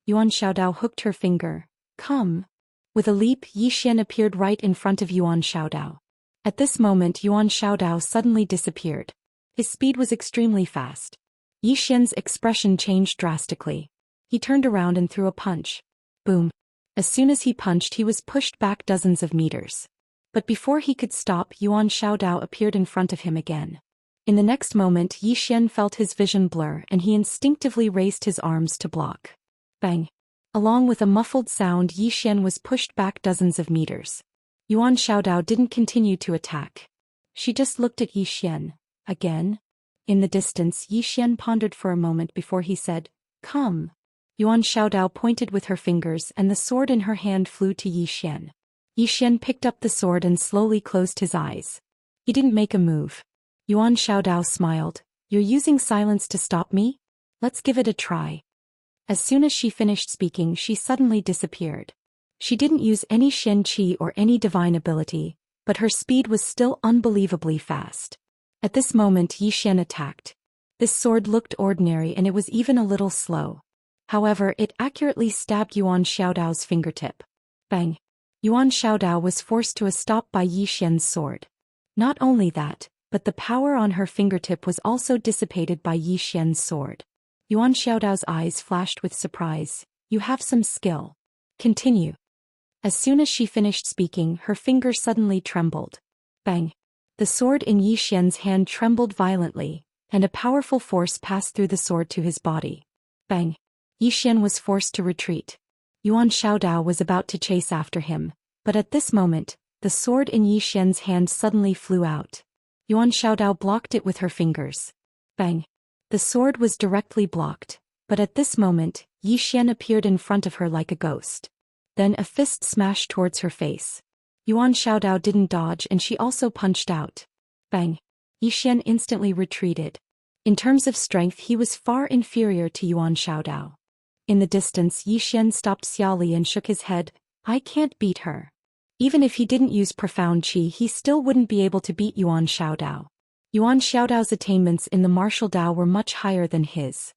Yuan Xiaodao hooked her finger. Come. With a leap, Yi Xian appeared right in front of Yuan Xiaodao. At this moment Yuan Xiaodao suddenly disappeared. His speed was extremely fast. Yi Xian's expression changed drastically. He turned around and threw a punch. Boom. As soon as he punched, he was pushed back dozens of meters. But before he could stop, Yuan Xiaodao appeared in front of him again. In the next moment, Yi Xian felt his vision blur and he instinctively raised his arms to block. Bang. Along with a muffled sound, Yi Xian was pushed back dozens of meters. Yuan Xiaodao didn't continue to attack. She just looked at Yi Xian. Again? In the distance, Yi Xian pondered for a moment before he said, "Come." Yuan Xiaodao pointed with her fingers and the sword in her hand flew to Yi Xian. Yi Xian picked up the sword and slowly closed his eyes. He didn't make a move. Yuan Xiaodao smiled. "You're using silence to stop me? Let's give it a try." As soon as she finished speaking, she suddenly disappeared. She didn't use any Shen Qi or any divine ability, but her speed was still unbelievably fast. At this moment Yi Xian attacked. This sword looked ordinary and it was even a little slow. However, it accurately stabbed Yuan Xiaodao's fingertip. Bang! Yuan Xiaodao was forced to a stop by Yi Xian's sword. Not only that, but the power on her fingertip was also dissipated by Yi Xian's sword. Yuan Xiaodao's eyes flashed with surprise. "You have some skill. Continue." As soon as she finished speaking, her finger suddenly trembled. Bang! The sword in Yi Xian's hand trembled violently, and a powerful force passed through the sword to his body. Bang! Yi Xian was forced to retreat. Yuan Xiaodao was about to chase after him, but at this moment, the sword in Yi Xian's hand suddenly flew out. Yuan Xiaodao blocked it with her fingers. Bang! The sword was directly blocked, but at this moment, Yi Xian appeared in front of her like a ghost. Then a fist smashed towards her face. Yuan Xiaodao didn't dodge and she also punched out. Bang! Yi Xian instantly retreated. In terms of strength, he was far inferior to Yuan Xiaodao. In the distance, Yi Xian stopped Xiaoli and shook his head. "I can't beat her." Even if he didn't use profound qi, he still wouldn't be able to beat Yuan Xiaodao. Yuan Xiaodao's attainments in the martial Dao were much higher than his.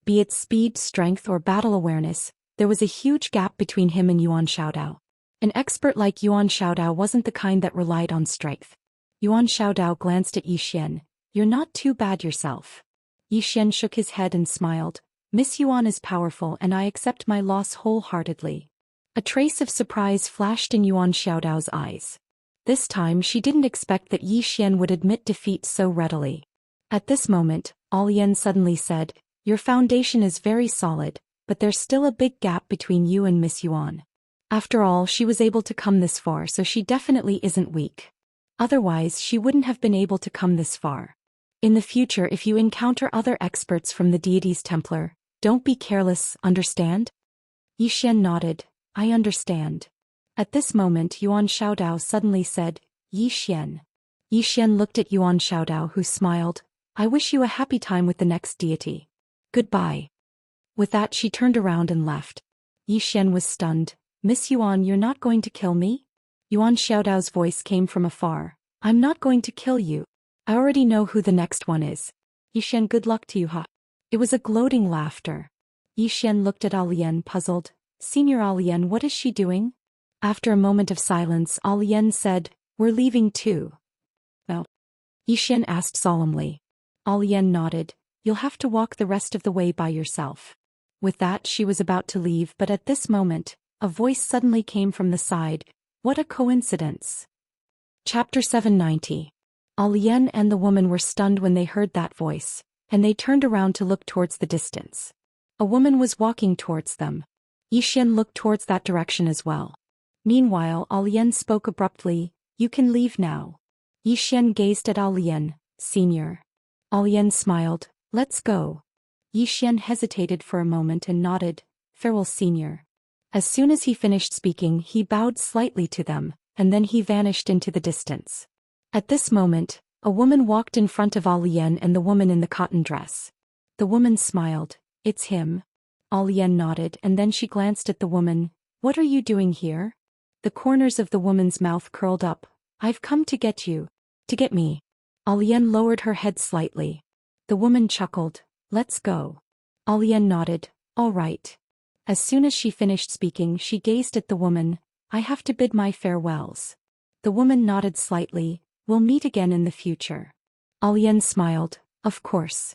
Be it speed, strength, or battle awareness, there was a huge gap between him and Yuan Xiaodao. An expert like Yuan Xiaodao wasn't the kind that relied on strength. Yuan Xiaodao glanced at Yi Xian. "You're not too bad yourself." Yi Xian shook his head and smiled. "Miss Yuan is powerful and I accept my loss wholeheartedly." A trace of surprise flashed in Yuan Xiaodao's eyes. This time she didn't expect that Yi Xian would admit defeat so readily. At this moment, Alian suddenly said, "Your foundation is very solid, but there's still a big gap between you and Miss Yuan. After all, she was able to come this far, so she definitely isn't weak. Otherwise, she wouldn't have been able to come this far. In the future, if you encounter other experts from the deity's Templar, don't be careless, understand?" Yi Xian nodded. "I understand." At this moment Yuan Xiaodao suddenly said, "Yi Xian." Yi Xian looked at Yuan Xiaodao, who smiled. "I wish you a happy time with the next deity. Goodbye." With that she turned around and left. Yi Xian was stunned. "Miss Yuan, you're not going to kill me?" Yuan Xiaodao's voice came from afar. "I'm not going to kill you. I already know who the next one is." "Yi Xian, good luck to you, huh?" It was a gloating laughter. Yi Xian looked at Alian, puzzled. "Senior Alian, what is she doing?" After a moment of silence, Alian said, "We're leaving too." "Oh?" Yi Xian asked solemnly. Alian nodded. "You'll have to walk the rest of the way by yourself." With that she was about to leave, but at this moment, a voice suddenly came from the side. What a coincidence. Chapter 790. Alian and the woman were stunned when they heard that voice, and they turned around to look towards the distance. A woman was walking towards them. Yi Xian looked towards that direction as well. Meanwhile, Alian spoke abruptly, "You can leave now." Yi Xian gazed at Alian. "Senior." Alian smiled. "Let's go." Yi Xian hesitated for a moment and nodded. "Farewell, senior." As soon as he finished speaking, he bowed slightly to them, and then he vanished into the distance. At this moment, a woman walked in front of Alian and the woman in the cotton dress. The woman smiled. "It's him." Alian nodded and then she glanced at the woman. "What are you doing here?" The corners of the woman's mouth curled up. "I've come to get you. To get me." Alian lowered her head slightly. The woman chuckled. "Let's go." Alian nodded. "All right." As soon as she finished speaking, she gazed at the woman. I have to bid my farewells. The woman nodded slightly. We'll meet again in the future. Alian smiled. Of course.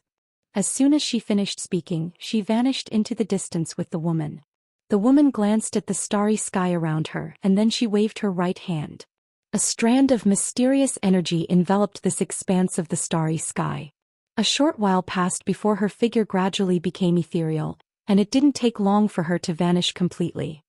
As soon as she finished speaking, she vanished into the distance with the woman. The woman glanced at the starry sky around her and then she waved her right hand. A strand of mysterious energy enveloped this expanse of the starry sky. A short while passed before her figure gradually became ethereal, and it didn't take long for her to vanish completely.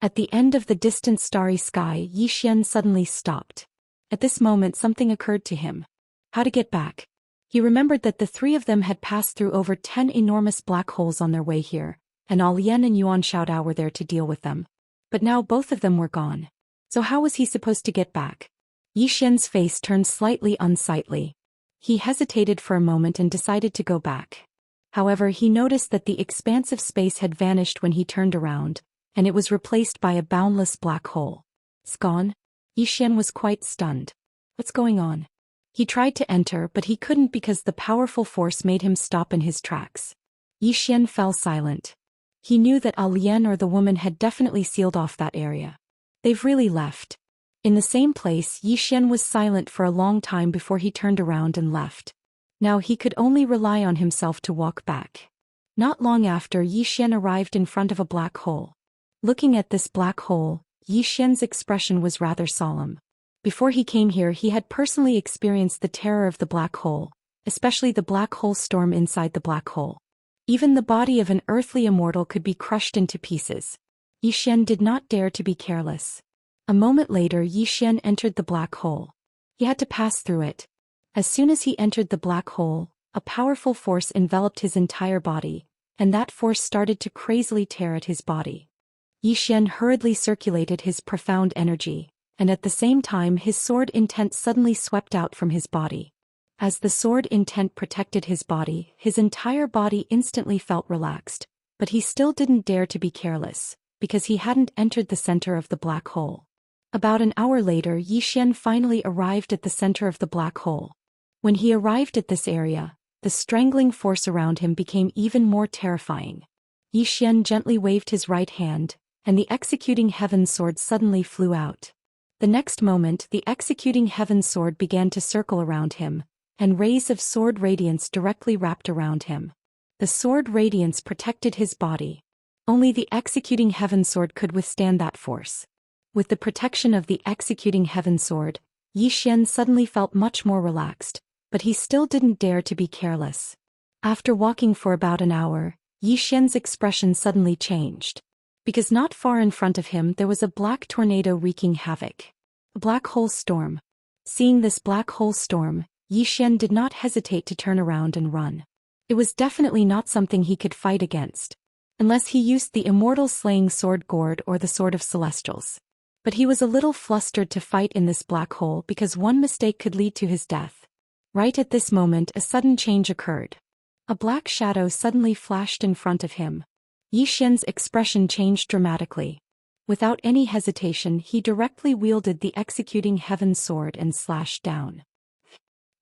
At the end of the distant starry sky, Zhou Xian suddenly stopped. At this moment something occurred to him. How to get back? He remembered that the three of them had passed through over 10 enormous black holes on their way here, and Alian and Yuan Xiaodao were there to deal with them. But now both of them were gone. So how was he supposed to get back? Zhou Xian's face turned slightly unsightly. He hesitated for a moment and decided to go back. However, he noticed that the expansive space had vanished when he turned around, and it was replaced by a boundless black hole. It's gone? Zhou Xian was quite stunned. What's going on? He tried to enter but he couldn't because the powerful force made him stop in his tracks. Zhou Xian fell silent. He knew that Alian or the woman had definitely sealed off that area. They've really left. In the same place, Zhou Xian was silent for a long time before he turned around and left. Now he could only rely on himself to walk back. Not long after, Zhou Xian arrived in front of a black hole. Looking at this black hole, Zhou Xian's expression was rather solemn. Before he came here he had personally experienced the terror of the black hole, especially the black hole storm inside the black hole. Even the body of an earthly immortal could be crushed into pieces. Zhou Xian did not dare to be careless. A moment later Zhou Xian entered the black hole. He had to pass through it. As soon as he entered the black hole, a powerful force enveloped his entire body, and that force started to crazily tear at his body. Zhou Xian hurriedly circulated his profound energy, and at the same time his sword intent suddenly swept out from his body. As the sword intent protected his body, his entire body instantly felt relaxed, but he still didn't dare to be careless, because he hadn't entered the center of the black hole. About an hour later, Zhou Xian finally arrived at the center of the black hole. When he arrived at this area, the strangling force around him became even more terrifying. Zhou Xian gently waved his right hand, and the executing heaven sword suddenly flew out. The next moment the executing heaven sword began to circle around him, and rays of sword radiance directly wrapped around him. The sword radiance protected his body. Only the executing heaven sword could withstand that force. With the protection of the executing heaven sword, Zhou Xian suddenly felt much more relaxed, but he still didn't dare to be careless. After walking for about an hour, Zhou Xian's expression suddenly changed. Because not far in front of him there was a black tornado wreaking havoc. A black hole storm. Seeing this black hole storm, Zhou Xian did not hesitate to turn around and run. It was definitely not something he could fight against. Unless he used the immortal slaying sword gourd or the sword of celestials. But he was a little flustered to fight in this black hole because one mistake could lead to his death. Right at this moment a sudden change occurred. A black shadow suddenly flashed in front of him. Zhou Xian's expression changed dramatically. Without any hesitation he directly wielded the executing heaven sword and slashed down.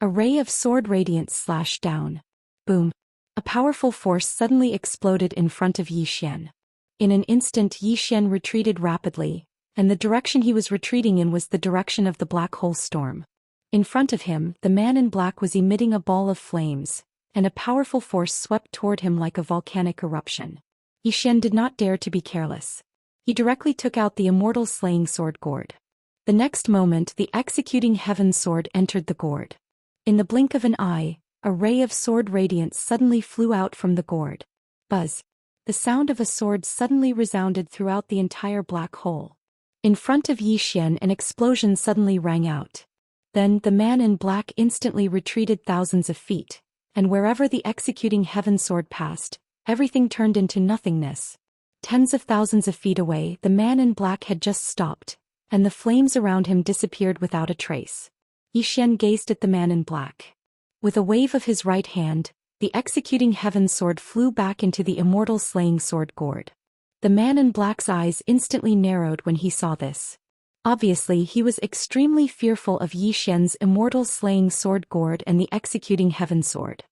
A ray of sword radiance slashed down. Boom. A powerful force suddenly exploded in front of Zhou Xian. In an instant Zhou Xian retreated rapidly, and the direction he was retreating in was the direction of the black hole storm. In front of him, the man in black was emitting a ball of flames, and a powerful force swept toward him like a volcanic eruption. Zhou Xian did not dare to be careless. He directly took out the immortal slaying sword gourd. The next moment the executing heaven sword entered the gourd. In the blink of an eye, a ray of sword radiance suddenly flew out from the gourd. Buzz. The sound of a sword suddenly resounded throughout the entire black hole. In front of Zhou Xian an explosion suddenly rang out. Then the man in black instantly retreated thousands of feet, and wherever the executing heaven sword passed, everything turned into nothingness. Tens of thousands of feet away the man in black had just stopped, and the flames around him disappeared without a trace. Zhou Xian gazed at the man in black. With a wave of his right hand, the executing heaven sword flew back into the immortal slaying sword gourd. The man in black's eyes instantly narrowed when he saw this. Obviously he was extremely fearful of Zhou Xian's immortal slaying sword gourd and the executing heaven sword.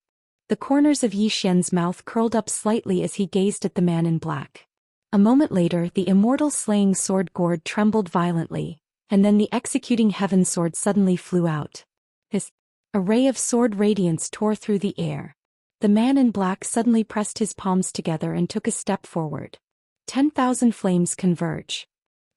The corners of Zhou Xian's mouth curled up slightly as he gazed at the man in black. A moment later the immortal slaying sword gourd trembled violently, and then the executing heaven sword suddenly flew out. A ray of sword radiance tore through the air. The man in black suddenly pressed his palms together and took a step forward. 10,000 flames converge.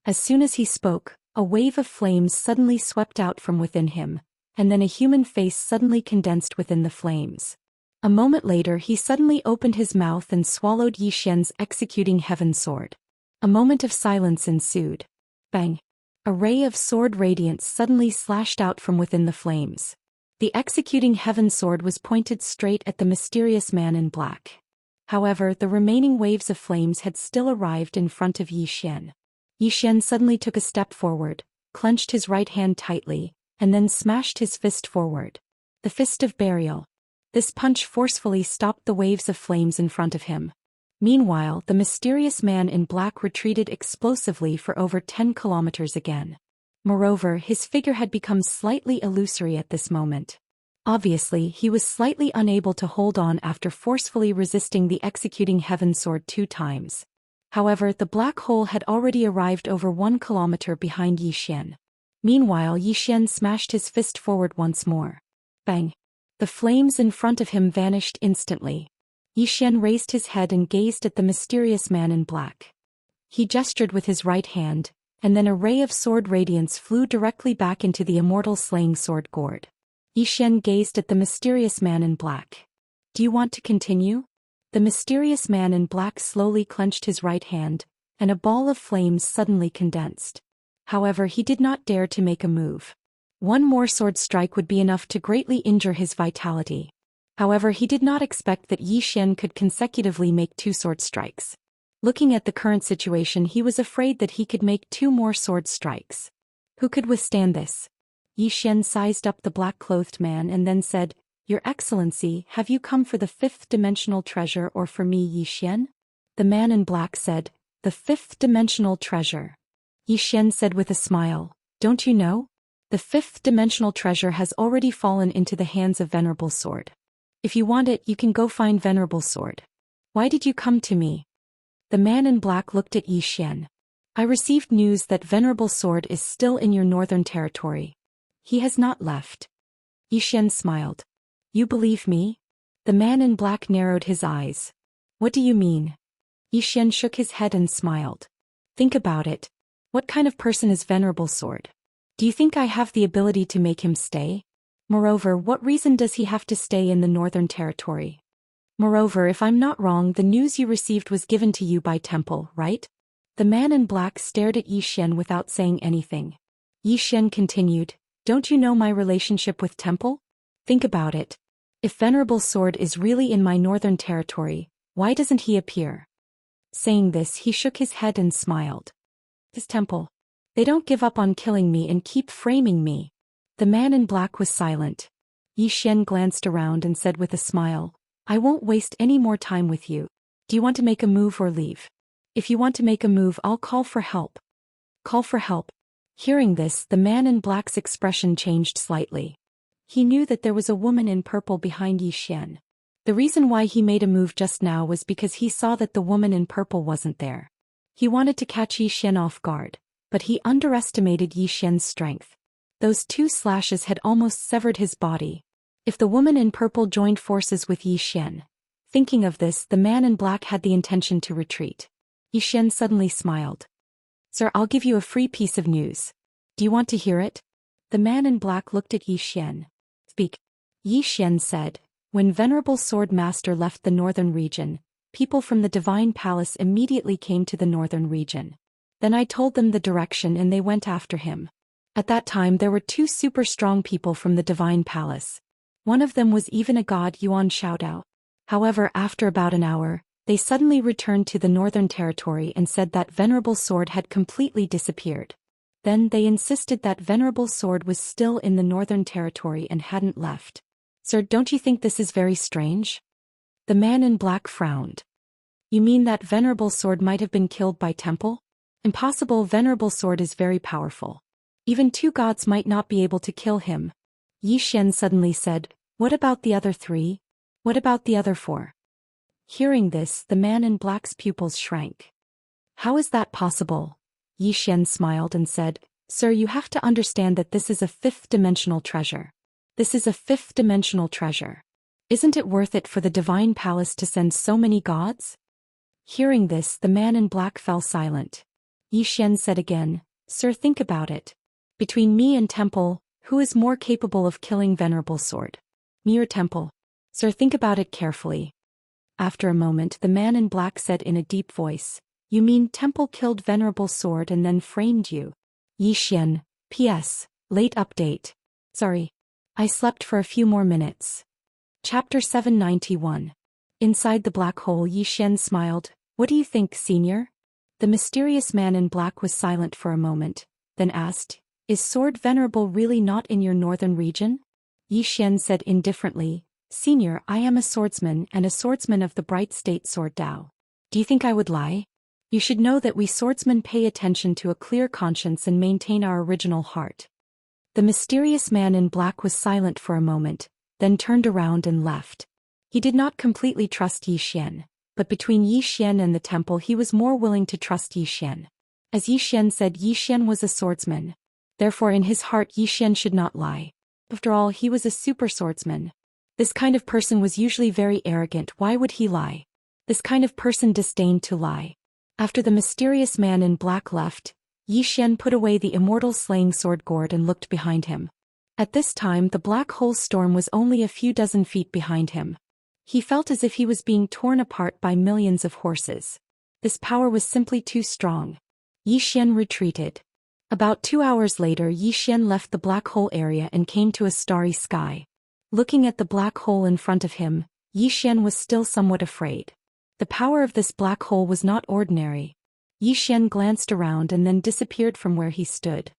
As soon as he spoke, a wave of flames suddenly swept out from within him, and then a human face suddenly condensed within the flames. A moment later he suddenly opened his mouth and swallowed Zhou Xian's executing heaven sword. A moment of silence ensued. Bang! A ray of sword radiance suddenly slashed out from within the flames. The executing heaven sword was pointed straight at the mysterious man in black. However, the remaining waves of flames had still arrived in front of Zhou Xian. Zhou Xian suddenly took a step forward, clenched his right hand tightly, and then smashed his fist forward. The fist of burial. This punch forcefully stopped the waves of flames in front of him. Meanwhile, the mysterious man in black retreated explosively for over 10 kilometers again. Moreover, his figure had become slightly illusory at this moment. Obviously, he was slightly unable to hold on after forcefully resisting the executing heaven sword 2 times. However, the black hole had already arrived over 1 kilometer behind Zhou Xian. Meanwhile, Zhou Xian smashed his fist forward once more. Bang! The flames in front of him vanished instantly. Zhou Xian raised his head and gazed at the mysterious man in black. He gestured with his right hand, and then a ray of sword radiance flew directly back into the immortal slaying sword gourd. Zhou Xian gazed at the mysterious man in black. Do you want to continue? The mysterious man in black slowly clenched his right hand, and a ball of flames suddenly condensed. However, he did not dare to make a move. One more sword strike would be enough to greatly injure his vitality. However, he did not expect that Zhou Xian could consecutively make 2 sword strikes. Looking at the current situation, he was afraid that he could make 2 more sword strikes. Who could withstand this? Zhou Xian sized up the black-clothed man and then said, "Your Excellency, have you come for the 5th-dimensional treasure or for me, Zhou Xian?" The man in black said, "The 5th-dimensional treasure." Zhou Xian said with a smile, "Don't you know? The 5th-dimensional treasure has already fallen into the hands of Venerable Sword. If you want it, you can go find Venerable Sword. Why did you come to me?" The man in black looked at Zhou Xian. "I received news that Venerable Sword is still in your northern territory. He has not left." Zhou Xian smiled. "You believe me?" The man in black narrowed his eyes. "What do you mean?" Zhou Xian shook his head and smiled. "Think about it. What kind of person is Venerable Sword? Do you think I have the ability to make him stay? Moreover, what reason does he have to stay in the northern territory? Moreover, if I'm not wrong, the news you received was given to you by Temple, right?" The man in black stared at Zhou Xian without saying anything. Zhou Xian continued, "Don't you know my relationship with Temple? Think about it. If Venerable Sword is really in my northern territory, why doesn't he appear?" Saying this, he shook his head and smiled. "This Temple. They don't give up on killing me and keep framing me." The man in black was silent. Zhou Xian glanced around and said with a smile, "I won't waste any more time with you. Do you want to make a move or leave? If you want to make a move, I'll call for help." Call for help. Hearing this, the man in black's expression changed slightly. He knew that there was a woman in purple behind Zhou Xian. The reason why he made a move just now was because he saw that the woman in purple wasn't there. He wanted to catch Zhou Xian off guard, but he underestimated Zhou Xian's strength. Those 2 slashes had almost severed his body. If the woman in purple joined forces with Zhou Xian. Thinking of this, the man in black had the intention to retreat. Zhou Xian suddenly smiled. "Sir, I'll give you a free piece of news. Do you want to hear it?" The man in black looked at Zhou Xian. "Speak." Zhou Xian said, "When Venerable Sword Master left the northern region, people from the Divine Palace immediately came to the northern region. Then I told them the direction and they went after him. At that time there were 2 super strong people from the Divine Palace. One of them was even a god, Yuan Xiaodao. However, after about an hour, they suddenly returned to the northern territory and said that Venerable Sword had completely disappeared. Then they insisted that Venerable Sword was still in the northern territory and hadn't left. Sir, don't you think this is very strange?" The man in black frowned. "You mean that Venerable Sword might have been killed by Temple? Impossible. Venerable Sword is very powerful. Even 2 gods might not be able to kill him." Zhou Xian suddenly said, "What about the other 3? What about the other 4? Hearing this, the man in black's pupils shrank. How is that possible? Yi Xian smiled and said, Sir, you have to understand that this is a fifth-dimensional treasure. This is a fifth-dimensional treasure. Isn't it worth it for the divine palace to send so many gods? Hearing this, the man in black fell silent. Yi Xian said again, Sir, think about it. Between me and Temple, who is more capable of killing Venerable Sword? Me or Temple? Sir, think about it carefully. After a moment, the man in black said in a deep voice, You mean Temple killed Venerable Sword and then framed you? Yi Xian, P.S. Late update. Sorry. I slept for a few more minutes. Chapter 791. Inside the black hole, Yi Xian smiled. What do you think, senior? The mysterious man in black was silent for a moment, then asked, Is Sword Venerable really not in your northern region? Yi Xian said indifferently, Senior, I am a swordsman and a swordsman of the bright state Sword Dao. Do you think I would lie? You should know that we swordsmen pay attention to a clear conscience and maintain our original heart. The mysterious man in black was silent for a moment, then turned around and left. He did not completely trust Yi Xian, but between Yi Xian and the temple he was more willing to trust Yi Xian. As Yi Xian said, Yi Xian was a swordsman. Therefore in his heart Yi Xian should not lie. After all, he was a super swordsman. This kind of person was usually very arrogant. Why would he lie? This kind of person disdained to lie. After the mysterious man in black left, Yi Xian put away the immortal slaying sword gourd and looked behind him. At this time the black hole storm was only a few dozen feet behind him. He felt as if he was being torn apart by millions of horses. This power was simply too strong. Yi Xian retreated. About 2 hours later Yi Xian left the black hole area and came to a starry sky. Looking at the black hole in front of him, Yi Xian was still somewhat afraid. The power of this black hole was not ordinary. Yi Xian glanced around and then disappeared from where he stood.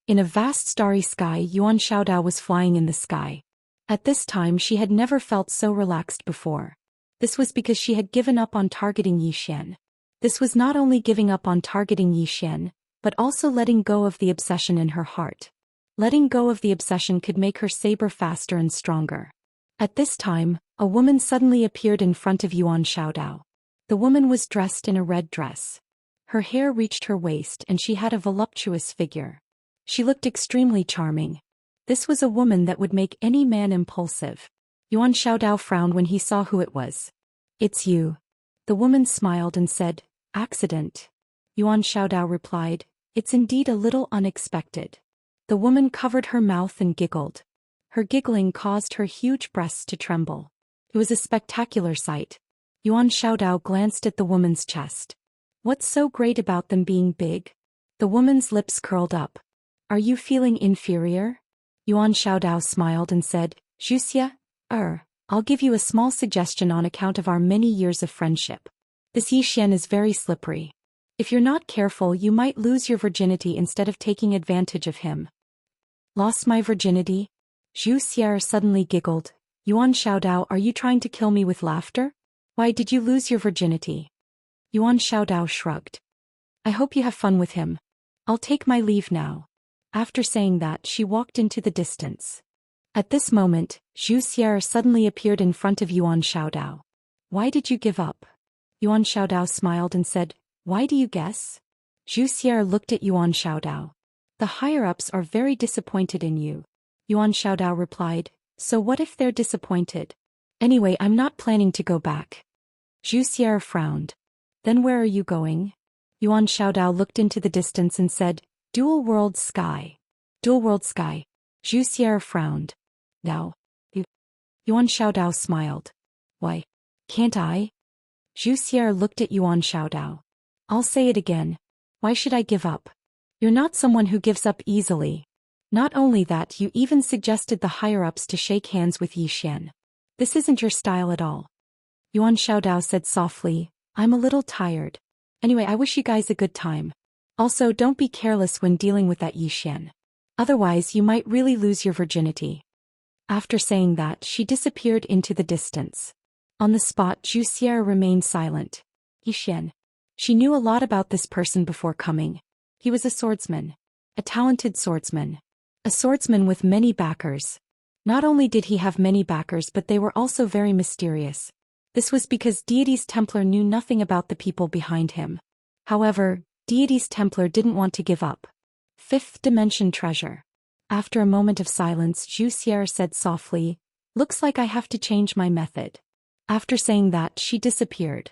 In a vast starry sky, Yuan Xiaodao was flying in the sky. At this time she had never felt so relaxed before. This was because she had given up on targeting Yi Xian. This was not only giving up on targeting Yi Xian, but also letting go of the obsession in her heart. Letting go of the obsession could make her saber faster and stronger. At this time, a woman suddenly appeared in front of Yuan Xiaodao. The woman was dressed in a red dress. Her hair reached her waist and she had a voluptuous figure. She looked extremely charming. This was a woman that would make any man impulsive. Yuan Xiaodao frowned when he saw who it was. It's you. The woman smiled and said, Accident. Yuan Xiaodao replied, It's indeed a little unexpected. The woman covered her mouth and giggled. Her giggling caused her huge breasts to tremble. It was a spectacular sight. Yuan Xiaodao glanced at the woman's chest. What's so great about them being big? The woman's lips curled up. Are you feeling inferior? Yuan Xiaodao smiled and said, Wuxia, I'll give you a small suggestion on account of our many years of friendship. This Yi Xian is very slippery. If you're not careful you might lose your virginity instead of taking advantage of him. Lost my virginity? Zhou Xian suddenly giggled. Yuan Xiaodao, are you trying to kill me with laughter? Why did you lose your virginity? Yuan Xiaodao shrugged. I hope you have fun with him. I'll take my leave now. After saying that she walked into the distance. At this moment, Zhou Xian suddenly appeared in front of Yuan Xiaodao. Why did you give up? Yuan Xiaodao smiled and said, Why do you guess? Zhou Xian looked at Yuan Xiaodao. The higher-ups are very disappointed in you. Yuan Xiaodao replied, So what if they're disappointed? Anyway, I'm not planning to go back. Zhou Xian frowned. Then where are you going? Yuan Xiaodao looked into the distance and said, Dual World Sky. Dual World Sky. Zhou Xian frowned. Now. Yuan Xiaodao smiled. Why? Can't I? Zhou Xian looked at Yuan Xiaodao. I'll say it again. Why should I give up? You're not someone who gives up easily. Not only that, you even suggested the higher-ups to shake hands with Yi Xian. This isn't your style at all. Yuan Xiaodao said softly, I'm a little tired. Anyway, I wish you guys a good time. Also, don't be careless when dealing with that Yi Xian. Otherwise, you might really lose your virginity. After saying that, she disappeared into the distance. On the spot, Zhou Xian remained silent. Yi Xian. She knew a lot about this person before coming. He was a swordsman. A talented swordsman. A swordsman with many backers. Not only did he have many backers, but they were also very mysterious. This was because Deity's Templar knew nothing about the people behind him. However, Deity's Templar didn't want to give up. Fifth dimension treasure. After a moment of silence, Zhou Xian said softly, "Looks like I have to change my method." After saying that, she disappeared.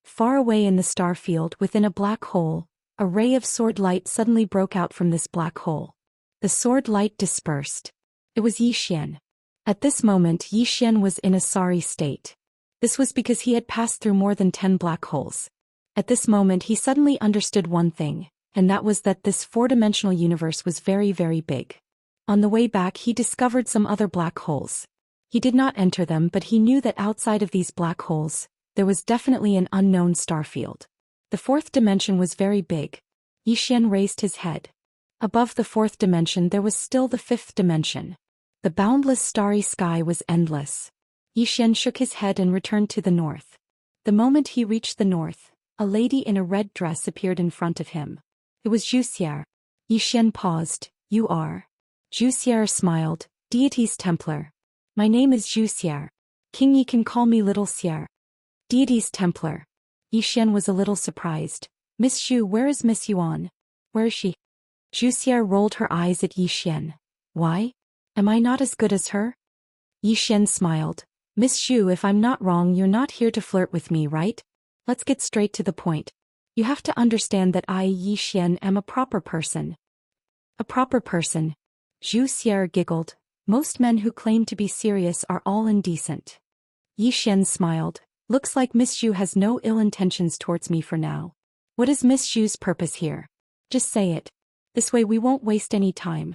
Far away in the star field within a black hole, a ray of sword light suddenly broke out from this black hole. The sword light dispersed. It was Yi Xian. At this moment, Yi Xian was in a sorry state. This was because he had passed through more than 10 black holes. At this moment he suddenly understood one thing, and that was that this four-dimensional universe was very, very big. On the way back he discovered some other black holes. He did not enter them, but he knew that outside of these black holes, there was definitely an unknown star field. The fourth dimension was very big. Yi Xian raised his head. Above the fourth dimension there was still the fifth dimension. The boundless starry sky was endless. Yi Xian shook his head and returned to the north. The moment he reached the north, a lady in a red dress appeared in front of him. It was Zhou Xian. Yi Xian paused. "You are?" Zhou Xian smiled. "Deity's Templar. My name is Zhou Xian. King Yi can call me Little Xian." Deity's Templar. Yi Xian was a little surprised. "Miss Zhou, where is Miss Yuan? Where is she?" Zhou Xian rolled her eyes at Yi Xian. "Why? Am I not as good as her?" Yi Xian smiled. "Miss Zhou, if I'm not wrong, you're not here to flirt with me, right? Let's get straight to the point. You have to understand that I, Yi Xian, am a proper person." "A proper person?" Zhou Xian giggled. "Most men who claim to be serious are all indecent." Yi Xian smiled. "Looks like Miss Zhou has no ill intentions towards me for now. What is Miss Zhou's purpose here? Just say it. This way we won't waste any time."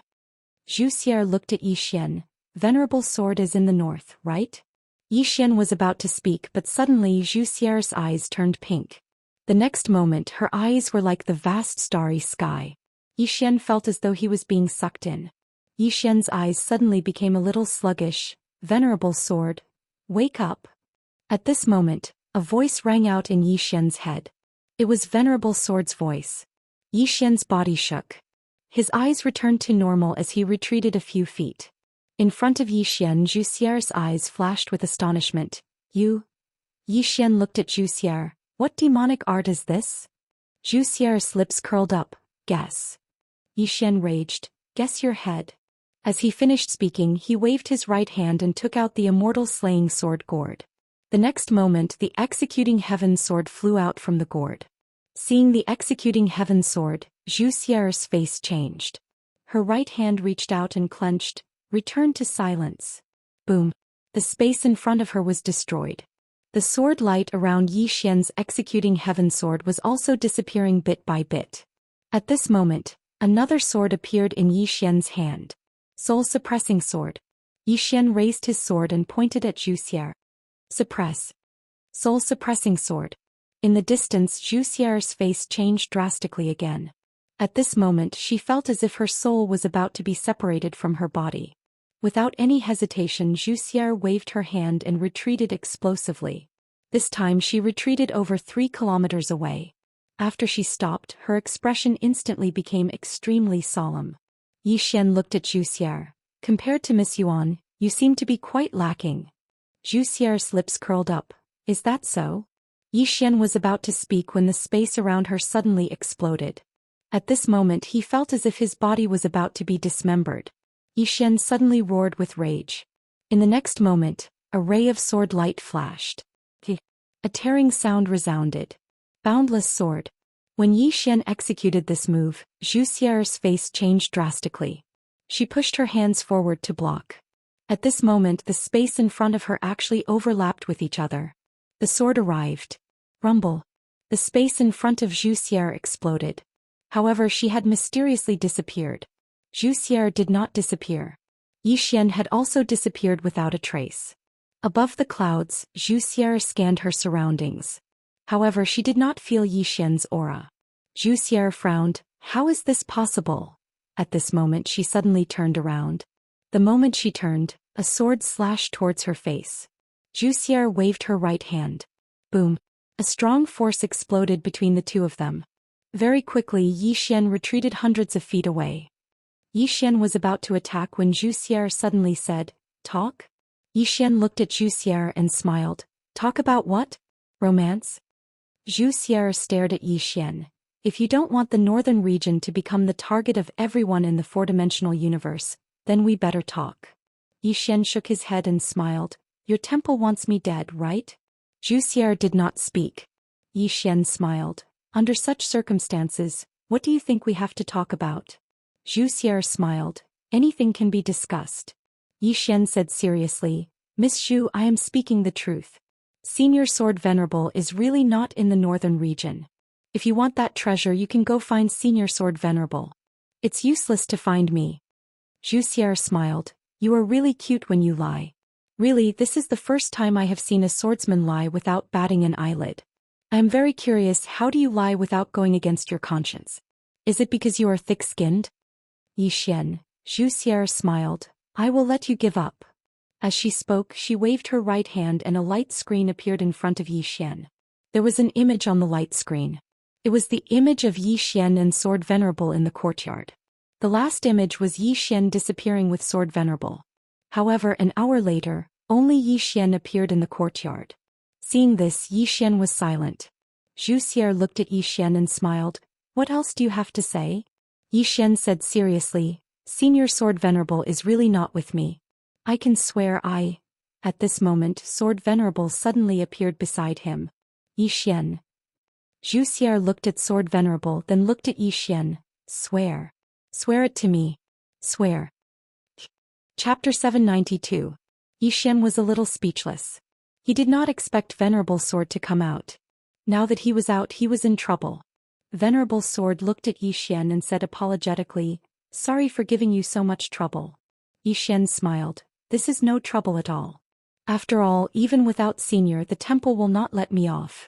Zhou Xian looked at Yi Xian. "Venerable sword is in the north, right?" Yi Xian was about to speak, but suddenly Zhou Xian's eyes turned pink. The next moment her eyes were like the vast starry sky. Yi Xian felt as though he was being sucked in. Yi Xian's eyes suddenly became a little sluggish. "Venerable sword, wake up." At this moment, a voice rang out in Yi Xian's head. It was Venerable Sword's voice. Yi Xian's body shook. His eyes returned to normal as he retreated a few feet. In front of Yi Xian, Zhou Xian's eyes flashed with astonishment. "You?" Yi Xian looked at Zhou Xian. "What demonic art is this?" Zhou Xian's lips curled up. "Guess." Yi Xian raged. "Guess your head." As he finished speaking, he waved his right hand and took out the immortal slaying sword gourd. The next moment, the executing heaven sword flew out from the gourd. Seeing the executing heaven sword, Zhou Xian's face changed. Her right hand reached out and clenched, returned to silence. Boom. The space in front of her was destroyed. The sword light around Yi Xian's executing heaven sword was also disappearing bit by bit. At this moment, another sword appeared in Yi Xian's hand. Soul-suppressing sword. Yi Xian raised his sword and pointed at Zhou Xian. "Suppress." Soul-suppressing sword. In the distance, Zhou Xian's face changed drastically again. At this moment she felt as if her soul was about to be separated from her body. Without any hesitation, Zhou Xian waved her hand and retreated explosively. This time she retreated over 3 kilometers away. After she stopped, her expression instantly became extremely solemn. Yi Xian looked at Zhou Xian. "Compared to Miss Yuan, you seem to be quite lacking." Zhou Xian's lips curled up. "Is that so?" Yi Xian was about to speak when the space around her suddenly exploded. At this moment he felt as if his body was about to be dismembered. Yi Xian suddenly roared with rage. In the next moment, a ray of sword light flashed. A tearing sound resounded. Boundless sword. When Yi Xian executed this move, Zhou Xian's face changed drastically. She pushed her hands forward to block. At this moment the space in front of her actually overlapped with each other. The sword arrived. Rumble. The space in front of Zhou Xian exploded. However, she had mysteriously disappeared. Zhou Xian did not disappear. Yi Xian had also disappeared without a trace. Above the clouds, Zhou Xian scanned her surroundings. However, she did not feel Yi Xian's aura. Zhou Xian frowned. "How is this possible?" At this moment she suddenly turned around. The moment she turned, a sword slashed towards her face. Zhou Xian waved her right hand. Boom. A strong force exploded between the two of them. Very quickly Yi Xian retreated hundreds of feet away. Yi Xian was about to attack when Zhou Xian suddenly said, "Talk?" Yi Xian looked at Zhou Xian and smiled. "Talk about what? Romance?" Zhou Xian stared at Yi Xian. If you don't want the northern region to become the target of everyone in the four-dimensional universe, then we better talk. Yi Xian shook his head and smiled. Your temple wants me dead, right? Zhou Xian did not speak. Yi Xian smiled. Under such circumstances, what do you think we have to talk about? Zhou Xian smiled. Anything can be discussed. Yi Xian said seriously, Miss Zhu, I am speaking the truth. Senior Sword Venerable is really not in the northern region. If you want that treasure you can go find Senior Sword Venerable. It's useless to find me. Zhou Xian smiled. You are really cute when you lie. Really, this is the first time I have seen a swordsman lie without batting an eyelid. I am very curious, how do you lie without going against your conscience? Is it because you are thick-skinned? Yi Xian. Zhou Xian smiled. I will let you give up. As she spoke, she waved her right hand and a light screen appeared in front of Yi Xian. There was an image on the light screen. It was the image of Yi Xian and Sword Venerable in the courtyard. The last image was Yi Xian disappearing with Sword Venerable. However, an hour later, only Yi Xian appeared in the courtyard. Seeing this, Yi Xian was silent. Zhou Xian looked at Yi Xian and smiled. What else do you have to say? Yi Xian said seriously, Senior Sword Venerable is really not with me. I can swear I... At this moment, Sword Venerable suddenly appeared beside him. Yi Xian. Zhou Xian looked at Sword Venerable, then looked at Yi Xian. Swear. Swear it to me. Swear. Chapter 792. Yi Xian was a little speechless. He did not expect Venerable Sword to come out. Now that he was out, he was in trouble. Venerable Sword looked at Yi Xian and said apologetically, Sorry for giving you so much trouble. Yi Xian smiled. This is no trouble at all. After all, even without Senior, the temple will not let me off.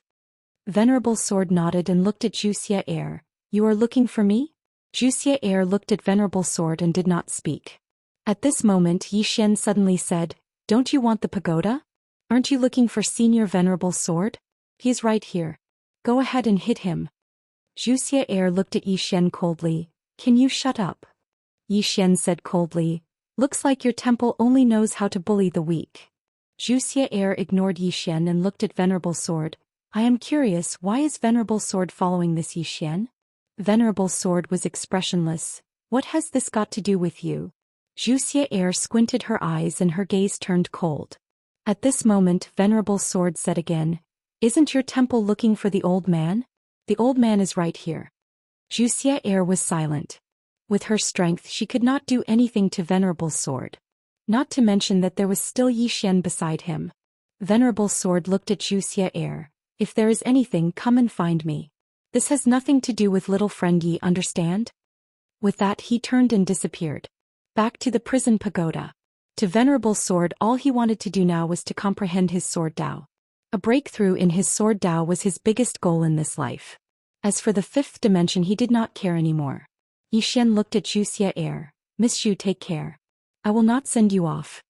Venerable Sword nodded and looked at Zhou Xian. You are looking for me? Zhou Xian looked at Venerable Sword and did not speak. At this moment, Yi Xian suddenly said, Don't you want the pagoda? Aren't you looking for Senior Venerable Sword? He's right here. Go ahead and hit him. Zhou Xian looked at Yi Xian coldly. Can you shut up? Yi Xian said coldly. Looks like your temple only knows how to bully the weak. Zhou Xian ignored Yi Xian and looked at Venerable Sword. I am curious, why is Venerable Sword following this Yi Xian? Venerable Sword was expressionless. What has this got to do with you? Zhou Xian squinted her eyes and her gaze turned cold. At this moment, Venerable Sword said again, Isn't your temple looking for the old man? The old man is right here. Zhou Xian was silent. With her strength she could not do anything to Venerable Sword. Not to mention that there was still Yi Xian beside him. Venerable Sword looked at Zhou Xian. If there is anything, come and find me. This has nothing to do with little friend Yi, understand? With that he turned and disappeared. Back to the prison pagoda. To Venerable Sword, all he wanted to do now was to comprehend his sword Dao. A breakthrough in his sword Dao was his biggest goal in this life. As for the fifth dimension, he did not care anymore. Yi Xian looked at Zhou Xian. Miss Zhu, take care. I will not send you off.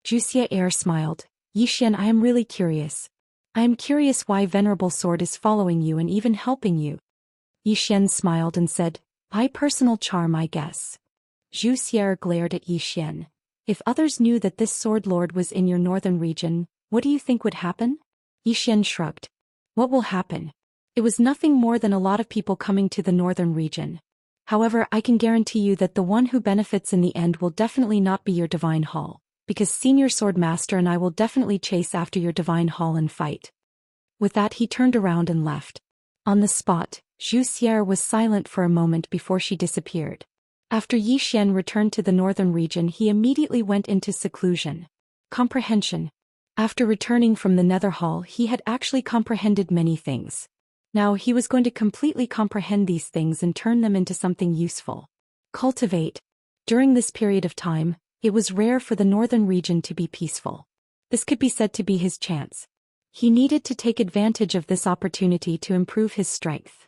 Zhou Xian smiled. Yi Xian, I am really curious. I am curious why Venerable Sword is following you and even helping you. Yi Xian smiled and said, By personal charm, I guess. Zhou Xian glared at Yi Xian. If others knew that this sword lord was in your northern region, what do you think would happen? Yi Xian shrugged. What will happen? It was nothing more than a lot of people coming to the northern region. However, I can guarantee you that the one who benefits in the end will definitely not be your divine hall, because Senior Sword Master and I will definitely chase after your divine hall and fight. With that he turned around and left. On the spot, Zhou Xian was silent for a moment before she disappeared. After Yi Xian returned to the northern region, he immediately went into seclusion. Comprehension. After returning from the Nether Hall, he had actually comprehended many things. Now he was going to completely comprehend these things and turn them into something useful. Cultivate. During this period of time, it was rare for the northern region to be peaceful. This could be said to be his chance. He needed to take advantage of this opportunity to improve his strength.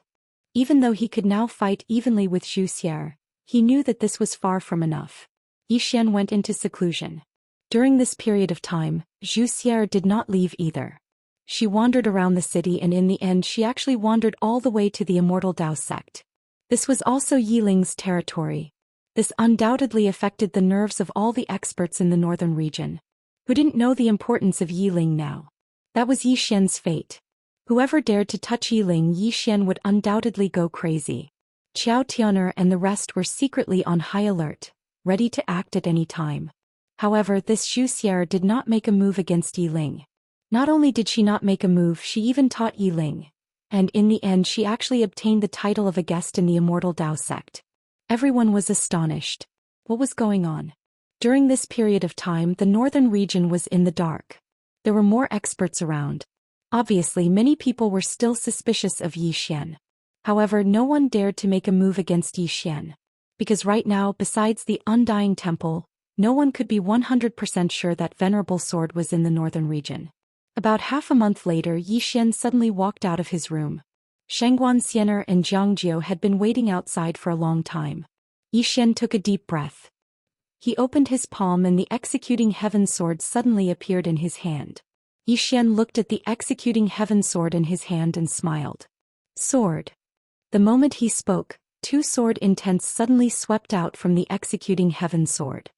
Even though he could now fight evenly with Zhou Xian, he knew that this was far from enough. Yi Xian went into seclusion. During this period of time, Zhou Xian did not leave either. She wandered around the city and in the end she actually wandered all the way to the Immortal Dao sect. This was also Yiling's territory. This undoubtedly affected the nerves of all the experts in the northern region. Who didn't know the importance of Yiling now? That was Yi Xian's fate. Whoever dared to touch Yiling Xian would undoubtedly go crazy. Qiao Tianer and the rest were secretly on high alert, ready to act at any time. However, this Zhou Xian did not make a move against Yiling. Not only did she not make a move, she even taught Yiling. And in the end she actually obtained the title of a guest in the Immortal Dao sect. Everyone was astonished. What was going on? During this period of time, the northern region was in the dark. There were more experts around. Obviously, many people were still suspicious of Yi Xian. However, no one dared to make a move against Yi Xian. Because right now, besides the Undying Temple, no one could be 100% sure that Venerable Sword was in the northern region. About half a month later, Yi Xian suddenly walked out of his room. Xianxia and Jiangjiu had been waiting outside for a long time. Yi Xian took a deep breath. He opened his palm and the Executing Heaven Sword suddenly appeared in his hand. Yi Xian looked at the Executing Heaven Sword in his hand and smiled. Sword. The moment he spoke, two sword intents suddenly swept out from the Executing Heaven Sword.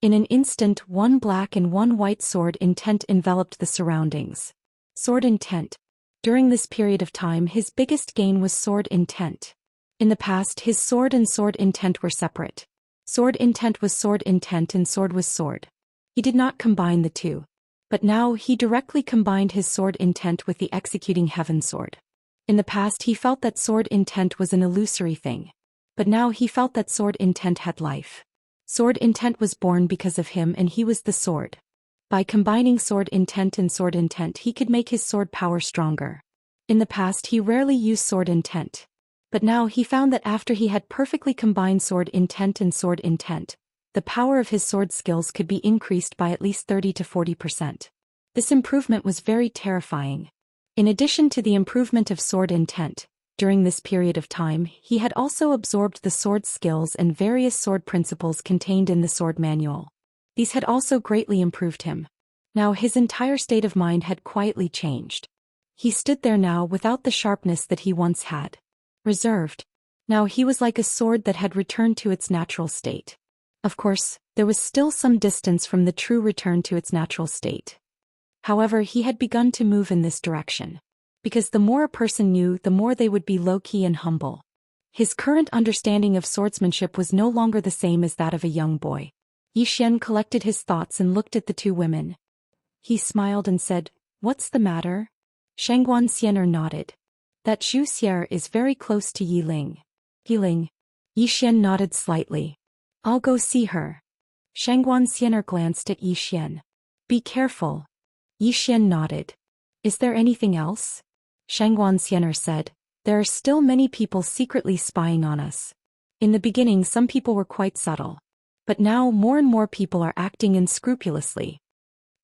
In an instant, one black and one white sword intent enveloped the surroundings. Sword intent. During this period of time, his biggest gain was sword intent. In the past, his sword and sword intent were separate. Sword intent was sword intent and sword was sword. He did not combine the two. But now he directly combined his sword intent with the Executing Heaven Sword. In the past he felt that sword intent was an illusory thing. But now he felt that sword intent had life. Sword intent was born because of him and he was the sword. By combining sword intent and sword intent he could make his sword power stronger. In the past he rarely used sword intent. But now he found that after he had perfectly combined sword intent and sword intent, the power of his sword skills could be increased by at least 30 to 40%. This improvement was very terrifying. In addition to the improvement of sword intent, during this period of time, he had also absorbed the sword skills and various sword principles contained in the sword manual. These had also greatly improved him. Now his entire state of mind had quietly changed. He stood there now without the sharpness that he once had. Reserved. Now he was like a sword that had returned to its natural state. Of course, there was still some distance from the true return to its natural state. However, he had begun to move in this direction. Because the more a person knew, the more they would be low-key and humble. His current understanding of swordsmanship was no longer the same as that of a young boy. Yi Xian collected his thoughts and looked at the two women. He smiled and said, "What's the matter?" Xianxia nodded. "That Zhou Xian is very close to Yiling." Yiling. Yi Xian nodded slightly. "I'll go see her." Xianxia glanced at Yi Xian. "Be careful." Yi Xian nodded. "Is there anything else?" Xianxia said, "There are still many people secretly spying on us. In the beginning some people were quite subtle. But now more and more people are acting unscrupulously."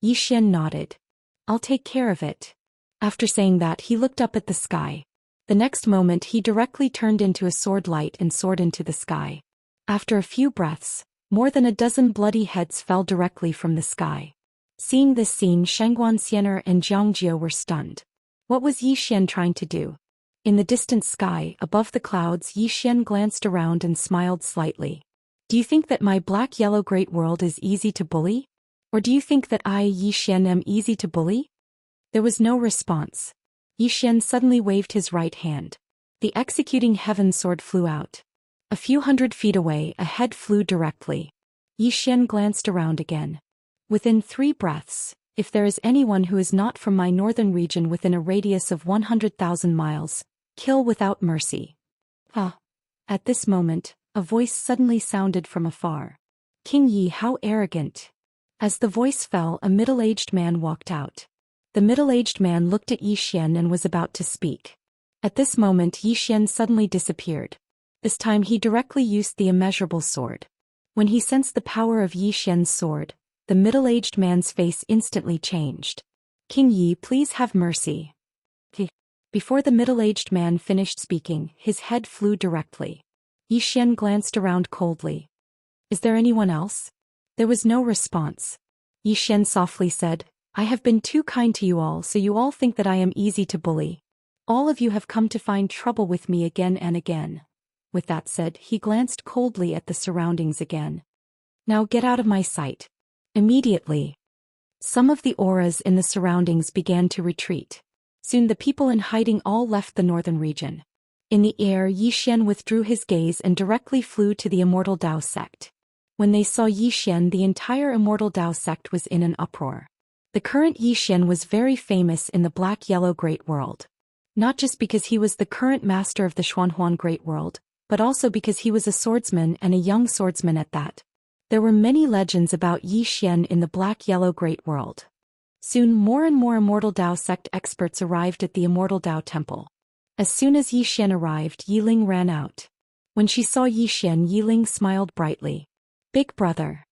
Yi Xian nodded. "I'll take care of it." After saying that he looked up at the sky. The next moment he directly turned into a sword light and soared into the sky. After a few breaths, more than a dozen bloody heads fell directly from the sky. Seeing this scene, Xianxia and Jiangjiu were stunned. What was Yi Xian trying to do? In the distant sky, above the clouds, Yi Xian glanced around and smiled slightly. "Do you think that my black-yellow great world is easy to bully? Or do you think that I, Yi Xian, am easy to bully?" There was no response. Yi Xian suddenly waved his right hand. The Executing Heaven Sword flew out. A few hundred feet away, a head flew directly. Yi Xian glanced around again. Within 3 breaths, if there is anyone who is not from my northern region within a radius of 100,000 miles, kill without mercy. Ah! At this moment, a voice suddenly sounded from afar. "King Yi, how arrogant!" As the voice fell, a middle-aged man walked out. The middle-aged man looked at Yi Xian and was about to speak. At this moment Yi Xian suddenly disappeared. This time he directly used the immeasurable sword. When he sensed the power of Yi Xian's sword, the middle-aged man's face instantly changed. "King Yi, please have mercy." Before the middle-aged man finished speaking, his head flew directly. Yi Xian glanced around coldly. "Is there anyone else?" There was no response. Yi Xian softly said, "I have been too kind to you all, so you all think that I am easy to bully. All of you have come to find trouble with me again and again." With that said, he glanced coldly at the surroundings again. "Now get out of my sight." Immediately, some of the auras in the surroundings began to retreat. Soon the people in hiding all left the northern region. In the air, Xian withdrew his gaze and directly flew to the Immortal Dao sect. When they saw Xian, the entire Immortal Dao sect was in an uproar. The current Xian was very famous in the Black-Yellow Great World. Not just because he was the current master of the Xuanhuan Great World, but also because he was a swordsman and a young swordsman at that. There were many legends about Xian in the Black-Yellow Great World. Soon more and more Immortal Dao sect experts arrived at the Immortal Dao Temple. As soon as Xian arrived, Yiling ran out. When she saw Xian, Yiling smiled brightly. "Big brother."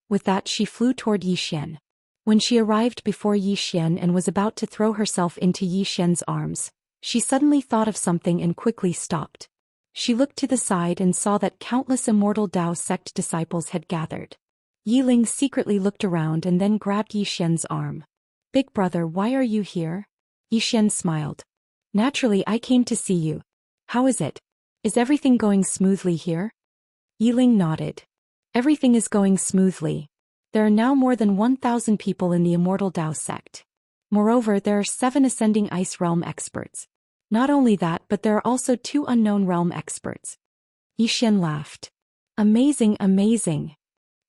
With that she flew toward Xian. When she arrived before Xian and was about to throw herself into Xian's arms, she suddenly thought of something and quickly stopped. She looked to the side and saw that countless Immortal Dao sect disciples had gathered. Yiling secretly looked around and then grabbed Xian's arm. "Big brother, why are you here?" Xian smiled. "Naturally, I came to see you. How is it? Is everything going smoothly here?" Yiling nodded. "Everything is going smoothly. There are now more than 1,000 people in the Immortal Dao sect. Moreover, there are 7 Ascending Ice Realm experts. Not only that, but there are also 2 Unknown Realm experts." Xian laughed. "Amazing, amazing."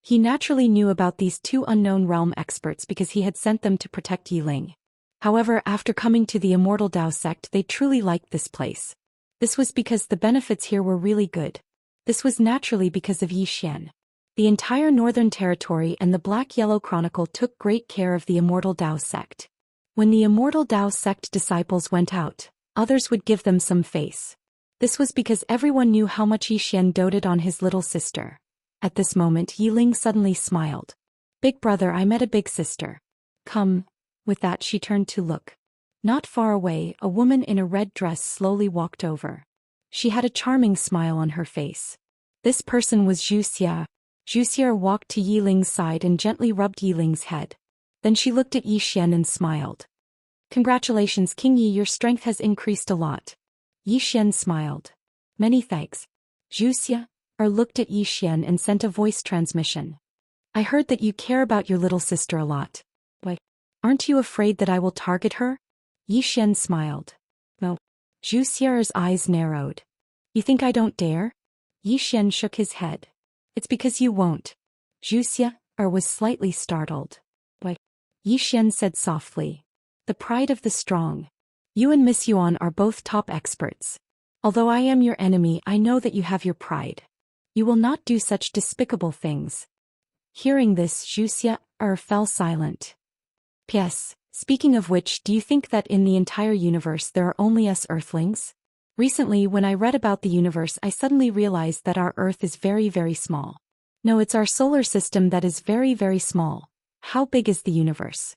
He naturally knew about these 2 Unknown Realm experts because he had sent them to protect Yiling. However, after coming to the Immortal Dao sect, they truly liked this place. This was because the benefits here were really good. This was naturally because of Xian. The entire Northern Territory and the Black-Yellow Chronicle took great care of the Immortal Dao sect. When the Immortal Dao sect disciples went out, others would give them some face. This was because everyone knew how much Xian doted on his little sister. At this moment, Yiling suddenly smiled. "Big brother, I met a big sister. Come." With that she turned to look. Not far away, a woman in a red dress slowly walked over. She had a charming smile on her face. This person was Zhou Xian. Zhou Xian walked to Yiling's side and gently rubbed Yiling's head. Then she looked at Xian and smiled. "Congratulations, King Yi, your strength has increased a lot." Xian smiled. "Many thanks." Zhou Xian looked at Xian and sent a voice transmission. "I heard that you care about your little sister a lot. Why, aren't you afraid that I will target her?" Xian smiled. "No." Zhou Xian's eyes narrowed. "You think I don't dare?" Xian shook his head. "It's because you won't." Zhou Xian was slightly startled. "Why?" Xian said softly. "The pride of the strong. You and Miss Yuan are both top experts. Although I am your enemy, I know that you have your pride. You will not do such despicable things." Hearing this, Zhou Xian fell silent. "P.S. Speaking of which, do you think that in the entire universe there are only us Earthlings? Recently, when I read about the universe, I suddenly realized that our Earth is very, very small. No, it's our solar system that is very, very small. How big is the universe?"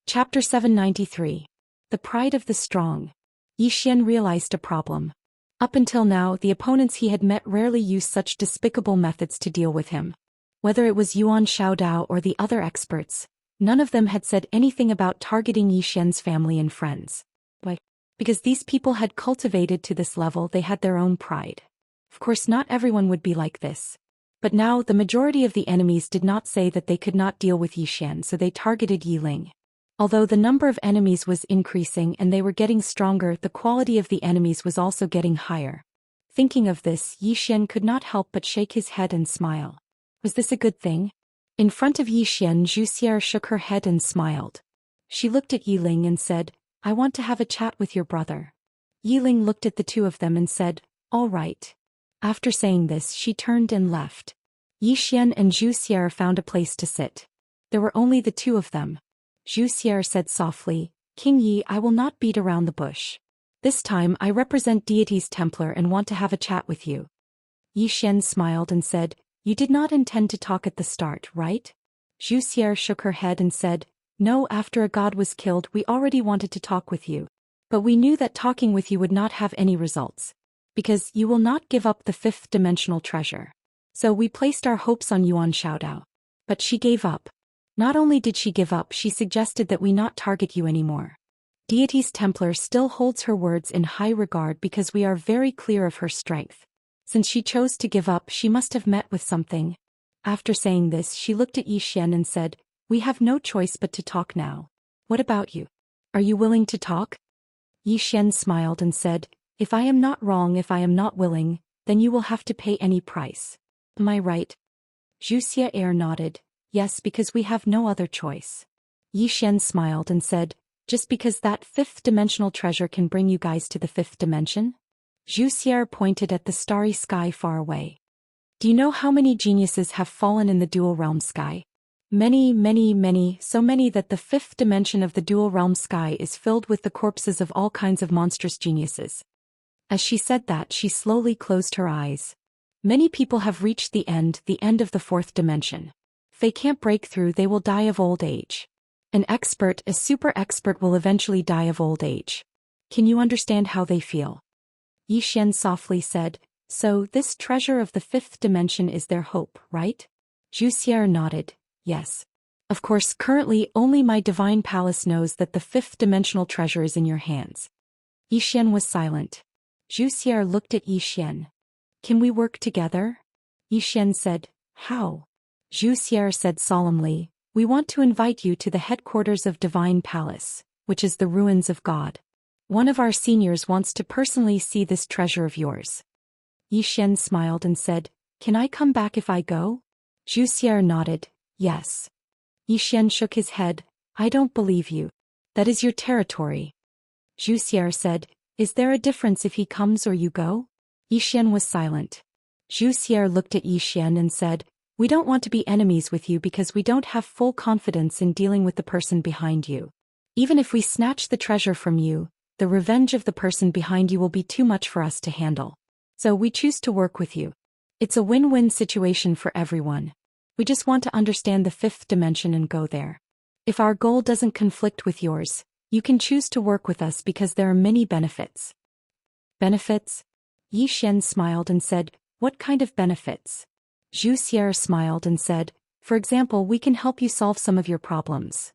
Chapter 793. The Pride of the Strong. Xian realized a problem. Up until now, the opponents he had met rarely used such despicable methods to deal with him. Whether it was Yuan Xiaodao or the other experts, none of them had said anything about targeting Xian's family and friends. Why? Because these people had cultivated to this level, they had their own pride. Of course, not everyone would be like this. But now, the majority of the enemies did not say that they could not deal with Xian, so they targeted Yiling. Although the number of enemies was increasing and they were getting stronger, the quality of the enemies was also getting higher. Thinking of this, Xian could not help but shake his head and smile. Was this a good thing? In front of Xian, Zhou Xian shook her head and smiled. She looked at Yiling and said, "I want to have a chat with your brother." Yiling looked at the 2 of them and said, "All right." After saying this, she turned and left. Xian and Zhou Xian found a place to sit. There were only the 2 of them. Zhou Xian said softly, "King Yi, I will not beat around the bush. This time I represent Deity's Templar and want to have a chat with you." Xian smiled and said, "You did not intend to talk at the start, right?" Zhou Xian shook her head and said, "No, after a god was killed, we already wanted to talk with you. But we knew that talking with you would not have any results. Because you will not give up the 5th dimensional treasure. So we placed our hopes on Yuan Xiaodao. But she gave up. Not only did she give up, she suggested that we not target you anymore. Deity's Templar still holds her words in high regard because we are very clear of her strength. Since she chose to give up, she must have met with something." After saying this, she looked at Xian and said, "We have no choice but to talk now. What about you? Are you willing to talk?" Yi Xian smiled and said, if I am not wrong, if I am not willing, then you will have to pay any price. Am I right? Zhou Xian nodded, yes, because we have no other choice. Yi Xian smiled and said, just because that fifth-dimensional treasure can bring you guys to the fifth dimension? Zhou Xian pointed at the starry sky far away. Do you know how many geniuses have fallen in the dual realm sky? Many, many, many, so many that the fifth dimension of the dual realm sky is filled with the corpses of all kinds of monstrous geniuses. As she said that, she slowly closed her eyes. Many people have reached the end of the fourth dimension. If they can't break through, they will die of old age. An expert, a super expert, will eventually die of old age. Can you understand how they feel? Yi Xian softly said, so this treasure of the fifth dimension is their hope, right? Zhou Xian nodded, yes. Of course, currently only my divine palace knows that the fifth dimensional treasure is in your hands. Yi Xian was silent. Zhou Xian looked at Yi Xian. Can we work together? Yi Xian said, how? Zhou Xian said solemnly, we want to invite you to the headquarters of Divine Palace, which is the ruins of God. One of our seniors wants to personally see this treasure of yours. Yi Xian smiled and said, can I come back if I go? Zhou Xian nodded, yes. Yi Xian shook his head, I don't believe you. That is your territory. Zhou Xian said, is there a difference if he comes or you go? Yi Xian was silent. Zhou Xian looked at Yi Xian and said, we don't want to be enemies with you because we don't have full confidence in dealing with the person behind you. Even if we snatch the treasure from you, the revenge of the person behind you will be too much for us to handle. So we choose to work with you. It's a win-win situation for everyone. We just want to understand the fifth dimension and go there. If our goal doesn't conflict with yours, you can choose to work with us because there are many benefits. Benefits? Yi Xian smiled and said, what kind of benefits? Zhou Xian smiled and said, for example, we can help you solve some of your problems.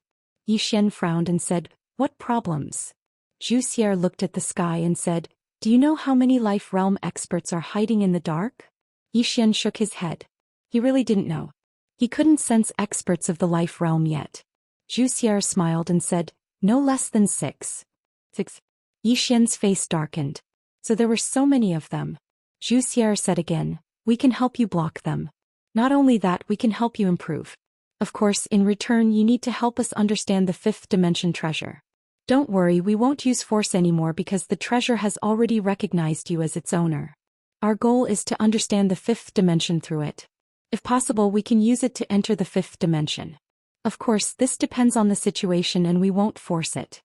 Yi Xian frowned and said, what problems? Zhou Xian looked at the sky and said, do you know how many life realm experts are hiding in the dark? Yi Xian shook his head. He really didn't know. He couldn't sense experts of the life realm yet. Zhou Xian smiled and said, no less than 6. 6. Yi Xian's face darkened. So there were so many of them. Zhou Xian said again, we can help you block them. Not only that, we can help you improve. Of course, in return, you need to help us understand the fifth dimension treasure. Don't worry, we won't use force anymore because the treasure has already recognized you as its owner. Our goal is to understand the fifth dimension through it. If possible, we can use it to enter the fifth dimension. Of course, this depends on the situation and we won't force it.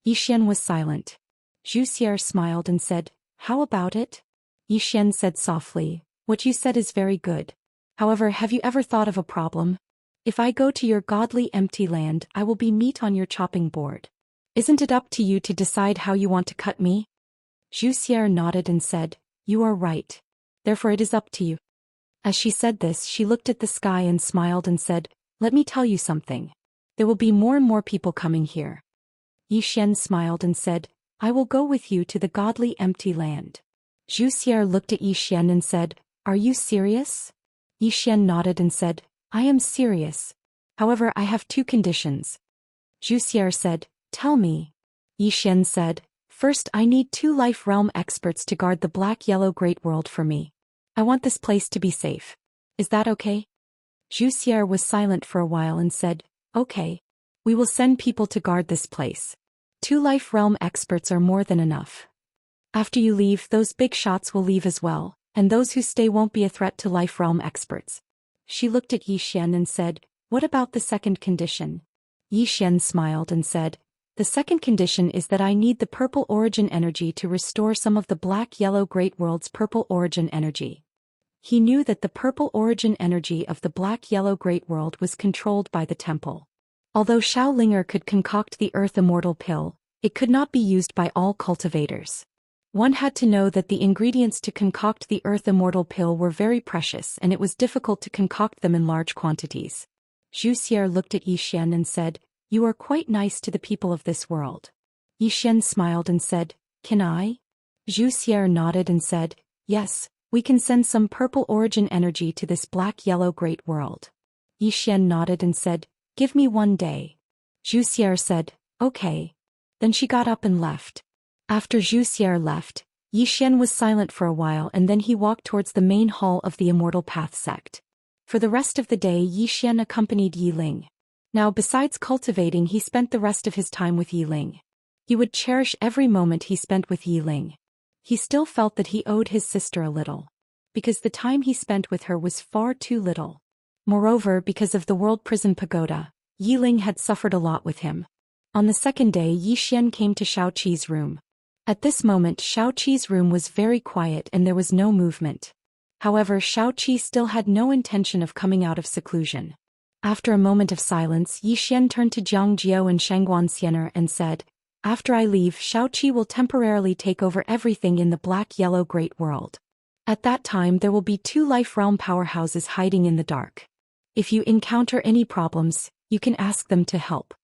Yi Xian was silent. Zhou Xian smiled and said, how about it? Yi Xian said softly, what you said is very good. However, have you ever thought of a problem? If I go to your godly empty land, I will be meat on your chopping board. Isn't it up to you to decide how you want to cut me? Zhou Xian nodded and said, you are right. Therefore it is up to you. As she said this, she looked at the sky and smiled and said, let me tell you something. There will be more and more people coming here. Yi Xian smiled and said, I will go with you to the godly empty land. Zhou Xian looked at Yi Xian and said, are you serious? Yi Xian nodded and said, I am serious. However, I have 2 conditions. Zhou Xian said, tell me. Yi Xian said, first I need 2 life realm experts to guard the black-yellow great world for me. I want this place to be safe. Is that okay? Zhou Xian was silent for a while and said, okay. We will send people to guard this place. 2 life realm experts are more than enough. After you leave, those big shots will leave as well, and those who stay won't be a threat to life realm experts. She looked at Yi Xian and said, what about the second condition? Yi Xian smiled and said, the second condition is that I need the purple origin energy to restore some of the black-yellow great world's purple origin energy. He knew that the purple origin energy of the black-yellow great world was controlled by the temple. Although Shaolinger could concoct the Earth Immortal pill, it could not be used by all cultivators. One had to know that the ingredients to concoct the Earth Immortal pill were very precious and it was difficult to concoct them in large quantities. Zhou Xian looked at Yi Xian and said, you are quite nice to the people of this world. Yi Xian smiled and said, can I? Zhou Xian nodded and said, yes, we can send some purple origin energy to this black-yellow great world. Yi Xian nodded and said, give me 1 day. Zhou Xian said, okay. Then she got up and left. After Zhou Xian left, Yi Xian was silent for a while and then he walked towards the main hall of the Immortal Path sect. For the rest of the day Yi Xian accompanied Yi Ling. Now besides cultivating he spent the rest of his time with Yi Ling. He would cherish every moment he spent with Yi Ling. He still felt that he owed his sister a little. Because the time he spent with her was far too little. Moreover, because of the World Prison Pagoda, Yi Ling had suffered a lot with him. On the second day Yi Xian came to Xiaoqi's room. At this moment Xiaoqi's room was very quiet and there was no movement. However, Xiaoqi still had no intention of coming out of seclusion. After a moment of silence Yi Xian turned to Jiang Jiao and Xianxia and said, "After I leave, Xiaoqi will temporarily take over everything in the black-yellow great world. At that time there will be 2 life realm powerhouses hiding in the dark. If you encounter any problems, you can ask them to help."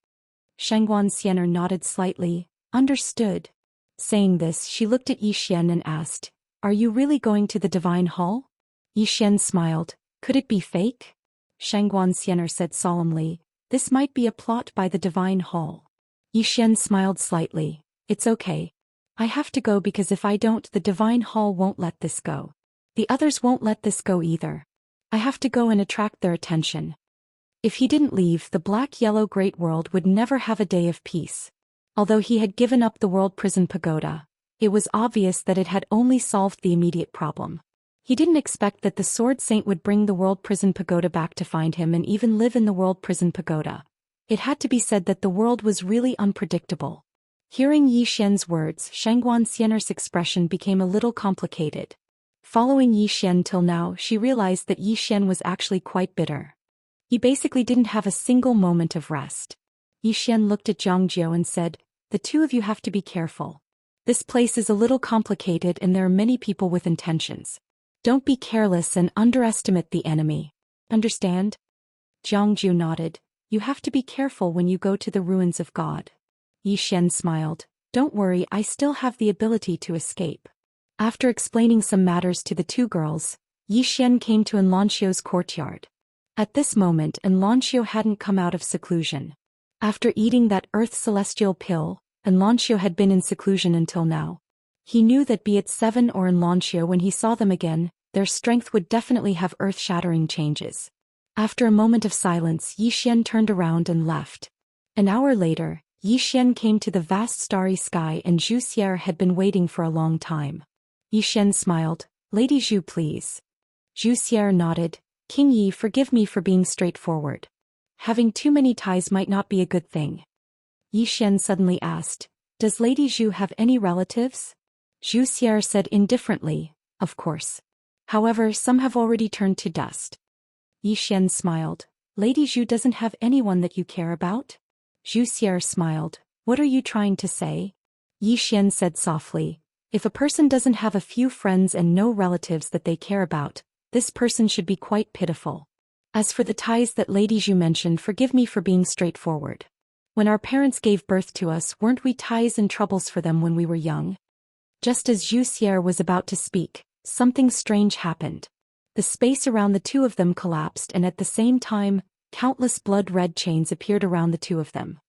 Xianxia nodded slightly, understood. Saying this she looked at Yi Xian and asked, "Are you really going to the Divine Hall?" Yi Xian smiled, "Could it be fake?" Xianxia said solemnly, "This might be a plot by the Divine Hall." Yi Xian smiled slightly, "It's okay. I have to go because if I don't the Divine Hall won't let this go. The others won't let this go either. I have to go and attract their attention." If he didn't leave, the black-yellow great world would never have a day of peace. Although he had given up the World Prison Pagoda, it was obvious that it had only solved the immediate problem. He didn't expect that the Sword Saint would bring the World Prison Pagoda back to find him and even live in the World Prison Pagoda. It had to be said that the world was really unpredictable. Hearing Yi Xian's words, Xianxia's expression became a little complicated. Following Yi Xian till now, she realized that Yi Xian was actually quite bitter. He basically didn't have a single moment of rest. Yi Xian looked at Jiang Jiao and said, "The 2 of you have to be careful. This place is a little complicated and there are many people with intentions. Don't be careless and underestimate the enemy. Understand?" Jiang Jiao nodded. "You have to be careful when you go to the ruins of God." Yi Xian smiled. "Don't worry, I still have the ability to escape." After explaining some matters to the 2 girls, Yi Xian came to Enlanxio's courtyard. At this moment Enlanxio hadn't come out of seclusion. After eating that Earth Celestial pill, Enlanxio had been in seclusion until now. He knew that be it Seven or Enlanxio when he saw them again, their strength would definitely have earth-shattering changes. After a moment of silence Yi Xian turned around and left. An hour later, Yi Xian came to the vast starry sky and Zhou Xian had been waiting for a long time. Yi Xian smiled, "Lady Zhou please." Zhou Xian nodded, "King Yi, forgive me for being straightforward. Having too many ties might not be a good thing." Yi Xian suddenly asked, "Does Lady Zhou have any relatives?" Zhou Xian said indifferently, "Of course. However, some have already turned to dust." Yi Xian smiled, "Lady Zhou doesn't have anyone that you care about?" Zhou Xian smiled, "What are you trying to say?" Yi Xian said softly, "If a person doesn't have a few friends and no relatives that they care about, this person should be quite pitiful. As for the ties that Lady Zhou mentioned, forgive me for being straightforward. When our parents gave birth to us, weren't we ties and troubles for them when we were young?" Just as Zhou Xian was about to speak, something strange happened. The space around the 2 of them collapsed and at the same time, countless blood-red chains appeared around the 2 of them.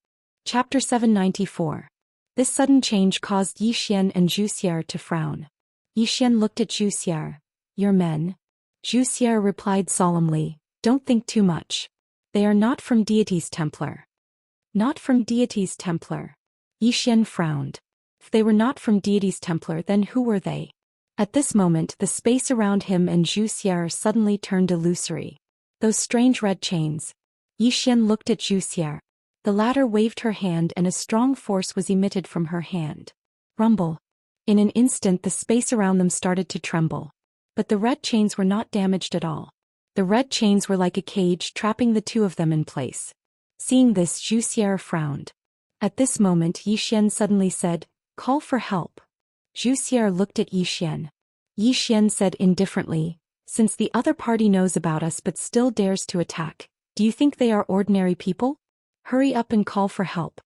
Chapter 794. This sudden change caused Yi Xian and Zhou Xian to frown. Yi Xian looked at Zhou Xian. "Your men?" Zhou Xian replied solemnly, "Don't think too much. They are not from Deity's Templar." "Not from Deity's Templar?" Yi Xian frowned. If they were not from Deity's Templar, then who were they? At this moment the space around him and Zhou Xian suddenly turned illusory. Those strange red chains. Yi Xian looked at Zhou Xian. The latter waved her hand and a strong force was emitted from her hand. Rumble. In an instant the space around them started to tremble. But the red chains were not damaged at all. The red chains were like a cage trapping the 2 of them in place. Seeing this, Zhou Xian frowned. At this moment Yi Xian suddenly said, "Call for help." Zhou Xian looked at Yi Xian. Yi Xian said indifferently, "Since the other party knows about us but still dares to attack, do you think they are ordinary people? Hurry up and call for help."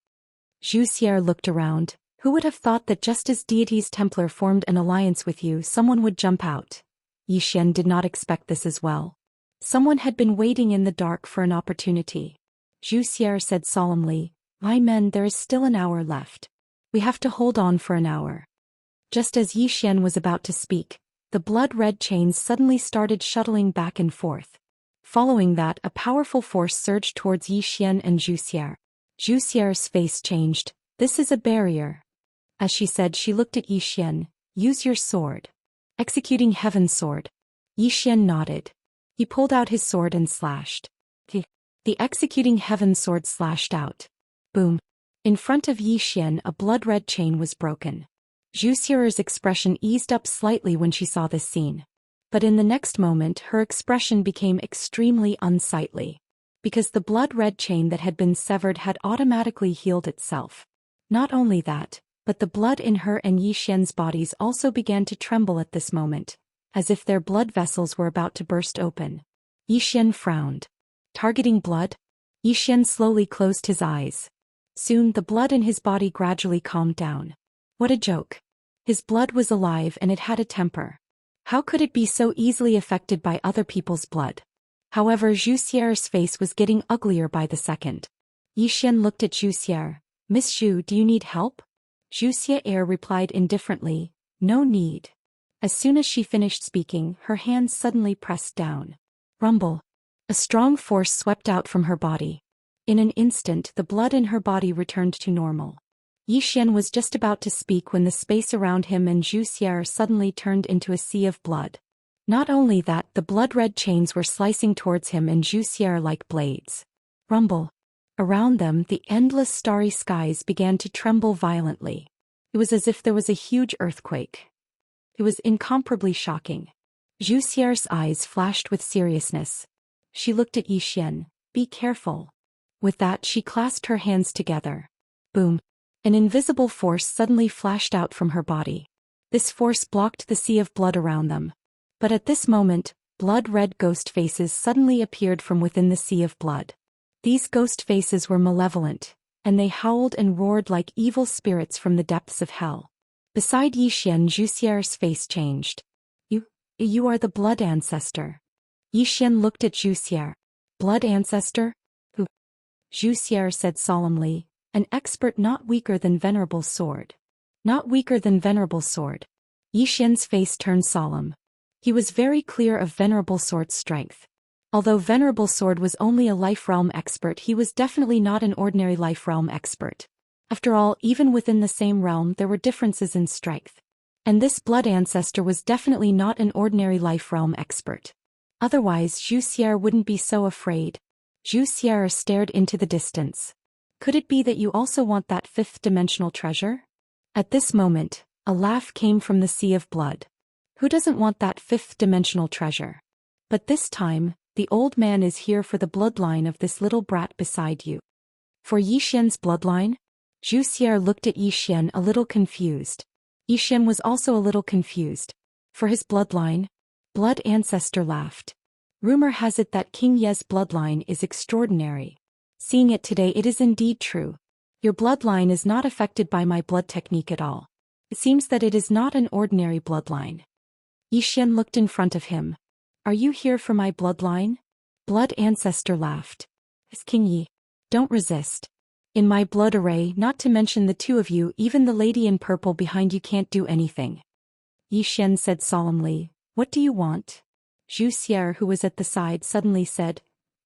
Zhou Xian looked around. Who would have thought that just as Deity's Templar formed an alliance with you, someone would jump out? Yi Xian did not expect this as well. Someone had been waiting in the dark for an opportunity. Zhou Xian said solemnly, "My men, there is still an hour left. We have to hold on for an hour. Just as Yi Xian was about to speak, the blood-red chains suddenly started shuttling back and forth. Following that, a powerful force surged towards Yi Xian and Zhou Xian. Zhou Xian's face changed. This is a barrier. As she said, she looked at Yi Xian. Use your sword. Executing Heaven's sword. Yi Xian nodded. He pulled out his sword and slashed. The executing Heaven's sword slashed out. Boom. In front of Yi Xian, a blood-red chain was broken. Zhou Xian's expression eased up slightly when she saw this scene. But in the next moment, her expression became extremely unsightly. Because the blood-red chain that had been severed had automatically healed itself. Not only that, but the blood in her and Yi Xian's bodies also began to tremble at this moment, as if their blood vessels were about to burst open. Yi Xian frowned. Targeting blood? Yi Xian slowly closed his eyes. Soon the blood in his body gradually calmed down. What a joke. His blood was alive and it had a temper. How could it be so easily affected by other people's blood? However, Zhou Xian's face was getting uglier by the second. Yi Xian looked at Zhou Xian. Miss Zhou, do you need help? Zhou Xian replied indifferently, no need. As soon as she finished speaking, her hands suddenly pressed down. Rumble. A strong force swept out from her body. In an instant, the blood in her body returned to normal. Yi Xian was just about to speak when the space around him and Zhou Xian suddenly turned into a sea of blood. Not only that, the blood-red chains were slicing towards him and Zhou Xian like blades. Rumble. Around them, the endless starry skies began to tremble violently. It was as if there was a huge earthquake. It was incomparably shocking. Zhou Xian's eyes flashed with seriousness. She looked at Yi Xian. Be careful. With that, she clasped her hands together. Boom. An invisible force suddenly flashed out from her body. This force blocked the sea of blood around them. But at this moment, blood-red ghost faces suddenly appeared from within the sea of blood. These ghost faces were malevolent, and they howled and roared like evil spirits from the depths of hell. Beside Yi Xian, Zhou Xian's face changed. You are the blood ancestor. Yi Xian looked at Zhou Xian. Blood ancestor? Who? Zhou Xian said solemnly. An expert not weaker than Venerable Sword. Not weaker than Venerable Sword. Yi Xian's face turned solemn. He was very clear of Venerable Sword's strength. Although Venerable Sword was only a life realm expert, he was definitely not an ordinary life realm expert. After all, even within the same realm there were differences in strength. And this blood ancestor was definitely not an ordinary life realm expert. Otherwise, Zhou Xian wouldn't be so afraid. Zhou Xian stared into the distance. Could it be that you also want that fifth-dimensional treasure? At this moment, a laugh came from the sea of blood. Who doesn't want that fifth-dimensional treasure? But this time, the old man is here for the bloodline of this little brat beside you. For Yi Xian's bloodline? Zhou Xian looked at Yi Xian a little confused. Yi Xian was also a little confused. For his bloodline? Blood ancestor laughed. Rumor has it that King Ye's bloodline is extraordinary. Seeing it today, it is indeed true. Your bloodline is not affected by my blood technique at all. It seems that it is not an ordinary bloodline. Yi Xian looked in front of him. Are you here for my bloodline? Blood ancestor laughed. It's King Yi. Don't resist. In my blood array, not to mention the two of you, even the lady in purple behind you can't do anything. Yi Xian said solemnly. What do you want? Zhou Xian, who was at the side, suddenly said.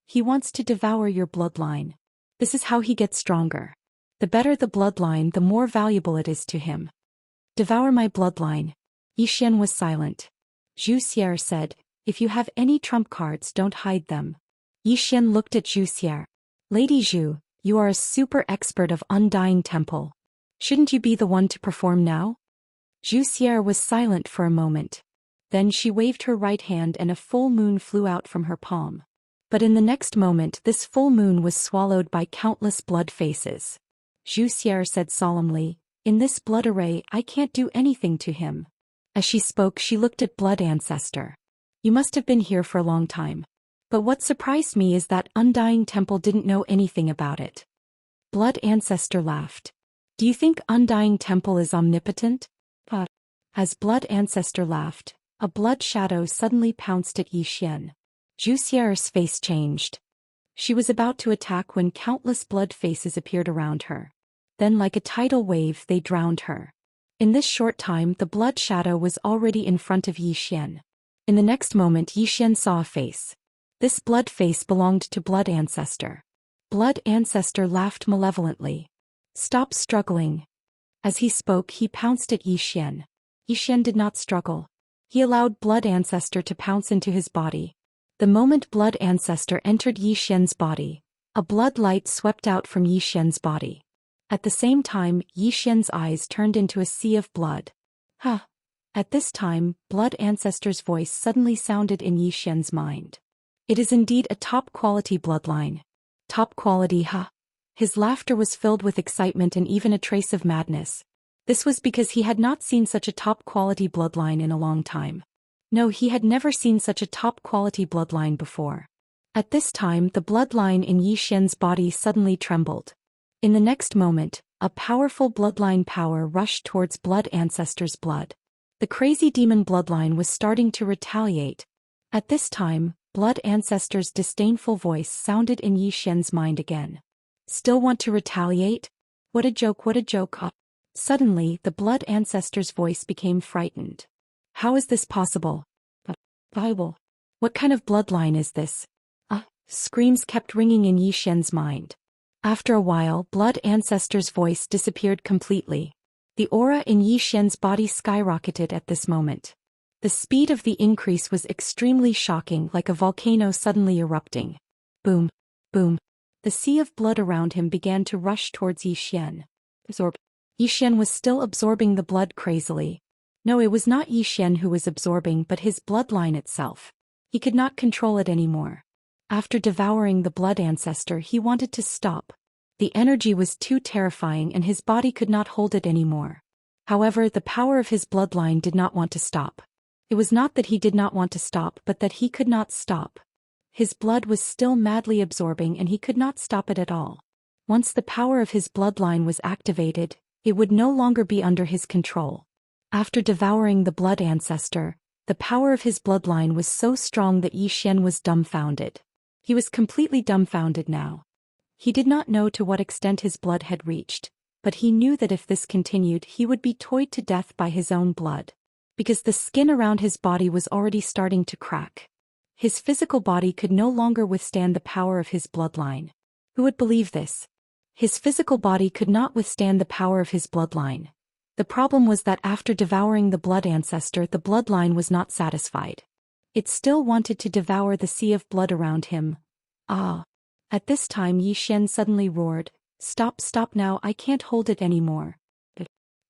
He wants to devour your bloodline. This is how he gets stronger. The better the bloodline, the more valuable it is to him. Devour my bloodline. Yi Xian was silent. Zhou Xian said, if you have any trump cards, don't hide them. Yi Xian looked at Zhou Xian. Lady Zhou, you are a super expert of Undying Temple. Shouldn't you be the one to perform now? Zhou Xian was silent for a moment. Then she waved her right hand and a full moon flew out from her palm. But in the next moment this full moon was swallowed by countless blood faces. Zhou Xian said solemnly, in this blood array I can't do anything to him. As she spoke she looked at Blood Ancestor. You must have been here for a long time. But what surprised me is that Undying Temple didn't know anything about it. Blood Ancestor laughed. Do you think Undying Temple is omnipotent? As Blood Ancestor laughed, a blood shadow suddenly pounced at Yi Xian. Zhou Xian's face changed. She was about to attack when countless blood faces appeared around her. Then like a tidal wave they drowned her. In this short time the blood shadow was already in front of Yi Xian. In the next moment Yi Xian saw a face. This blood face belonged to Blood Ancestor. Blood Ancestor laughed malevolently. "Stop struggling." As he spoke he pounced at Yi Xian. Yi Xian did not struggle. He allowed Blood Ancestor to pounce into his body. The moment Blood Ancestor entered Yi Xian's body, a blood light swept out from Yi Xian's body. At the same time, Yi Xian's eyes turned into a sea of blood. Huh. At this time, Blood Ancestor's voice suddenly sounded in Yi Xian's mind. "It is indeed a top-quality bloodline." Top quality, huh? His laughter was filled with excitement and even a trace of madness. This was because he had not seen such a top-quality bloodline in a long time. No, he had never seen such a top-quality bloodline before. At this time the bloodline in Yi Xian's body suddenly trembled. In the next moment, a powerful bloodline power rushed towards Blood Ancestor's blood. The crazy demon bloodline was starting to retaliate. At this time, Blood Ancestor's disdainful voice sounded in Yi Xian's mind again. "Still want to retaliate? What a joke, what a joke." Suddenly, the Blood Ancestor's voice became frightened. "How is this possible? Bible. What kind of bloodline is this?" Screams kept ringing in Yi Xian's mind. After a while, Blood Ancestor's voice disappeared completely. The aura in Yi Xian's body skyrocketed at this moment. The speed of the increase was extremely shocking, like a volcano suddenly erupting. Boom, boom. The sea of blood around him began to rush towards Yi Xian. Yi Xian was still absorbing the blood crazily. No, it was not Yi Xian who was absorbing but his bloodline itself. He could not control it anymore. After devouring the Blood Ancestor he wanted to stop. The energy was too terrifying and his body could not hold it anymore. However, the power of his bloodline did not want to stop. It was not that he did not want to stop but that he could not stop. His blood was still madly absorbing and he could not stop it at all. Once the power of his bloodline was activated, it would no longer be under his control. After devouring the Blood Ancestor, the power of his bloodline was so strong that Yi Xian was dumbfounded. He was completely dumbfounded now. He did not know to what extent his blood had reached, but he knew that if this continued he would be toyed to death by his own blood. Because the skin around his body was already starting to crack. His physical body could no longer withstand the power of his bloodline. Who would believe this? His physical body could not withstand the power of his bloodline. The problem was that after devouring the Blood Ancestor the bloodline was not satisfied. It still wanted to devour the sea of blood around him. At this time Yi Xian suddenly roared, "Stop, stop now, I can't hold it anymore."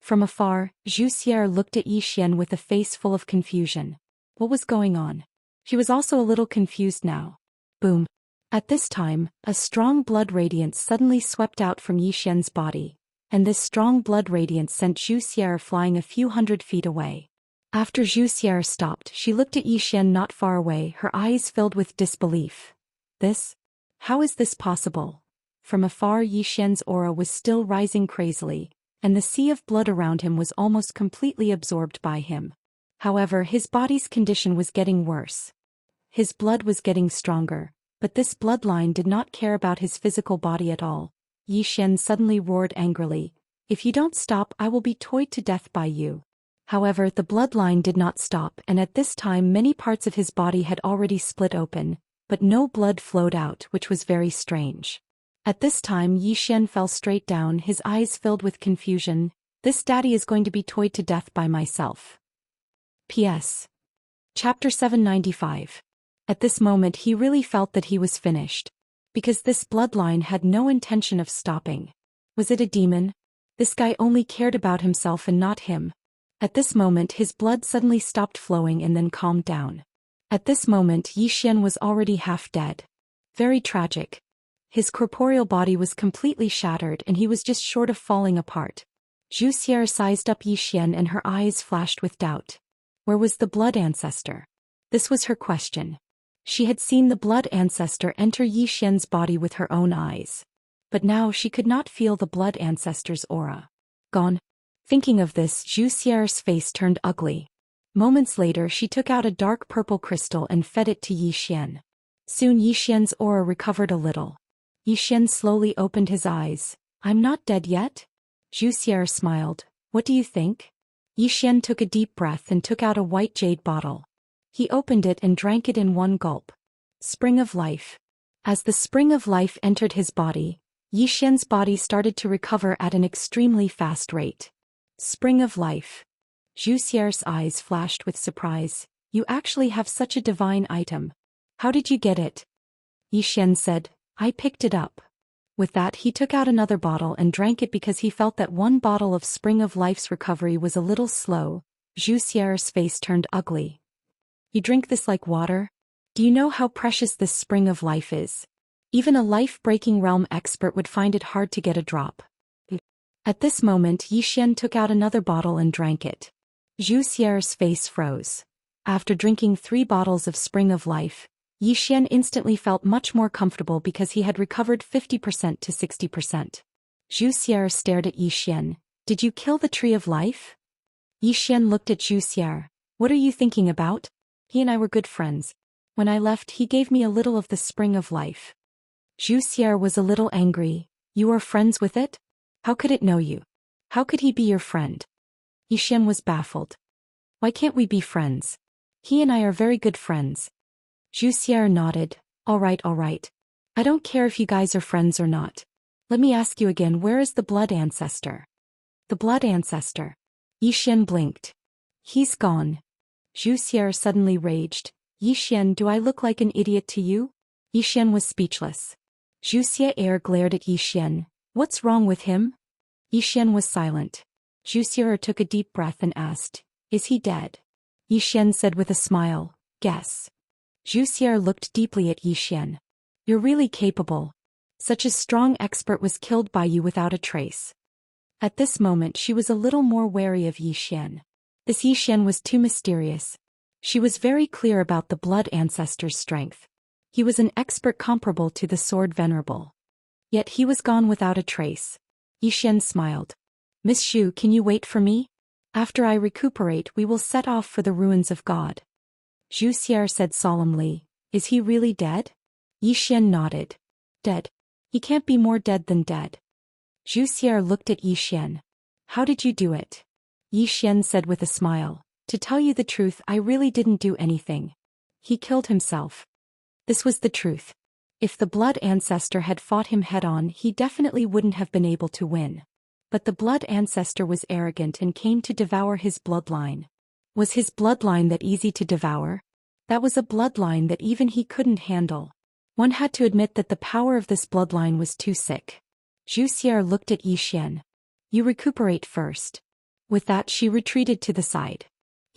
From afar, Zhou Xian looked at Yi Xian with a face full of confusion. What was going on? She was also a little confused now. Boom. At this time, a strong blood radiance suddenly swept out from Yi Xian's body, and this strong blood radiance sent Zhou Xian flying a few hundred feet away. After Zhou Xian stopped, she looked at Yi Xian not far away, her eyes filled with disbelief. This? How is this possible? From afar Yi Xian's aura was still rising crazily, and the sea of blood around him was almost completely absorbed by him. However, his body's condition was getting worse. His blood was getting stronger, but this bloodline did not care about his physical body at all. Yi Xian suddenly roared angrily, "If you don't stop, I will be toyed to death by you." However, the bloodline did not stop, and at this time many parts of his body had already split open, but no blood flowed out, which was very strange. At this time Yi Xian fell straight down, his eyes filled with confusion. "This daddy is going to be toyed to death by myself." P.S. Chapter 795. At this moment he really felt that he was finished. Because this bloodline had no intention of stopping. Was it a demon? This guy only cared about himself and not him. At this moment his blood suddenly stopped flowing and then calmed down. At this moment Yi Xian was already half dead. Very tragic. His corporeal body was completely shattered and he was just short of falling apart. Zhou Xian sized up Yi Xian and her eyes flashed with doubt. Where was the Blood Ancestor? This was her question. She had seen the Blood Ancestor enter Yi Xian's body with her own eyes. But now she could not feel the Blood Ancestor's aura. Gone. Thinking of this, Zhou Xian's face turned ugly. Moments later she took out a dark purple crystal and fed it to Yi Xian. Soon Yi Xian's aura recovered a little. Yi Xian slowly opened his eyes. "I'm not dead yet?" Zhou Xian smiled. What do you think? Yixian took a deep breath and took out a white jade bottle. He opened it and drank it in one gulp. Spring of life. As the spring of life entered his body, Yixian's body started to recover at an extremely fast rate. Spring of life. Zhou Xian's eyes flashed with surprise. You actually have such a divine item. How did you get it? Yixian said, I picked it up. With that he took out another bottle and drank it because he felt that one bottle of Spring of Life's recovery was a little slow. Zhou Xian's face turned ugly. You drink this like water? Do you know how precious this Spring of Life is? Even a life-breaking realm expert would find it hard to get a drop. At this moment Yixian took out another bottle and drank it. Zhou Xian's face froze. After drinking 3 bottles of Spring of Life, Yixian instantly felt much more comfortable because he had recovered 50% to 60%. Zhou Xian stared at Yixian. Did you kill the Tree of Life? Yixian looked at Zhou Xian. What are you thinking about? He and I were good friends. When I left he gave me a little of the Spring of Life. Zhou Xian was a little angry. You are friends with it? How could it know you? How could he be your friend? Yixian was baffled. Why can't we be friends? He and I are very good friends. Zhou Xian nodded. All right. I don't care if you guys are friends or not. Let me ask you again, where is the blood ancestor? The blood ancestor. Yixian blinked. He's gone. Zhou Xian suddenly raged. Yixian, do I look like an idiot to you? Yixian was speechless. Zhou Xian glared at Yixian. What's wrong with him? Yixian was silent. Zhou Xian took a deep breath and asked, is he dead? Yixian said with a smile, guess. Zhou Xian looked deeply at Yixian. You're really capable. Such a strong expert was killed by you without a trace. At this moment she was a little more wary of Yixian. This Yixian was too mysterious. She was very clear about the blood ancestor's strength. He was an expert comparable to the sword venerable. Yet he was gone without a trace. Yixian smiled. Miss Xu, can you wait for me? After I recuperate we will set off for the ruins of God. Zhou Xian said solemnly, is he really dead? Yixian nodded. Dead? He can't be more dead than dead. Zhou Xian looked at Yixian. How did you do it? Yixian said with a smile. To tell you the truth, I really didn't do anything. He killed himself. This was the truth. If the blood ancestor had fought him head-on, he definitely wouldn't have been able to win. But the blood ancestor was arrogant and came to devour his bloodline. Was his bloodline that easy to devour? That was a bloodline that even he couldn't handle. One had to admit that the power of this bloodline was too sick. Zhou Xian looked at Yixian. You recuperate first. With that she retreated to the side.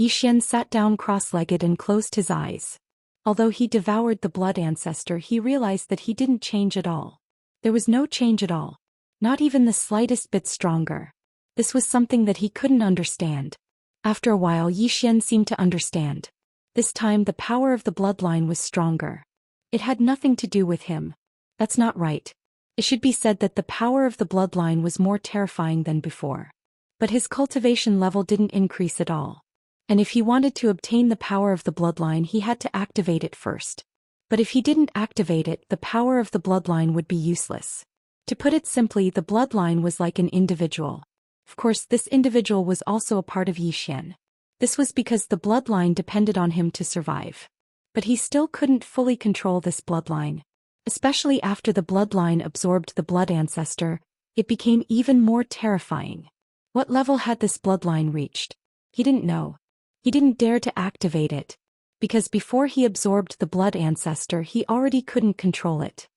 Yixian sat down cross-legged and closed his eyes. Although he devoured the blood ancestor, he realized that he didn't change at all. There was no change at all. Not even the slightest bit stronger. This was something that he couldn't understand. After a while Yixian seemed to understand. This time the power of the bloodline was stronger. It had nothing to do with him. That's not right. It should be said that the power of the bloodline was more terrifying than before. But his cultivation level didn't increase at all. And if he wanted to obtain the power of the bloodline he had to activate it first. But if he didn't activate it, the power of the bloodline would be useless. To put it simply, the bloodline was like an individual. Of course, this individual was also a part of Yixian. This was because the bloodline depended on him to survive. But he still couldn't fully control this bloodline. Especially after the bloodline absorbed the blood ancestor, it became even more terrifying. What level had this bloodline reached? He didn't know. He didn't dare to activate it. Because before he absorbed the blood ancestor he already couldn't control it.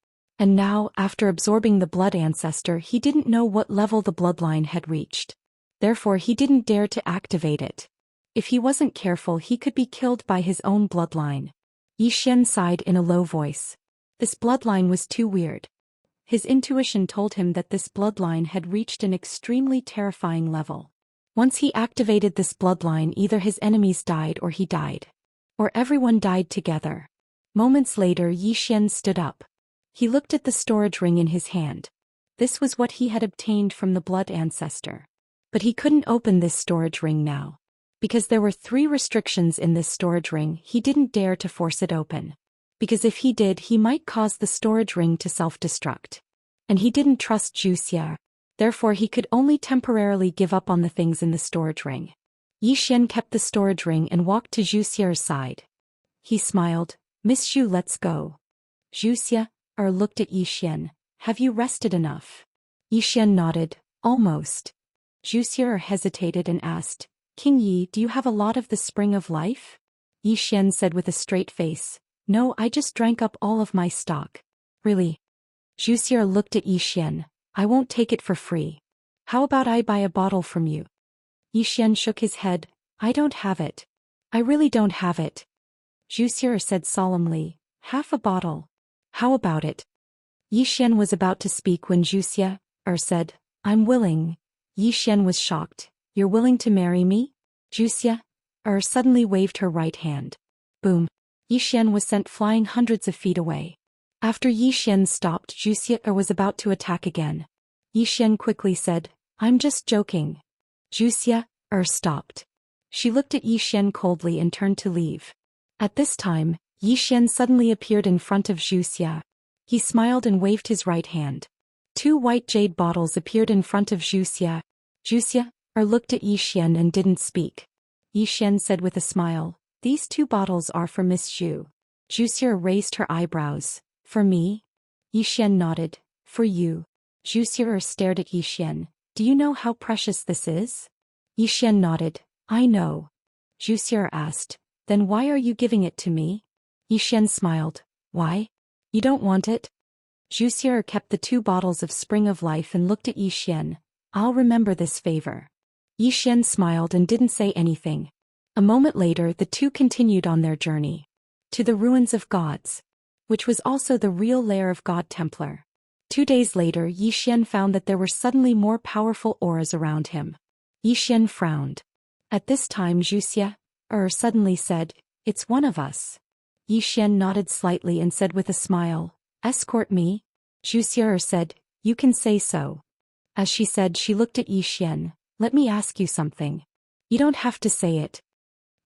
And now, after absorbing the blood ancestor, he didn't know what level the bloodline had reached. Therefore he didn't dare to activate it. If he wasn't careful he could be killed by his own bloodline. Yixian sighed in a low voice. This bloodline was too weird. His intuition told him that this bloodline had reached an extremely terrifying level. Once he activated this bloodline, either his enemies died or he died. Or everyone died together. Moments later Yixian stood up. He looked at the storage ring in his hand. This was what he had obtained from the blood ancestor. But he couldn't open this storage ring now. Because there were 3 restrictions in this storage ring, he didn't dare to force it open. Because if he did, he might cause the storage ring to self-destruct. And he didn't trust Zhou Xian. Therefore he could only temporarily give up on the things in the storage ring. Yi Xian kept the storage ring and walked to Zhou Xia's side. He smiled. Miss Zhou, let's go. Zhou Xia looked at Yi Xian. Have you rested enough? Yi Xian nodded. Almost. Zhou Xia hesitated and asked, King Yi, do you have a lot of the spring of life? Yi Xian said with a straight face, No, I just drank up all of my stock. Really? Zhou Xia looked at Yi Xian. I won't take it for free. How about I buy a bottle from you? Yi Xian shook his head. I don't have it. I really don't have it. Zhou Xia said solemnly, half a bottle. How about it? Yi Xian was about to speak when Zhou Xia said, I'm willing. Yi Xian was shocked. You're willing to marry me? Zhou Xia suddenly waved her right hand. Boom. Yi Xian was sent flying hundreds of feet away. After Yi Xian stopped, Zhou Xia was about to attack again. Yi Xian quickly said, I'm just joking. Zhou Xia stopped. She looked at Yi Xian coldly and turned to leave. At this time, Yi Xian suddenly appeared in front of Zhou Xia. He smiled and waved his right hand. 2 white jade bottles appeared in front of Zhou Xia. Zhou Xia looked at Yi Xian and didn't speak. Yi Xian said with a smile, These 2 bottles are for Miss Zhou. Zhou Xia raised her eyebrows. For me? Yi Xian nodded. For you. Zhou Xia stared at Yi Xian. Do you know how precious this is? Yi Xian nodded. I know. Zhou Xia asked. Then why are you giving it to me? Yi Xian smiled. Why? You don't want it? Zhou Xia kept the 2 bottles of Spring of Life and looked at Yi Xian. I'll remember this favor. Yi Xian smiled and didn't say anything. A moment later the 2 continued on their journey. To the ruins of gods. Which was also the real lair of God Templar. 2 days later Yi Xian found that there were suddenly more powerful auras around him. Yi Xian frowned. At this time Zhou Xia suddenly said, It's one of us. Yi Xian nodded slightly and said with a smile, Escort me? Zhou Xia said, You can say so. As she said, she looked at Yi Xian. Let me ask you something. You don't have to say it.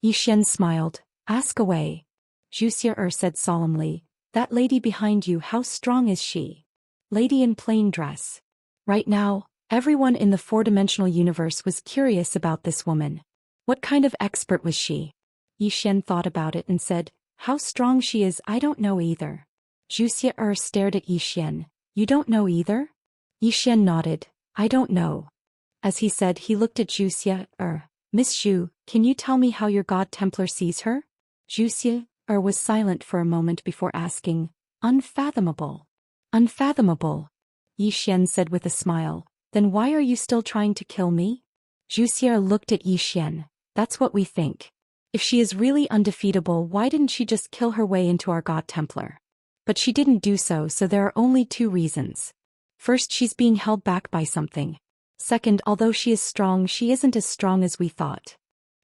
Yi Xian smiled. Ask away. Zhou Xia said solemnly, That lady behind you, how strong is she? Lady in plain dress. Right now, everyone in the 4-dimensional universe was curious about this woman. What kind of expert was she? Yi Xian thought about it and said, How strong she is, I don't know either. Zhou Xia stared at Yi Xian. You don't know either? Yi Xian nodded. I don't know. As he said, he looked at Zhou Xia. Miss Zhou, can you tell me how your God Templar sees her? Zhou Xia was silent for a moment before asking, Unfathomable. Unfathomable. Yi Xian said with a smile. Then why are you still trying to kill me? Zhou Xia looked at Yi Xian. That's what we think. If she is really undefeatable, why didn't she just kill her way into our God Templar? But she didn't do so, so there are only 2 reasons. First, she's being held back by something. Second, although she is strong, she isn't as strong as we thought.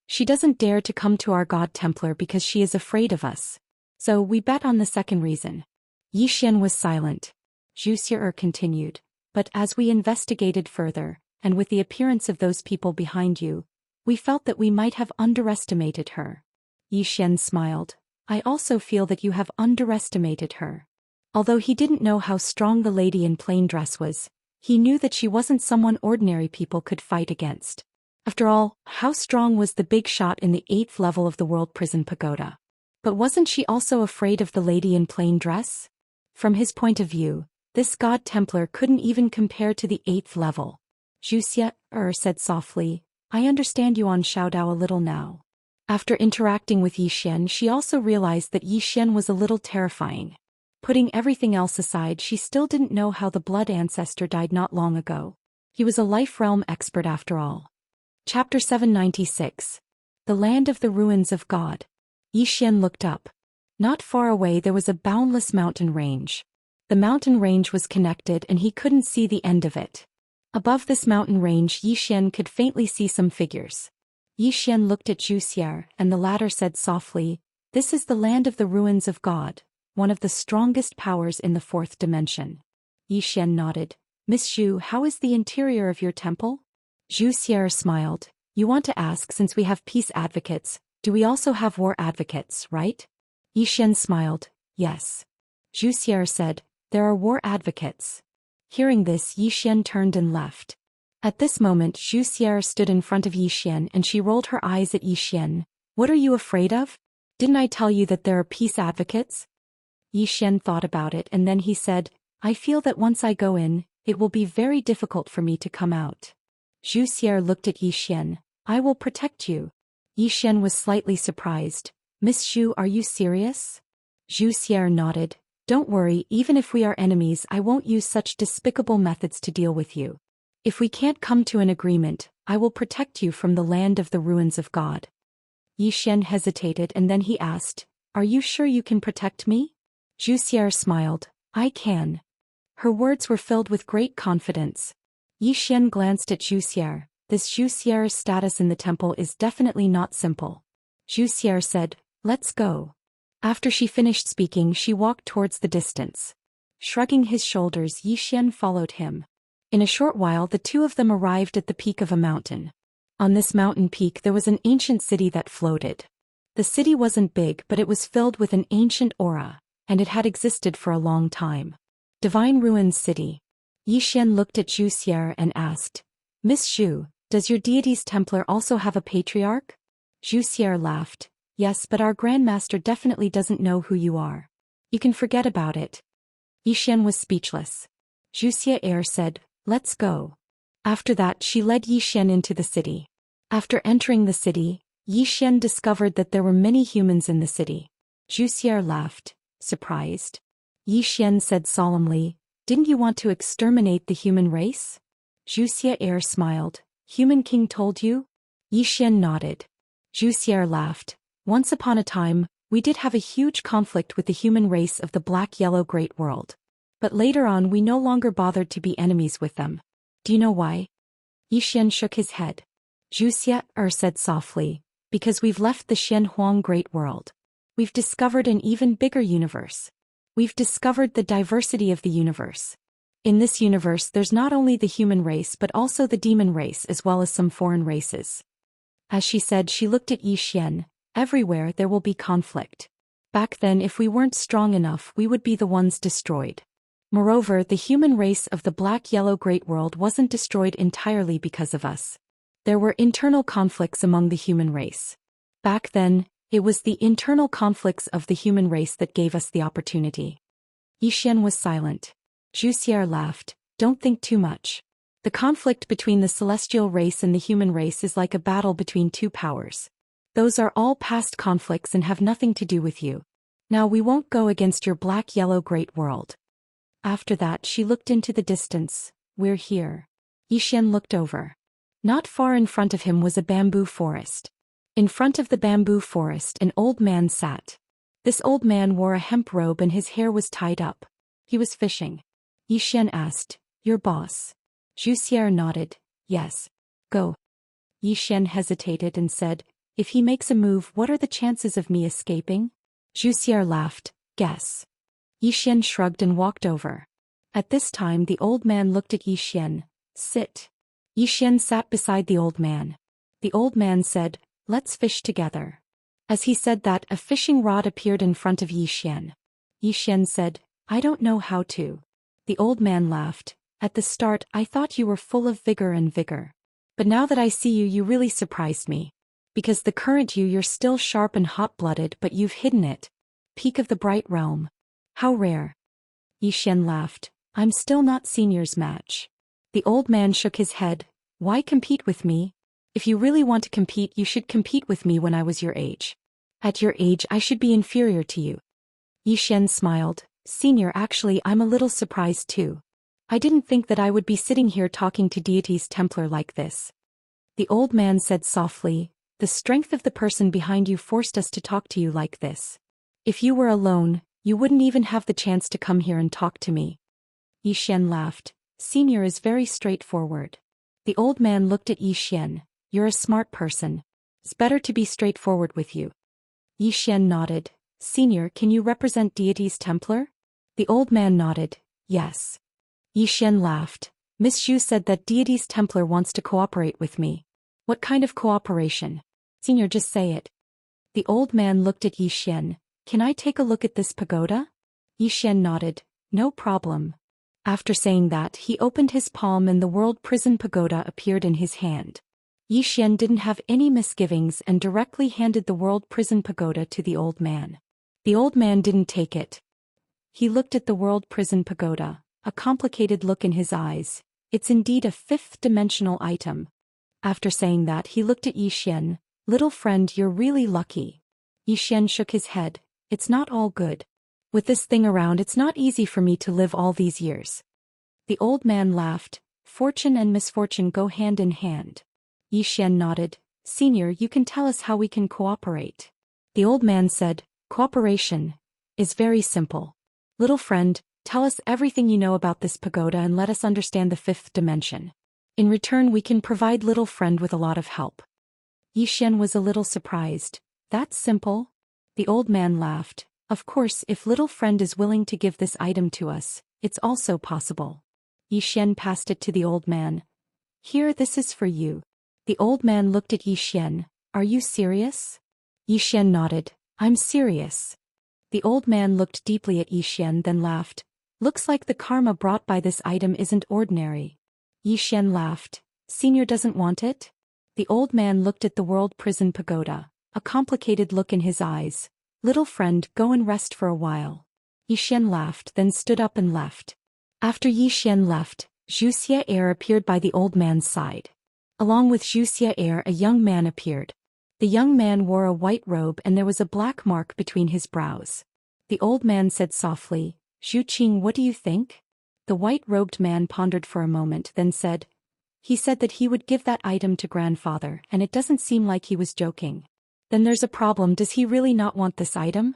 She doesn't dare to come to our God Templar because she is afraid of us. So we bet on the second reason. Yi Xian was silent. Zhou Xia continued. But as we investigated further, and with the appearance of those people behind you, we felt that we might have underestimated her. Yi Xian smiled. I also feel that you have underestimated her. Although he didn't know how strong the lady in plain dress was, he knew that she wasn't someone ordinary people could fight against. After all, how strong was the big shot in the 8th level of the World Prison Pagoda? But wasn't she also afraid of the lady in plain dress? From his point of view, this God Templar couldn't even compare to the 8th level. Zhou Xia said softly, I understand Yuan Xiaodao a little now. After interacting with Yi Xian, she also realized that Yi Xian was a little terrifying. Putting everything else aside, she still didn't know how the blood ancestor died not long ago. He was a life realm expert after all. Chapter 796. The Land of the Ruins of God. Yi Xian looked up. Not far away there was a boundless mountain range. The mountain range was connected and he couldn't see the end of it. Above this mountain range Yi Xian could faintly see some figures. Yi Xian looked at Zhou Xia and the latter said softly, This is the land of the ruins of God, one of the strongest powers in the 4th dimension. Yi Xian nodded. Miss Zhou, how is the interior of your temple? Zhou Xia smiled. You want to ask since we have peace advocates, do we also have war advocates, right? Yi Xian smiled. Yes. Zhou Xia said, There are war advocates. Hearing this, Yi Xian turned and left. At this moment Zhou Xian stood in front of Yi Xian and she rolled her eyes at Yi Xian. What are you afraid of? Didn't I tell you that there are peace advocates? Yi Xian thought about it and then he said, I feel that once I go in, it will be very difficult for me to come out. Zhou Xian looked at Yi Xian. I will protect you. Yi Xian was slightly surprised. Miss Zhou, are you serious? Zhou Xian nodded. Don't worry, even if we are enemies I won't use such despicable methods to deal with you. If we can't come to an agreement, I will protect you from the land of the ruins of God. Yi Xian hesitated and then he asked, Are you sure you can protect me? Zhou Xian smiled. I can. Her words were filled with great confidence. Yi Xian glanced at Zhou Xian. This Zhou Xian's status in the temple is definitely not simple. Zhou Xian said, Let's go. After she finished speaking she walked towards the distance. Shrugging his shoulders Yi Xian followed him. In a short while the two of them arrived at the peak of a mountain. On this mountain peak there was an ancient city that floated. The city wasn't big but it was filled with an ancient aura, and it had existed for a long time. Divine Ruins City. Yi Xian looked at Zhou Xian and asked, Miss Zhou, does your deity's Templar also have a patriarch? Zhou Xian laughed. Yes, but our Grandmaster definitely doesn't know who you are. You can forget about it. Yi Xian was speechless. Zhou Xian said, Let's go. After that she led Yi Xian into the city. After entering the city, Yi Xian discovered that there were many humans in the city. Zhou Xian laughed, surprised. Yi Xian said solemnly, Didn't you want to exterminate the human race? Zhou Xian smiled. Human King told you? Yi Xian nodded. Zhou Xian laughed. Once upon a time, we did have a huge conflict with the human race of the black-yellow Great World. But later on we no longer bothered to be enemies with them. Do you know why? Yi Xian shook his head. Zhou Xian said softly, Because we've left the Xianhuang Great World. We've discovered an even bigger universe. We've discovered the diversity of the universe. In this universe there's not only the human race but also the demon race as well as some foreign races. As she said she looked at Yi Xian. Everywhere there will be conflict. Back then if we weren't strong enough we would be the ones destroyed. Moreover, the human race of the black-yellow Great World wasn't destroyed entirely because of us. There were internal conflicts among the human race. Back then, it was the internal conflicts of the human race that gave us the opportunity. Yi Xian was silent. Zhou Xian laughed. Don't think too much. The conflict between the celestial race and the human race is like a battle between two powers. Those are all past conflicts and have nothing to do with you. Now we won't go against your black-yellow Great World. After that she looked into the distance. We're here. Yi Xian looked over. Not far in front of him was a bamboo forest. In front of the bamboo forest an old man sat. This old man wore a hemp robe and his hair was tied up. He was fishing. Yi Xian asked, Your boss? Zhou Xian nodded. Yes. Go. Yi Xian hesitated and said, If he makes a move what are the chances of me escaping? Zhou Xian laughed. Guess. Yi Xian shrugged and walked over. At this time the old man looked at Yi Xian. Sit. Yi Xian sat beside the old man. The old man said, Let's fish together. As he said that a fishing rod appeared in front of Yi Xian. Yi Xian said, I don't know how to. The old man laughed. At the start I thought you were full of vigor. But now that I see you you really surprised me. Because the current you're still sharp and hot-blooded but you've hidden it. Peak of the bright realm. How rare. Yi Xian laughed. I'm still not senior's match. The old man shook his head. Why compete with me? If you really want to compete you should compete with me when I was your age. At your age I should be inferior to you. Yi Xian smiled. Senior, actually I'm a little surprised too. I didn't think that I would be sitting here talking to deity's Templar like this. The old man said softly, The strength of the person behind you forced us to talk to you like this. If you were alone, you wouldn't even have the chance to come here and talk to me. Yi Xian laughed. Senior is very straightforward. The old man looked at Yi Xian. You're a smart person. It's better to be straightforward with you. Yi Xian nodded. Senior, can you represent deity's Templar? The old man nodded. Yes. Yi Xian laughed. Miss Zhou said that deity's Templar wants to cooperate with me. What kind of cooperation? Senior, just say it. The old man looked at Yi Xian. Can I take a look at this pagoda? Yi Xian nodded. No problem. After saying that, he opened his palm and the world prison pagoda appeared in his hand. Xian didn't have any misgivings and directly handed the world prison pagoda to the old man. The old man didn't take it. He looked at the world prison pagoda, a complicated look in his eyes. It's indeed a fifth-dimensional item. After saying that, he looked at Xian. Little friend, you're really lucky. Xian shook his head. It's not all good. With this thing around, it's not easy for me to live all these years. The old man laughed. Fortune and misfortune go hand in hand. Xian nodded. Senior, you can tell us how we can cooperate. The old man said, cooperation is very simple. Little friend, tell us everything you know about this pagoda and let us understand the fifth dimension. In return, we can provide little friend with a lot of help. Xian was a little surprised. That's simple? The old man laughed. Of course, if little friend is willing to give this item to us, it's also possible. Xian passed it to the old man. Here, this is for you. The old man looked at Xian. Are you serious? Xian nodded. I'm serious. The old man looked deeply at Xian, then laughed. Looks like the karma brought by this item isn't ordinary. Xian laughed. Senior doesn't want it? The old man looked at the world prison pagoda, a complicated look in his eyes. Little friend, go and rest for a while. Xian laughed, then stood up and left. After Xian left, Zhou Xian appeared by the old man's side. Along with Zhou Xian, a young man appeared. The young man wore a white robe and there was a black mark between his brows. The old man said softly, Zhu Qing, what do you think? The white-robed man pondered for a moment, then said, he said that he would give that item to grandfather, and it doesn't seem like he was joking. Then there's a problem, does he really not want this item?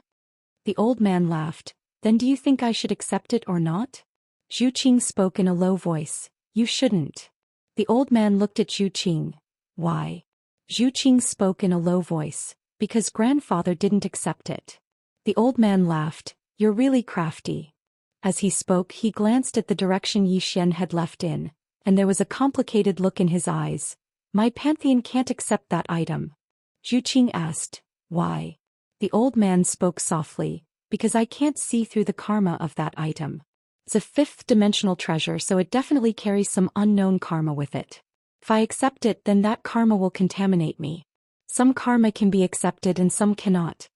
The old man laughed. Then do you think I should accept it or not? Zhu Qing spoke in a low voice. You shouldn't. The old man looked at Zhu Qing. Why? Zhu Qing spoke in a low voice. Because grandfather didn't accept it. The old man laughed. You're really crafty. As he spoke, he glanced at the direction Xian had left in, and there was a complicated look in his eyes. My pantheon can't accept that item. Zhu Qing asked, why? The old man spoke softly, because I can't see through the karma of that item. It's a fifth-dimensional treasure, so it definitely carries some unknown karma with it. If I accept it, then that karma will contaminate me. Some karma can be accepted and some cannot.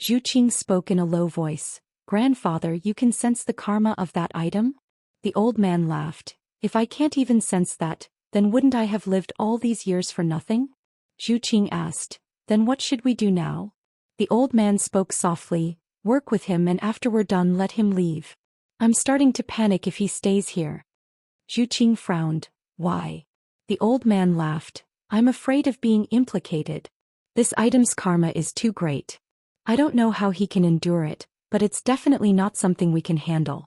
Zhu Qing spoke in a low voice. Grandfather, you can sense the karma of that item? The old man laughed. If I can't even sense that, then wouldn't I have lived all these years for nothing? Zhu Qing asked. Then what should we do now? The old man spoke softly. Work with him and after we're done let him leave. I'm starting to panic if he stays here. Zhu Qing frowned. Why? The old man laughed. I'm afraid of being implicated. This item's karma is too great. I don't know how he can endure it, but it's definitely not something we can handle.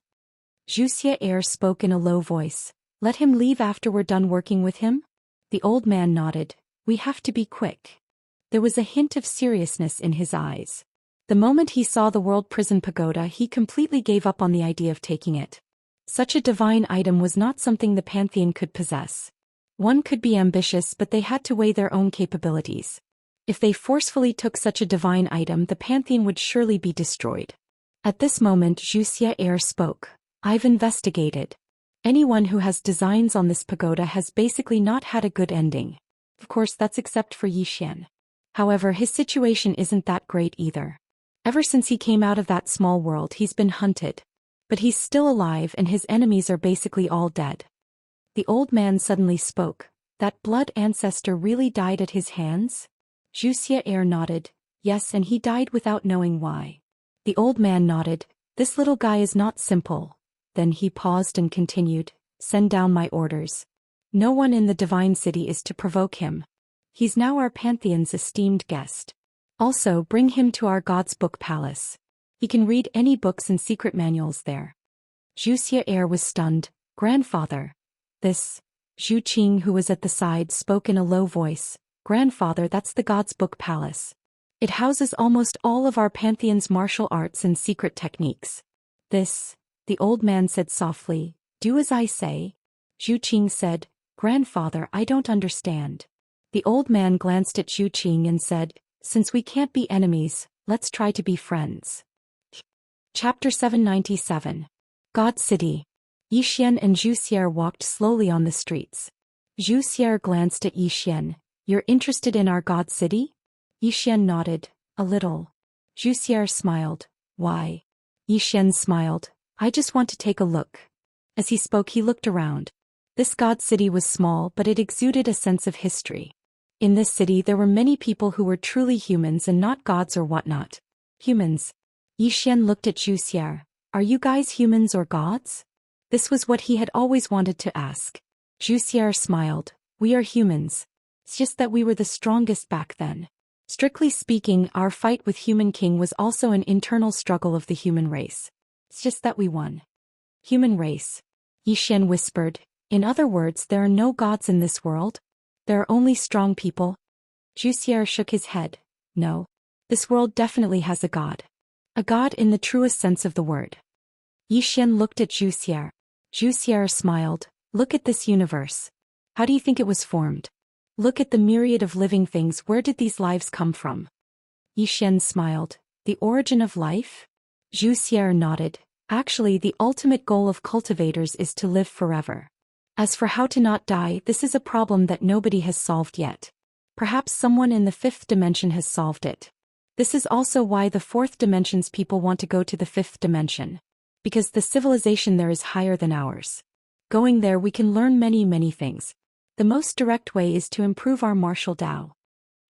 Zhou Xian spoke in a low voice. Let him leave after we're done working with him? The old man nodded. We have to be quick. There was a hint of seriousness in his eyes. The moment he saw the world prison pagoda, he completely gave up on the idea of taking it. Such a divine item was not something the pantheon could possess. One could be ambitious, but they had to weigh their own capabilities. If they forcefully took such a divine item, the pantheon would surely be destroyed. At this moment, Zhou Xian spoke. I've investigated. Anyone who has designs on this pagoda has basically not had a good ending. Of course, that's except for Xian. However, his situation isn't that great either. Ever since he came out of that small world, he's been hunted. But he's still alive and his enemies are basically all dead. The old man suddenly spoke. That blood ancestor really died at his hands? Zhou Xian nodded. Yes, and he died without knowing why. The old man nodded. This little guy is not simple. Then he paused and continued. Send down my orders. No one in the divine city is to provoke him. He's now our pantheon's esteemed guest. Also, bring him to our God's Book Palace. He can read any books and secret manuals there. Zhou Xian was stunned. Grandfather. This. Zhu Qing, who was at the side, spoke in a low voice. Grandfather, that's the God's Book Palace. It houses almost all of our pantheon's martial arts and secret techniques. This. The old man said softly. Do as I say. Zhu Qing said. Grandfather, I don't understand. The old man glanced at Zhu Qing and said, since we can't be enemies, let's try to be friends. Chapter 797. God City. Yixian and Zhou Xian walked slowly on the streets. Zhou Xian glanced at Yixian. "You're interested in our god city?" Yixian nodded, "A little." Zhou Xian smiled. "Why?" Yixian smiled. "I just want to take a look." As he spoke, he looked around. This god city was small, but it exuded a sense of history. In this city there were many people who were truly humans and not gods or whatnot. Humans. Yixian looked at Zhou Xian. "Are you guys humans or gods?" This was what he had always wanted to ask. Zhou Xian smiled. "We are humans. It's just that we were the strongest back then. Strictly speaking, our fight with Human King was also an internal struggle of the human race. It's just that we won." Human race. Yixian whispered. "In other words, there are no gods in this world? There are only strong people?" Zhou Xian shook his head. "No. This world definitely has a god. A god in the truest sense of the word." Yixian looked at Zhou Xian. Zhou Xian smiled. "Look at this universe. How do you think it was formed? Look at the myriad of living things. Where did these lives come from?" Yixian smiled. "The origin of life?" Zhou Xian nodded. "Actually, the ultimate goal of cultivators is to live forever. As for how to not die, this is a problem that nobody has solved yet. Perhaps someone in the fifth dimension has solved it. This is also why the fourth dimension's people want to go to the fifth dimension. Because the civilization there is higher than ours. Going there we can learn many things. The most direct way is to improve our martial Dao."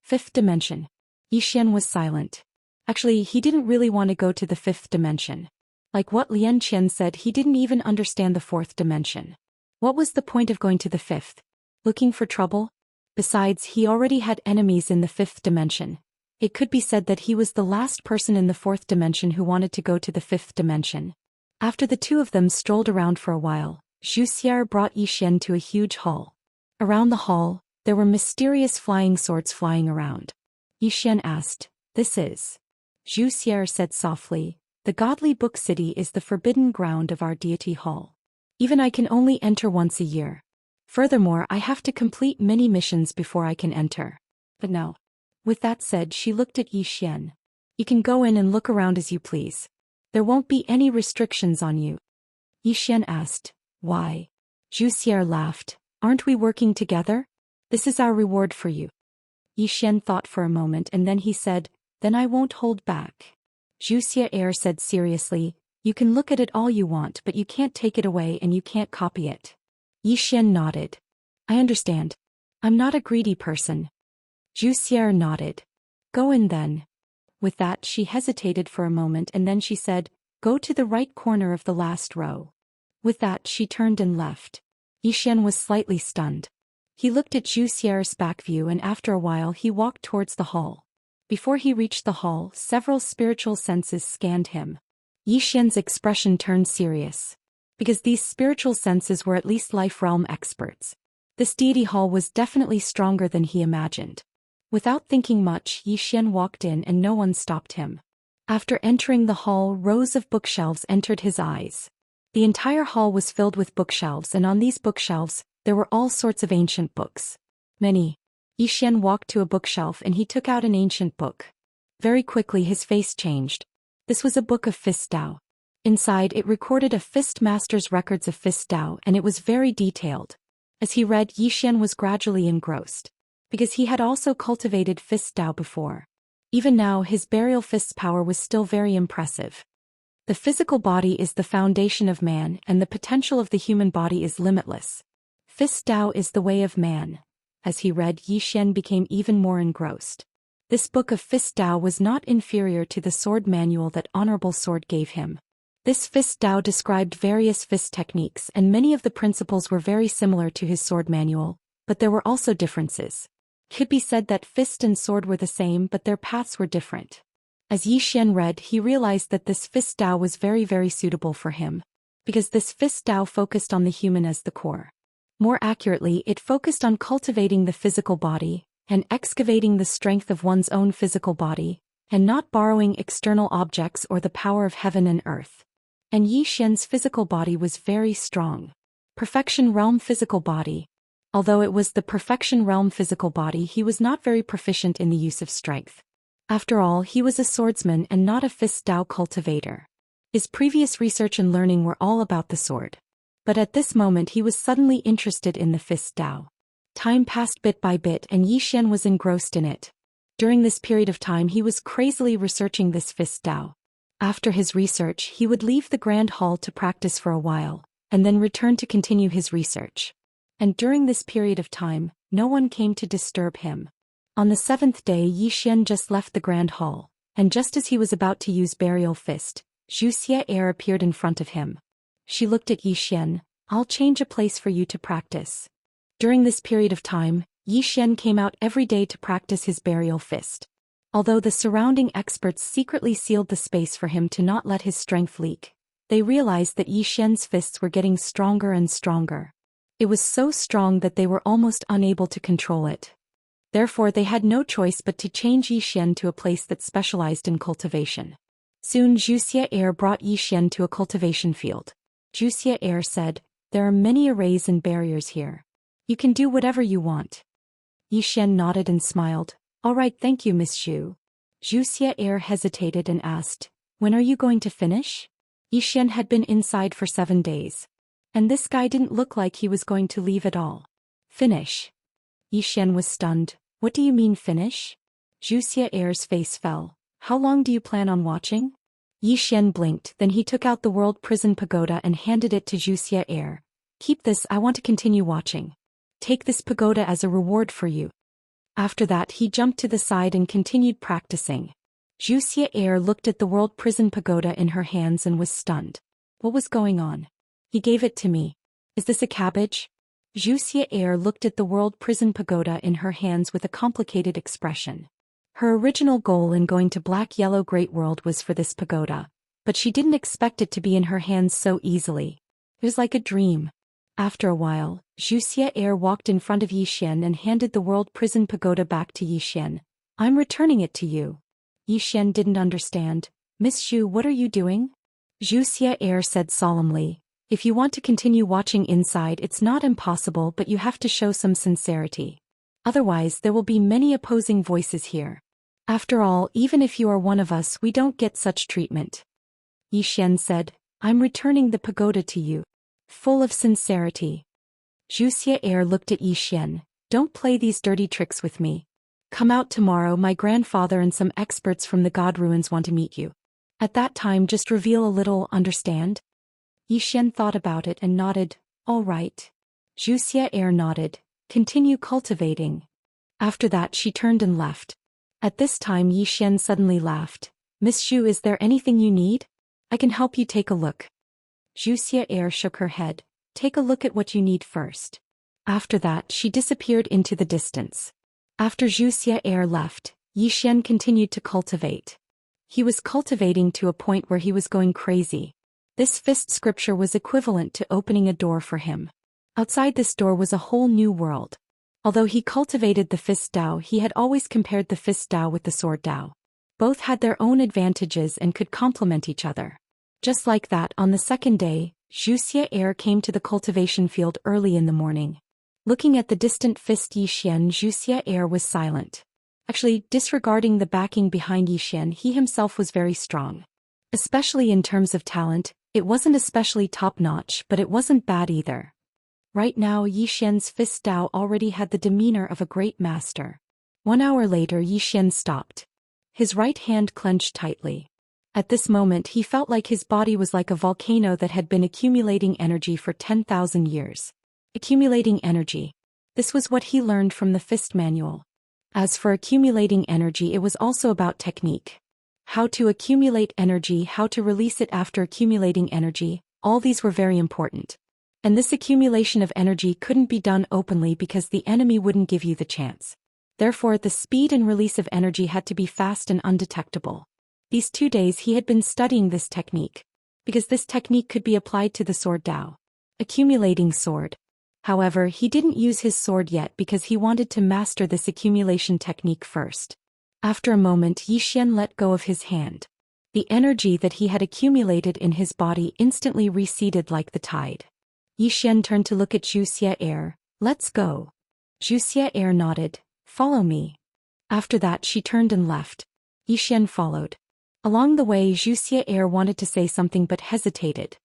Fifth dimension. Yixian was silent. Actually, he didn't really want to go to the fifth dimension. Like what Lian Qian said, he didn't even understand the fourth dimension. What was the point of going to the fifth? Looking for trouble? Besides, he already had enemies in the fifth dimension. It could be said that he was the last person in the fourth dimension who wanted to go to the fifth dimension. After the two of them strolled around for a while, Zhou Xian brought Yixian to a huge hall. Around the hall, there were mysterious flying swords flying around. Yixian asked, "This is?" Zhou Xian said softly, "The godly book city is the forbidden ground of our deity hall. Even I can only enter once a year. Furthermore, I have to complete many missions before I can enter. But no." With that said, she looked at Yixian. "You can go in and look around as you please. There won't be any restrictions on you." Yixian asked, "Why?" Zhou Xian laughed. "Aren't we working together? This is our reward for you." Yixian thought for a moment and then he said, "Then I won't hold back." Zhou Xian said seriously, "You can look at it all you want, but you can't take it away and you can't copy it." Yixian nodded. "I understand. I'm not a greedy person." Zhou Xian nodded. "Go in then." With that, she hesitated for a moment and then she said, "Go to the right corner of the last row." With that, she turned and left. Yixian was slightly stunned. He looked at Zhou Xian's back view and after a while he walked towards the hall. Before he reached the hall, several spiritual senses scanned him. Yixian's expression turned serious. Because these spiritual senses were at least life realm experts. This deity hall was definitely stronger than he imagined. Without thinking much, Yixian walked in and no one stopped him. After entering the hall, rows of bookshelves entered his eyes. The entire hall was filled with bookshelves and on these bookshelves, there were all sorts of ancient books. Many. Yixian walked to a bookshelf and he took out an ancient book. Very quickly his face changed. This was a book of Fist Dao. Inside it recorded a Fist Master's records of Fist Dao and it was very detailed. As he read, Yixian was gradually engrossed. Because he had also cultivated Fist Dao before. Even now his burial fist's power was still very impressive. The physical body is the foundation of man and the potential of the human body is limitless. Fist Dao is the way of man. As he read, Yixian became even more engrossed. This book of Fist Dao was not inferior to the sword manual that Honorable Sword gave him. This Fist Dao described various fist techniques and many of the principles were very similar to his sword manual, but there were also differences. Could be said that fist and sword were the same but their paths were different. As Yixian read, he realized that this Fist Dao was very suitable for him. Because this Fist Dao focused on the human as the core. More accurately, it focused on cultivating the physical body, and excavating the strength of one's own physical body, and not borrowing external objects or the power of heaven and earth. And Yixian's physical body was very strong. Perfection realm physical body. Although it was the perfection realm physical body, he was not very proficient in the use of strength. After all, he was a swordsman and not a Fist Dao cultivator. His previous research and learning were all about the sword. But at this moment he was suddenly interested in the fist Dao. Time passed bit by bit and Yi Xian was engrossed in it. During this period of time he was crazily researching this fist Dao. After his research he would leave the grand hall to practice for a while, and then return to continue his research. And during this period of time, no one came to disturb him. On the 7th day Yi Xian just left the grand hall, and just as he was about to use burial fist, Zhou Xian appeared in front of him. She looked at Yi Xian. I'll change a place for you to practice. During this period of time, Yi Xian came out every day to practice his burial fist. Although the surrounding experts secretly sealed the space for him to not let his strength leak, they realized that Yi Xian's fists were getting stronger and stronger. It was so strong that they were almost unable to control it. Therefore they had no choice but to change Yi Xian to a place that specialized in cultivation. Soon Zhou Xian brought Yi Xian to a cultivation field. Zhou Xian said, "There are many arrays and barriers here. You can do whatever you want." Yi Xian nodded and smiled. "All right, thank you, Miss Zhou." Zhou Xian hesitated and asked, "When are you going to finish?" Yi Xian had been inside for 7 days. And this guy didn't look like he was going to leave at all. "Finish?" Yi Xian was stunned. "What do you mean finish?" Zhou Xian's face fell. "How long do you plan on watching?" Yi Xian blinked, then he took out the World Prison Pagoda and handed it to Zhou Xian. "Keep this, I want to continue watching. Take this pagoda as a reward for you." After that he jumped to the side and continued practicing. Zhou Xian looked at the World Prison Pagoda in her hands and was stunned. What was going on? "He gave it to me. Is this a cabbage?" Zhou Xian looked at the World Prison Pagoda in her hands with a complicated expression. Her original goal in going to Black Yellow Great World was for this pagoda, but she didn't expect it to be in her hands so easily. It was like a dream. After a while, Zhou Xian walked in front of Yi Xian and handed the World Prison Pagoda back to Yi Xian. "I'm returning it to you." Yi Xian didn't understand. "Miss Zhou, what are you doing?" Zhou Xian said solemnly, "If you want to continue watching inside, it's not impossible, but you have to show some sincerity. Otherwise there will be many opposing voices here. After all, even if you are one of us, we don't get such treatment." Yi Xian said, "I'm returning the pagoda to you." Full of sincerity. Zhou Xian looked at Yi Xian. "Don't play these dirty tricks with me. Come out tomorrow, my grandfather and some experts from the God Ruins want to meet you. At that time just reveal a little, understand?" Yi Xian thought about it and nodded. "All right." Zhou Xian nodded. "Continue cultivating." After that she turned and left. At this time Yi Xian suddenly laughed. "Miss Zhou, is there anything you need? I can help you take a look." Zhou Xian shook her head. "Take a look at what you need first." After that she disappeared into the distance. After Zhou Xian left, Yi Xian continued to cultivate. He was cultivating to a point where he was going crazy. This fist scripture was equivalent to opening a door for him. Outside this door was a whole new world. Although he cultivated the fist Dao, he had always compared the fist Dao with the sword Dao. Both had their own advantages and could complement each other. Just like that, on the 2nd day, Zhou Xian came to the cultivation field early in the morning. Looking at the distant fist Yi Xian, Zhou Xian was silent. Actually, disregarding the backing behind Yi Xian, he himself was very strong. Especially in terms of talent, it wasn't especially top-notch, but it wasn't bad either. Right now Yi Xian's fist Dao already had the demeanor of a great master. 1 hour later Yi Xian stopped. His right hand clenched tightly. At this moment he felt like his body was like a volcano that had been accumulating energy for 10,000 years. Accumulating energy. This was what he learned from the fist manual. As for accumulating energy, it was also about technique. How to accumulate energy, how to release it after accumulating energy, all these were very important. And this accumulation of energy couldn't be done openly because the enemy wouldn't give you the chance. Therefore, the speed and release of energy had to be fast and undetectable. These 2 days he had been studying this technique, because this technique could be applied to the sword Dao. Accumulating sword. However, he didn't use his sword yet because he wanted to master this accumulation technique first. After a moment Yi Xian let go of his hand. The energy that he had accumulated in his body instantly receded like the tide. Yi Xian turned to look at Zhou Xian. "Let's go." Zhou Xian nodded. "Follow me." After that she turned and left. Yi Xian followed. Along the way Zhou Xian wanted to say something but hesitated.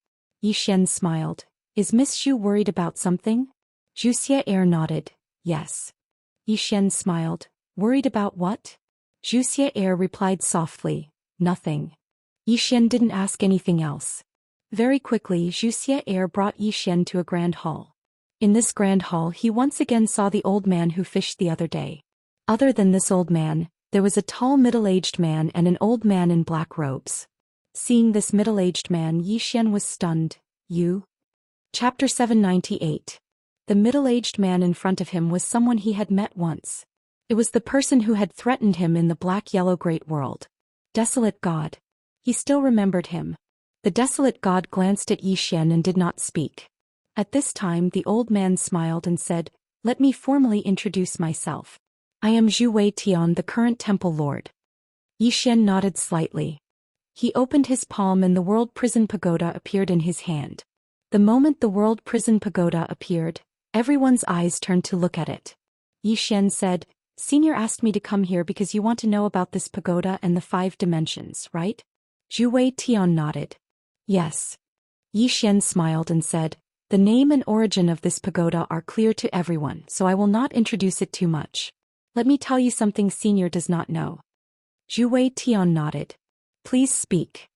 Yi Xian smiled. Is Miss Zhu worried about something? Zhou Xian nodded. Yes. Xian smiled. Worried about what? Zhou Xian replied softly. Nothing. Xian didn't ask anything else. Very quickly Zhou Xian brought Xian to a grand hall. In this grand hall he once again saw the old man who fished the other day. Other than this old man, there was a tall middle-aged man and an old man in black robes. Seeing this middle-aged man, Xian was stunned. You? Chapter 798. The middle-aged man in front of him was someone he had met once. It was the person who had threatened him in the black-yellow great world. Desolate God. He still remembered him. The desolate God glanced at Xian and did not speak. At this time the old man smiled and said, "Let me formally introduce myself. I am Zhu Tian, the current temple lord." Xian nodded slightly. He opened his palm and the world prison pagoda appeared in his hand. The moment the world prison pagoda appeared, everyone's eyes turned to look at it. Xian said, "Senior asked me to come here because you want to know about this pagoda and the 5 dimensions, right?" Zhu Tian nodded. Yes. Xian smiled and said, "The name and origin of this pagoda are clear to everyone, so I will not introduce it too much. Let me tell you something senior does not know." Zhu Tian nodded. "Please speak."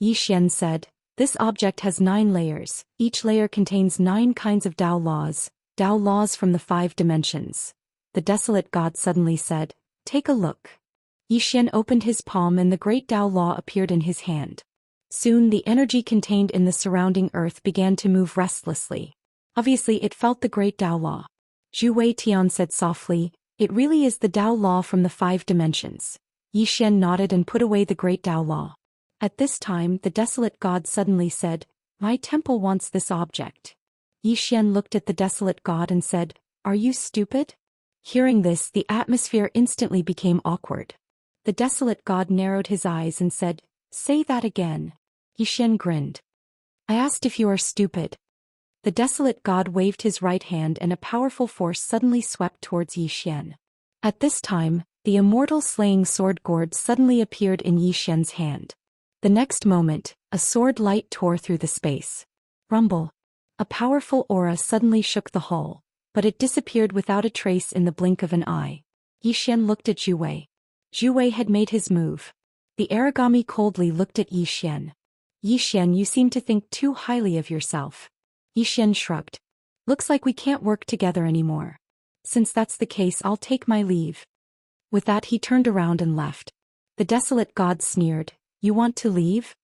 Xian said, "This object has 9 layers, each layer contains 9 kinds of Dao laws from the 5 dimensions. The desolate God suddenly said, "Take a look." Xian opened his palm and the great Dao law appeared in his hand. Soon the energy contained in the surrounding earth began to move restlessly. Obviously it felt the great Dao law. Zhu Tian said softly, "It really is the Dao law from the 5 dimensions." Xian nodded and put away the great Dao law. At this time the desolate God suddenly said, "My temple wants this object." Xian looked at the desolate God and said, "Are you stupid?" Hearing this the atmosphere instantly became awkward. The desolate God narrowed his eyes and said, "Say that again." Xian grinned. "I asked if you are stupid." The desolate God waved his right hand and a powerful force suddenly swept towards Xian. At this time, the immortal slaying sword gourd suddenly appeared in Xian's hand. The next moment, a sword light tore through the space. Rumble. A powerful aura suddenly shook the hall, but it disappeared without a trace in the blink of an eye. Xian looked at Zhu Wei. Zhu Wei had made his move. The origami coldly looked at Xian. "Xian, you seem to think too highly of yourself." Xian shrugged. "Looks like we can't work together anymore. Since that's the case, I'll take my leave." With that he turned around and left. The desolate God sneered, "You want to leave?"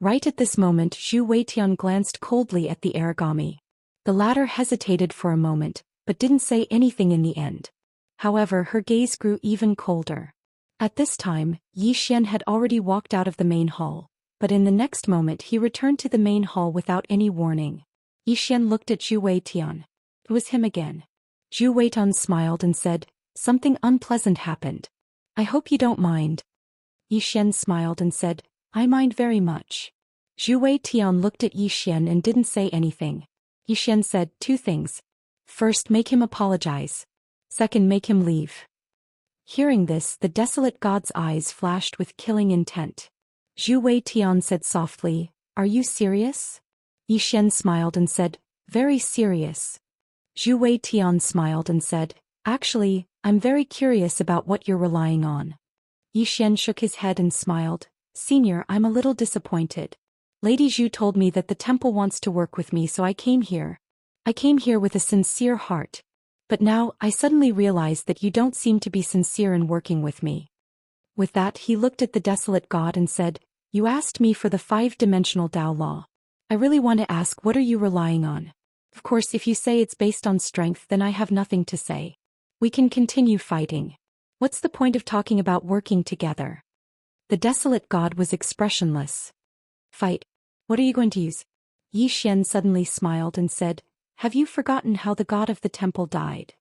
Right at this moment Zhu Tian glanced coldly at the origami. The latter hesitated for a moment, but didn't say anything in the end. However, her gaze grew even colder. At this time, Xian had already walked out of the main hall, but in the next moment he returned to the main hall without any warning. Xian looked at Zhu Tian. It was him again. Zhu Tian smiled and said, "Something unpleasant happened. I hope you don't mind." Xian smiled and said, "I mind very much." Zhu Tian looked at Xian and didn't say anything. Xian said 2 things. First, make him apologize. Second, make him leave. Hearing this, the desolate God's eyes flashed with killing intent. Zhu Tian said softly, "Are you serious?" Xian smiled and said, "Very serious." Zhu Tian smiled and said, "Actually, I'm very curious about what you're relying on." Xian shook his head and smiled. "Senior, I'm a little disappointed. Lady Zhu told me that the temple wants to work with me, so I came here. I came here with a sincere heart. But now, I suddenly realize that you don't seem to be sincere in working with me." With that he looked at the desolate God and said, "You asked me for the 5-dimensional Dao law. I really want to ask, what are you relying on? Of course, if you say it's based on strength, then I have nothing to say. We can continue fighting. What's the point of talking about working together?" The desolate God was expressionless. "Fight. What are you going to use?" Xian suddenly smiled and said, "Have you forgotten how the god of the temple died?"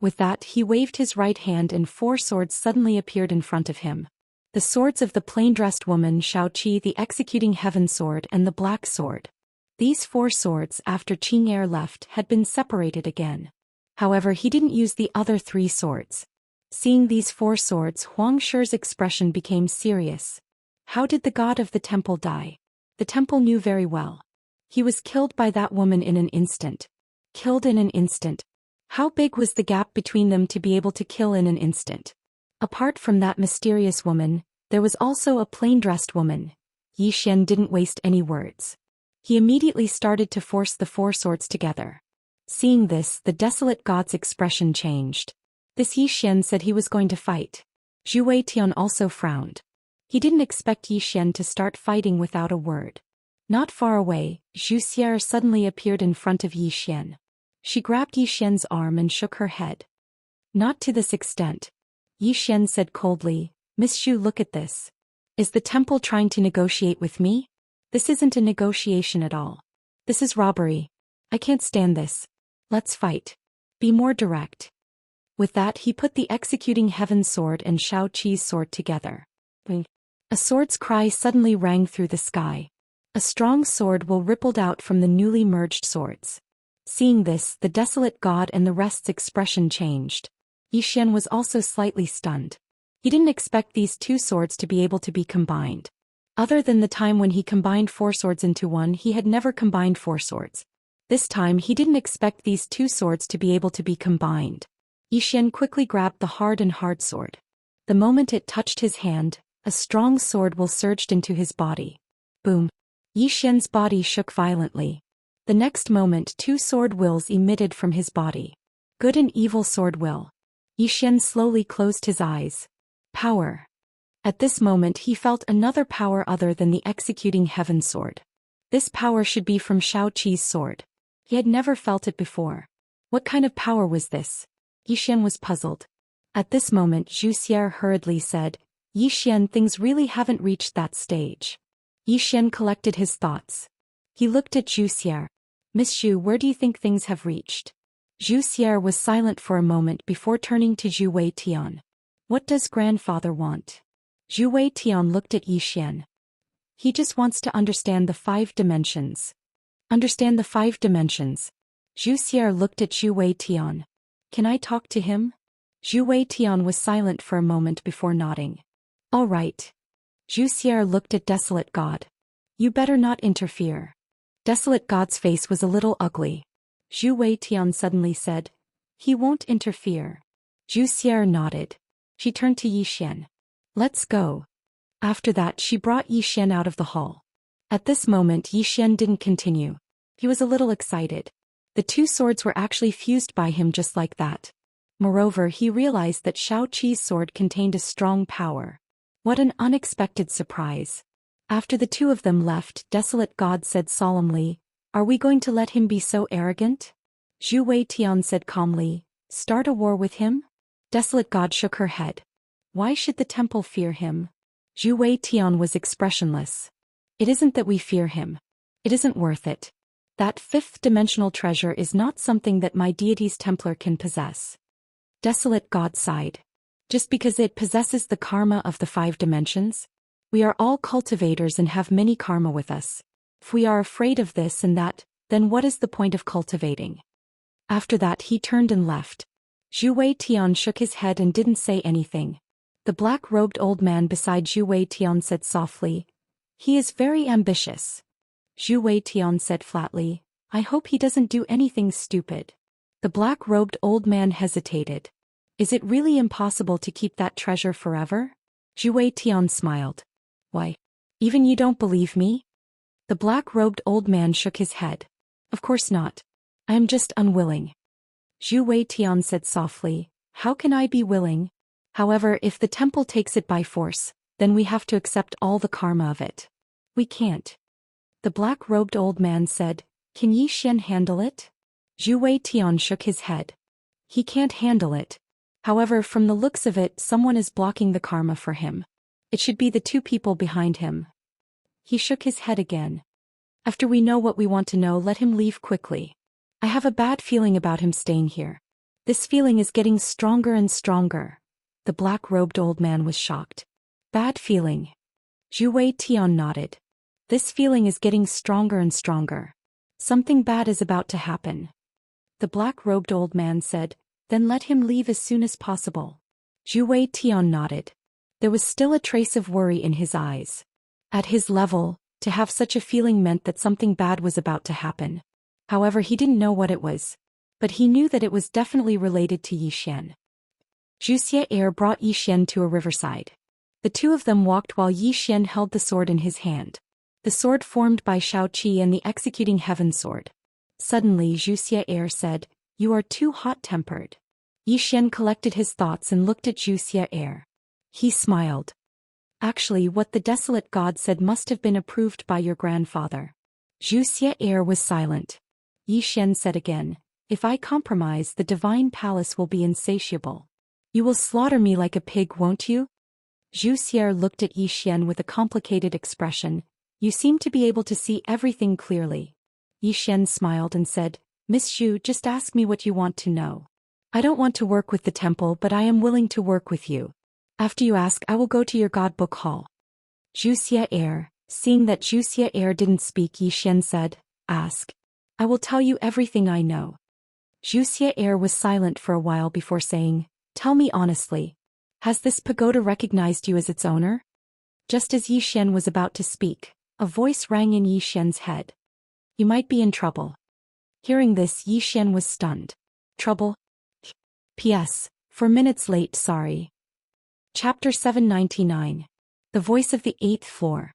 With that he waved his right hand and 4 swords suddenly appeared in front of him. The swords of the plain-dressed woman Xiaoqi, the executing heaven sword, and the black sword. These 4 swords, after Qing'er left, had been separated again. However, he didn't use the other 3 swords. Seeing these 4 swords, Huang Shi's expression became serious. How did the god of the temple die? The temple knew very well. He was killed by that woman in an instant. Killed in an instant. How big was the gap between them to be able to kill in an instant? Apart from that mysterious woman, there was also a plain-dressed woman. Yi Xian didn't waste any words. He immediately started to force the four swords together. Seeing this, the desolate god's expression changed. This Yi Xian said he was going to fight. Zhu Xian also frowned. He didn't expect Yi Xian to start fighting without a word. Not far away, Zhou Xian suddenly appeared in front of Yi Xian. She grabbed Yi Xian's arm and shook her head. Not to this extent. Yi Xian said coldly, Miss Zhu, look at this. Is the temple trying to negotiate with me? This isn't a negotiation at all. This is robbery. I can't stand this. Let's fight. Be more direct. With that, he put the executing heaven sword and Shao Qi's sword together. A sword's cry suddenly rang through the sky. A strong sword will rippled out from the newly merged swords. Seeing this, the desolate god and the rest's expression changed. Yi Xian was also slightly stunned. He didn't expect these two swords to be able to be combined. Other than the time when he combined four swords into one, he had never combined four swords. This time he didn't expect these two swords to be able to be combined. Yi Xian quickly grabbed the hard sword. The moment it touched his hand, a strong sword will surged into his body. Boom. Yi Xian's body shook violently. The next moment, two sword wills emitted from his body. Good and evil sword will. Yi Xian slowly closed his eyes. Power. At this moment he felt another power other than the executing heaven sword. This power should be from Shao Qi's sword. He had never felt it before. What kind of power was this? Yi Xian was puzzled. At this moment Zhou Xian hurriedly said, Yi Xian, things really haven't reached that stage. Yi Xian collected his thoughts. He looked at Zhou Xian. Miss Zhu, where do you think things have reached? Zhou Xian was silent for a moment before turning to Zhu Xian. What does grandfather want? Zhu Xian looked at Yi Xian. He just wants to understand the 5 dimensions. Understand the 5 dimensions. Zhu Xian looked at Zhu Xian. Can I talk to him? Zhu Xian was silent for a moment before nodding. All right. Zhu Xian looked at Desolate God. You better not interfere. Desolate God's face was a little ugly. Zhu Xian suddenly said, he won't interfere. Zhu Xian nodded. She turned to Yi Xian. Let's go. After that she brought Yi Xian out of the hall. At this moment Yi Xian didn't continue. He was a little excited. The two swords were actually fused by him just like that. Moreover, he realized that Shao Qi's sword contained a strong power. What an unexpected surprise. After the two of them left, Desolate God said solemnly, are we going to let him be so arrogant? Zhu Xian said calmly, start a war with him? Desolate God shook her head. Why should the temple fear him? Zhu Xian was expressionless. It isn't that we fear him. It isn't worth it. That 5th dimensional treasure is not something that my deity's Templar can possess. Desolate God sighed. Just because it possesses the karma of the 5 dimensions? We are all cultivators and have many karma with us. If we are afraid of this and that, then what is the point of cultivating? After that he turned and left. Zhu Xian shook his head and didn't say anything. The black-robed old man beside Zhu Xian said softly, he is very ambitious. Zhu Xian said flatly, I hope he doesn't do anything stupid. The black-robed old man hesitated. Is it really impossible to keep that treasure forever? Zhu Xian smiled. Why? Even you don't believe me? The black-robed old man shook his head. Of course not. I am just unwilling. Zhu Xian said softly, how can I be willing? However, if the temple takes it by force, then we have to accept all the karma of it. We can't. The black-robed old man said, can Yi Xian handle it? Zhu Xian shook his head. He can't handle it. However, from the looks of it, someone is blocking the karma for him. It should be the 2 people behind him. He shook his head again. After we know what we want to know, let him leave quickly. I have a bad feeling about him staying here. This feeling is getting stronger and stronger. The black-robed old man was shocked. Bad feeling. Zhu Xian nodded. This feeling is getting stronger and stronger. Something bad is about to happen. The black-robed old man said, then let him leave as soon as possible. Zhu Xian nodded. There was still a trace of worry in his eyes. At his level, To have such a feeling meant that something bad was about to happen. However, he didn't know what it was. But he knew that it was definitely related to Zhou Xian. Zhou Xian brought Zhou Xian to a riverside. The two of them walked while Zhou Xian held the sword in his hand. The sword formed by Shao-Chi and the executing heaven sword. Suddenly Zhou Xian said, "You are too hot-tempered." Zhou Xian collected his thoughts and looked at Zhou Xian. He smiled. "Actually, what the desolate god said must have been approved by your grandfather." Zhou Xian was silent. Zhou Xian said again, "If I compromise, the divine palace will be insatiable. You will slaughter me like a pig, won't you?" Zhou Xian looked at Zhou Xian with a complicated expression. "You seem to be able to see everything clearly." Zhou Xian smiled and said, "Miss Zhou, just ask me what you want to know. I don't want to work with the temple, but I am willing to work with you. After you ask, I will go to your god book hall." Zhou Xian, seeing that Zhou Xian didn't speak, Zhou Xian said, "Ask. I will tell you everything I know." Zhou Xian was silent for a while before saying, "Tell me honestly. Has this pagoda recognized you as its owner?" Just as Zhou Xian was about to speak, a voice rang in Zhou Xian's head. "You might be in trouble." Hearing this, Zhou Xian was stunned. "Trouble? P.S. 4 minutes late, sorry." Chapter 799. The Voice of the 8th Floor.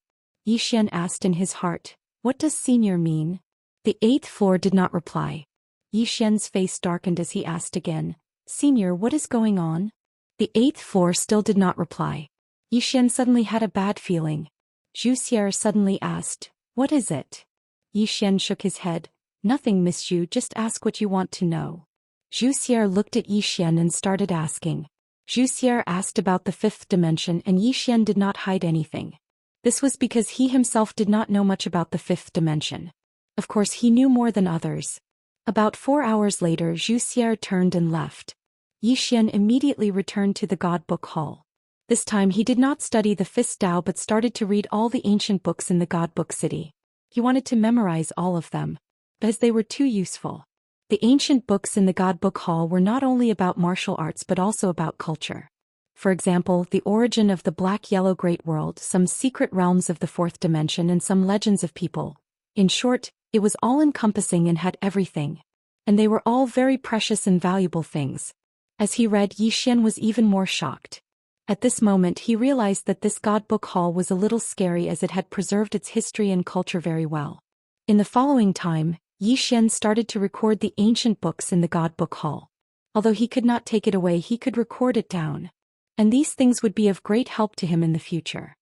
Zhou Xian asked in his heart, "What does senior mean?" The 8th floor did not reply. Zhou Xian's face darkened as he asked again, "Senior, what is going on?" The 8th floor still did not reply. Zhou Xian suddenly had a bad feeling. Zhou Xian suddenly asked, "What is it?" Zhou Xian shook his head. "Nothing, Miss Zhou, just ask what you want to know." Zhou Xian looked at Zhou Xian and started asking. Zhou Xian asked about the 5th dimension, and Zhou Xian did not hide anything. This was because he himself did not know much about the 5th dimension. Of course, he knew more than others. About 4 hours later, Zhou Xian turned and left. Zhou Xian immediately returned to the God Book Hall. This time he did not study the 5th Dao but started to read all the ancient books in the God Book City. He wanted to memorize all of them, as they were too useful. The ancient books in the God Book Hall were not only about martial arts but also about culture. For example, the origin of the Black-Yellow Great World, some secret realms of the 4th dimension, and some legends of people. In short, it was all-encompassing and had everything. And they were all very precious and valuable things. As he read, Zhou Xian was even more shocked. At this moment he realized that this God Book Hall was a little scary as it had preserved its history and culture very well. In the following time, Zhou Xian started to record the ancient books in the God Book Hall. Although he could not take it away, he could record it down. And these things would be of great help to him in the future.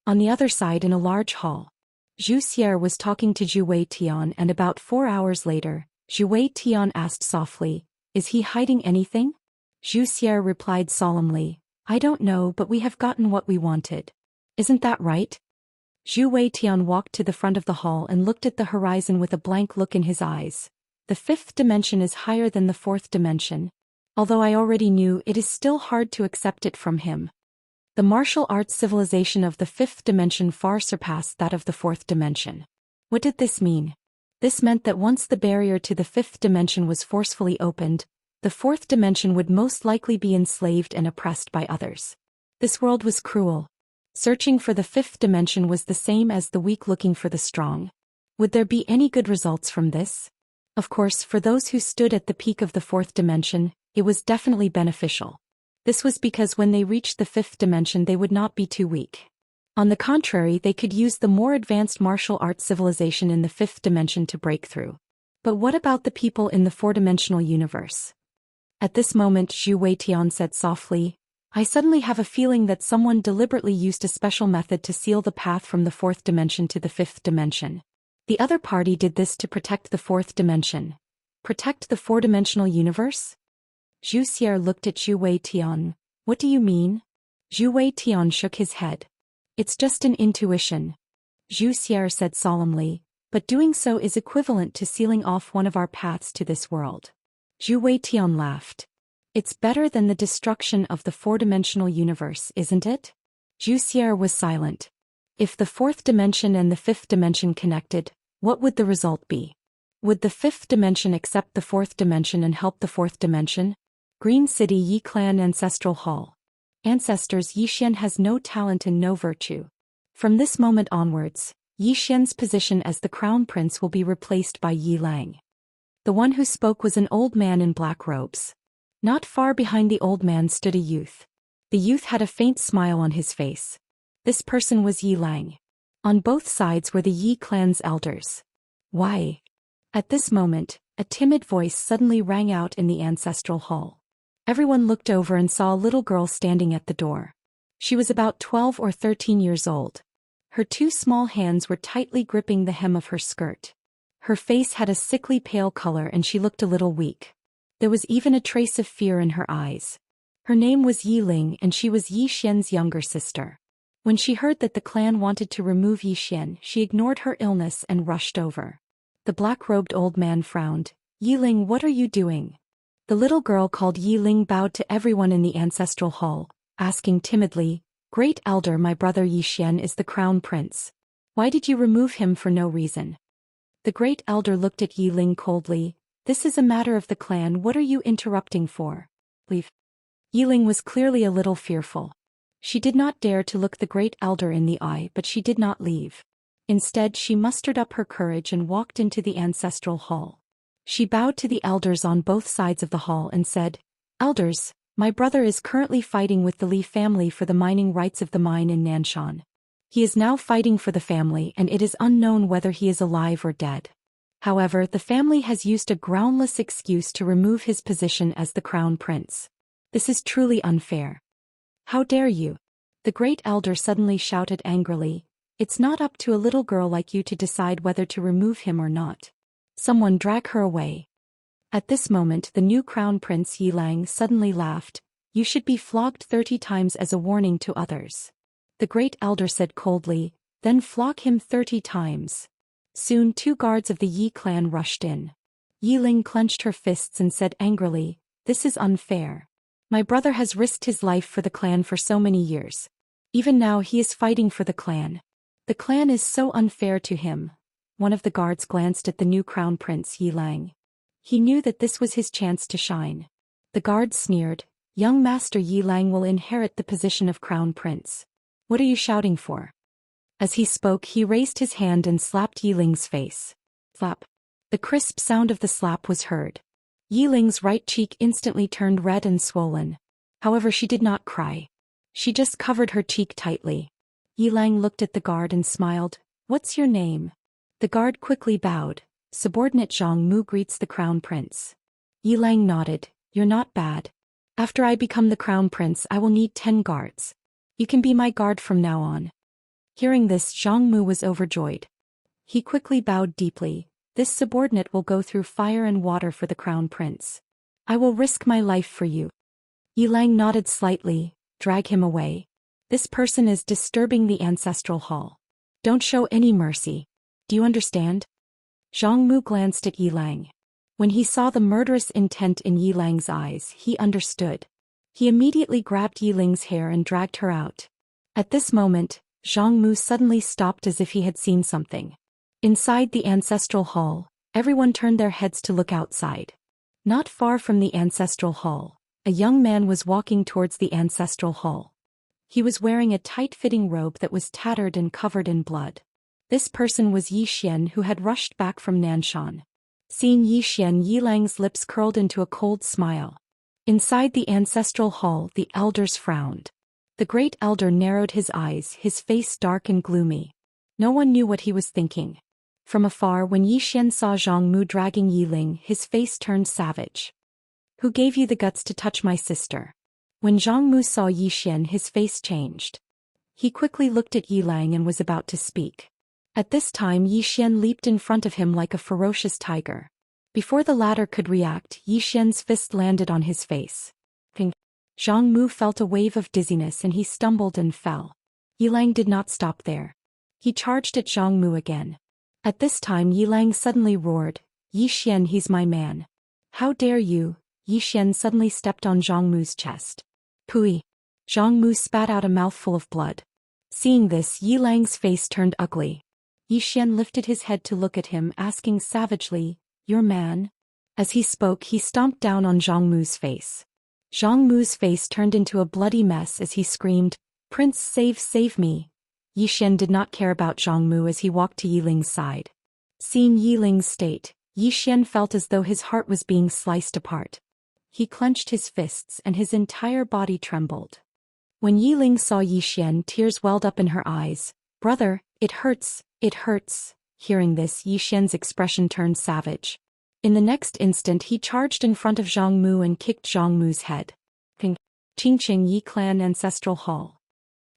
On the other side, in a large hall, Zhu Xian was talking to Zhu Weitian, and about 4 hours later, Zhu Weitian asked softly, "Is he hiding anything?" Zhu Xian replied solemnly, "I don't know, but we have gotten what we wanted. Isn't that right?" Zhu Weitian walked to the front of the hall and looked at the horizon with a blank look in his eyes. "The 5th dimension is higher than the 4th dimension. Although I already knew, it is still hard to accept it from him. The martial arts civilization of the 5th dimension far surpassed that of the 4th dimension." What did this mean? This meant that once the barrier to the 5th dimension was forcefully opened, the 4th dimension would most likely be enslaved and oppressed by others. This world was cruel. Searching for the 5th dimension was the same as the weak looking for the strong. Would there be any good results from this? Of course, for those who stood at the peak of the 4th dimension, it was definitely beneficial. This was because when they reached the 5th dimension they would not be too weak. On the contrary, they could use the more advanced martial arts civilization in the 5th dimension to break through. But what about the people in the 4-dimensional universe? At this moment Zhu Weitian said softly, "I suddenly have a feeling that someone deliberately used a special method to seal the path from the 4th dimension to the 5th dimension. The other party did this to protect the 4th dimension. Protect the 4-dimensional universe?" Zhu Xian looked at Zhu Weitian. "What do you mean?" Zhu Weitian shook his head. "It's just an intuition." Zhu Xian said solemnly, "But doing so is equivalent to sealing off one of our paths to this world." Zhu Weitian laughed. "It's better than the destruction of the 4-dimensional universe, isn't it?" Zhu Xian was silent. If the 4th dimension and the 5th dimension connected, what would the result be? Would the 5th dimension accept the 4th dimension and help the 4th dimension? Green City Yi Clan Ancestral Hall. Ancestors, Zhou Xian has no talent and no virtue. From this moment onwards, Yi Xian's position as the crown prince will be replaced by Yi Lang. The one who spoke was an old man in black robes. Not far behind the old man stood a youth. The youth had a faint smile on his face. This person was Yi Lang. On both sides were the Yi clan's elders. Why? At this moment, a timid voice suddenly rang out in the ancestral hall. Everyone looked over and saw a little girl standing at the door. She was about 12 or 13 years old. Her two small hands were tightly gripping the hem of her skirt. Her face had a sickly pale color and she looked a little weak. There was even a trace of fear in her eyes. Her name was Yi Ling and she was Yi Xian's younger sister. When she heard that the clan wanted to remove Yi Xian, she ignored her illness and rushed over. The black-robed old man frowned. Yi Ling, what are you doing? The little girl called Yi Ling bowed to everyone in the ancestral hall, asking timidly, Great Elder, my brother Yi Xian is the crown prince. Why did you remove him for no reason? The Great Elder looked at Yi Ling coldly. This is a matter of the clan, what are you interrupting for? Leave. Yi Ling was clearly a little fearful. She did not dare to look the Great Elder in the eye, but she did not leave. Instead, she mustered up her courage and walked into the ancestral hall. She bowed to the elders on both sides of the hall and said, Elders, my brother is currently fighting with the Li family for the mining rights of the mine in Nanshan. He is now fighting for the family and it is unknown whether he is alive or dead. However, the family has used a groundless excuse to remove his position as the crown prince. This is truly unfair. How dare you? The Great Elder suddenly shouted angrily. It's not up to a little girl like you to decide whether to remove him or not. Someone drag her away. At this moment the new crown prince Yi Lang suddenly laughed. You should be flogged 30 times as a warning to others. The Great Elder said coldly, then flog him 30 times. Soon 2 guards of the Yi clan rushed in. Yi Ling clenched her fists and said angrily, This is unfair. My brother has risked his life for the clan for so many years. Even now he is fighting for the clan. The clan is so unfair to him. One of the guards glanced at the new crown prince Yi Lang. He knew that this was his chance to shine. The guard sneered, Young Master Yi Lang will inherit the position of crown prince. What are you shouting for? As he spoke he raised his hand and slapped Yi Ling's face. Slap. The crisp sound of the slap was heard. Yi Ling's right cheek instantly turned red and swollen. However, she did not cry. She just covered her cheek tightly. Yi Lang looked at the guard and smiled. What's your name? The guard quickly bowed. Subordinate Zhang Mu greets the crown prince. Yi Lang nodded. You're not bad. After I become the crown prince I will need 10 guards. You can be my guard from now on. Hearing this, Zhang Mu was overjoyed. He quickly bowed deeply. This subordinate will go through fire and water for the crown prince. I will risk my life for you. Yi Lang nodded slightly. Drag him away. This person is disturbing the ancestral hall. Don't show any mercy. Do you understand? Zhang Mu glanced at Yi Lang. When he saw the murderous intent in Yi Lang's eyes, he understood. He immediately grabbed Yi Ling's hair and dragged her out. At this moment, Zhang Mu suddenly stopped as if he had seen something. Inside the ancestral hall, everyone turned their heads to look outside. Not far from the ancestral hall, a young man was walking towards the ancestral hall. He was wearing a tight-fitting robe that was tattered and covered in blood. This person was Yi Xian, who had rushed back from Nanshan. Seeing Yi Xian, Yi Lang's lips curled into a cold smile. Inside the ancestral hall, the elders frowned. The Great Elder narrowed his eyes, his face dark and gloomy. No one knew what he was thinking. From afar, when Yi Xian saw Zhang Mu dragging Yi Ling, his face turned savage. Who gave you the guts to touch my sister? When Zhang Mu saw Yi Xian, his face changed. He quickly looked at Yi Lang and was about to speak. At this time, Yi Xian leaped in front of him like a ferocious tiger. Before the latter could react, Yi Xian's fist landed on his face. Ping. Zhang Mu felt a wave of dizziness and he stumbled and fell. Yi Lang did not stop there. He charged at Zhang Mu again. At this time Yi Lang suddenly roared, Yi Xian, he's my man. How dare you? Yi Xian suddenly stepped on Zhang Mu's chest. Pui. Zhang Mu spat out a mouthful of blood. Seeing this, Yi Lang's face turned ugly. Yi Xian lifted his head to look at him, asking savagely, Your man? As he spoke, he stomped down on Zhang Mu's face. Zhang Mu's face turned into a bloody mess as he screamed, Prince, save me. Yi Xian did not care about Zhang Mu as he walked to Yi Ling's side. Seeing Yi Ling's state, Yi Xian felt as though his heart was being sliced apart. He clenched his fists and his entire body trembled. When Yi Ling saw Yi Xian, tears welled up in her eyes. "Brother, it hurts, it hurts." Hearing this, Yi Xian's expression turned savage. In the next instant he charged in front of Zhang Mu and kicked Zhang Mu's head. Qingqing Yi Clan Ancestral Hall.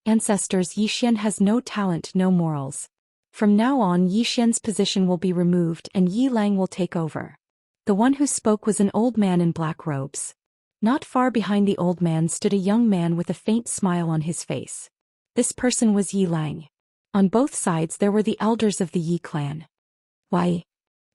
Ancestors, Yi Xian has no talent, no morals. From now on Yi Xian's position will be removed and Yi Lang will take over. The one who spoke was an old man in black robes. Not far behind the old man stood a young man with a faint smile on his face. This person was Yi Lang. On both sides there were the elders of the Yi clan. "Why?"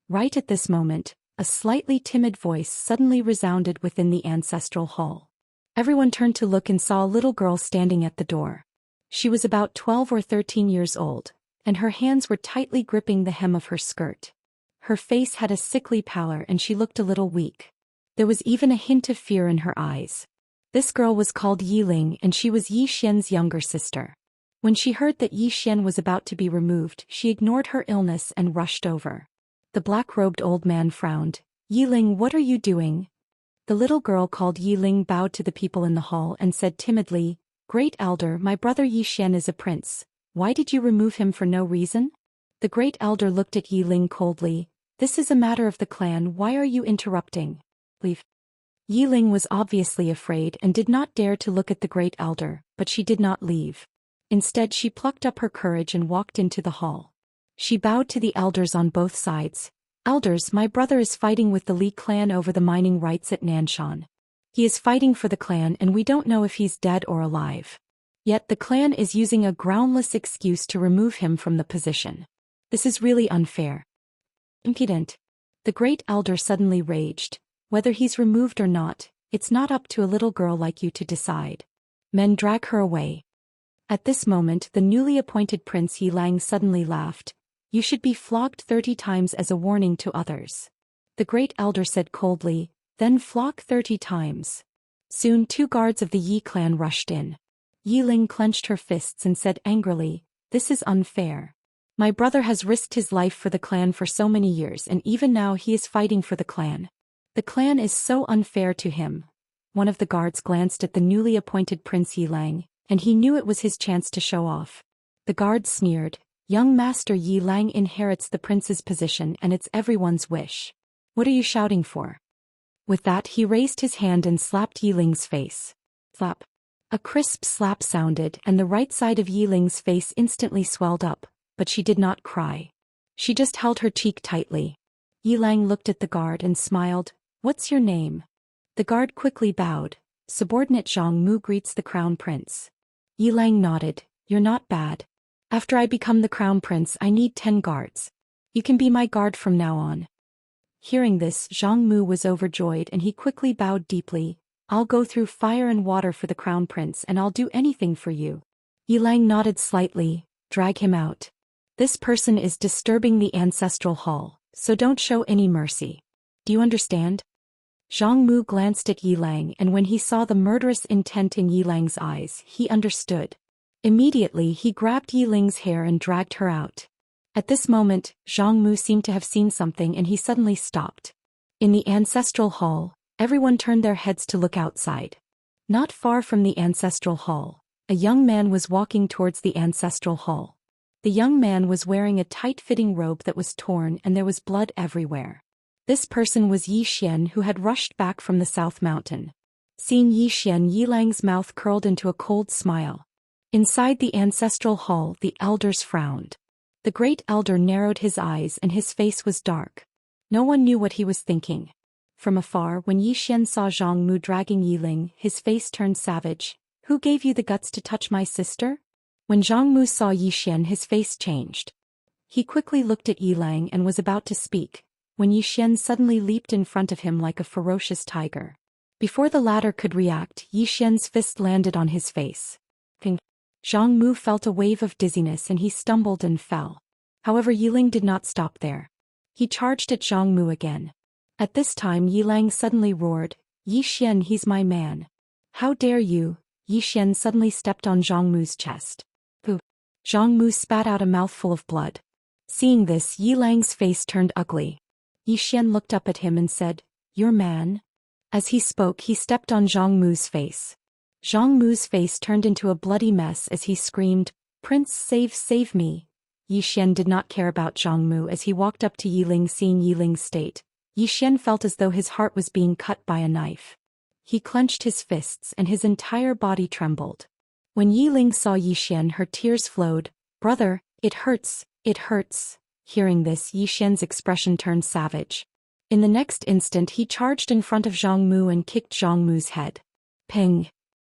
Right at this moment, a slightly timid voice suddenly resounded within the ancestral hall. Everyone turned to look and saw a little girl standing at the door. She was about 12 or 13 years old, and her hands were tightly gripping the hem of her skirt. Her face had a sickly pallor and she looked a little weak. There was even a hint of fear in her eyes. This girl was called Yi Ling and she was Yi Xian's younger sister. When she heard that Yi Xian was about to be removed, she ignored her illness and rushed over. The black-robed old man frowned. "Yi Ling, what are you doing?" The little girl called Yi Ling bowed to the people in the hall and said timidly, "Great Elder, my brother Yi Xian is a prince. Why did you remove him for no reason?" The Great Elder looked at Yi Ling coldly. "This is a matter of the clan, why are you interrupting? Leave." Yi Ling was obviously afraid and did not dare to look at the Great Elder, but she did not leave. Instead she plucked up her courage and walked into the hall. She bowed to the elders on both sides. "Elders, my brother is fighting with the Li clan over the mining rights at Nanshan. He is fighting for the clan and we don't know if he's dead or alive. Yet the clan is using a groundless excuse to remove him from the position. This is really unfair." "Impudent." The Great Elder suddenly raged. "Whether he's removed or not, it's not up to a little girl like you to decide. Men, drag her away." At this moment the newly appointed Prince Yi Lang suddenly laughed. "You should be flogged 30 times as a warning to others." The Great Elder said coldly, "Then flog 30 times. Soon 2 guards of the Yi clan rushed in. Yi Ling clenched her fists and said angrily, "This is unfair. My brother has risked his life for the clan for so many years and even now he is fighting for the clan. The clan is so unfair to him." One of the guards glanced at the newly appointed Prince Yi Lang, and he knew it was his chance to show off. The guard sneered, "Young Master Yi Lang inherits the prince's position and it's everyone's wish. What are you shouting for?" With that he raised his hand and slapped Yi Ling's face. Slap. A crisp slap sounded and the right side of Yi Ling's face instantly swelled up, but she did not cry. She just held her cheek tightly. Yi Lang looked at the guard and smiled. "What's your name?" The guard quickly bowed. "Subordinate Zhang Mu greets the crown prince." Yi Lang nodded. "You're not bad. After I become the crown prince I need 10 guards. You can be my guard from now on." Hearing this, Zhang Mu was overjoyed and he quickly bowed deeply. "I'll go through fire and water for the crown prince and I'll do anything for you." Yi Lang nodded slightly. "Drag him out. This person is disturbing the ancestral hall, so don't show any mercy. Do you understand?" Zhang Mu glanced at Yi Lang and when he saw the murderous intent in Yi Lang's eyes, he understood. Immediately he grabbed Yi Ling's hair and dragged her out. At this moment, Zhang Mu seemed to have seen something and he suddenly stopped. In the ancestral hall, everyone turned their heads to look outside. Not far from the ancestral hall, a young man was walking towards the ancestral hall. The young man was wearing a tight-fitting robe that was torn and there was blood everywhere. This person was Yi Xian who had rushed back from the South Mountain. Seeing Yi Xian, Yi Lang's mouth curled into a cold smile. Inside the ancestral hall, the elders frowned. The Great Elder narrowed his eyes and his face was dark. No one knew what he was thinking. From afar, when Yi Xian saw Zhang Mu dragging Yi Ling, his face turned savage. "Who gave you the guts to touch my sister?" When Zhang Mu saw Yi Xian, his face changed. He quickly looked at Yi Lang and was about to speak, when Yi Xian suddenly leaped in front of him like a ferocious tiger. Before the latter could react, Yi Xian's fist landed on his face. Zhang Mu felt a wave of dizziness and he stumbled and fell. However, Yi Ling did not stop there. He charged at Zhang Mu again. At this time Yi Lang suddenly roared, "Yi Xian, he's my man. How dare you?" Yi Xian suddenly stepped on Zhang Mu's chest. Pooh! Zhang Mu spat out a mouthful of blood. Seeing this, Yi Lang's face turned ugly. Yi Xian looked up at him and said, "Your man?" As he spoke, he stepped on Zhang Mu's face. Zhang Mu's face turned into a bloody mess as he screamed, "Prince, save me." Yi Xian did not care about Zhang Mu as he walked up to Yi Ling. Seeing Yi Ling's state, Yi Xian felt as though his heart was being cut by a knife. He clenched his fists and his entire body trembled. When Yi Ling saw Yi Xian, her tears flowed. "Brother, it hurts, it hurts." Hearing this, Yi Xian's expression turned savage. In the next instant, he charged in front of Zhang Mu and kicked Zhang Mu's head. Ping!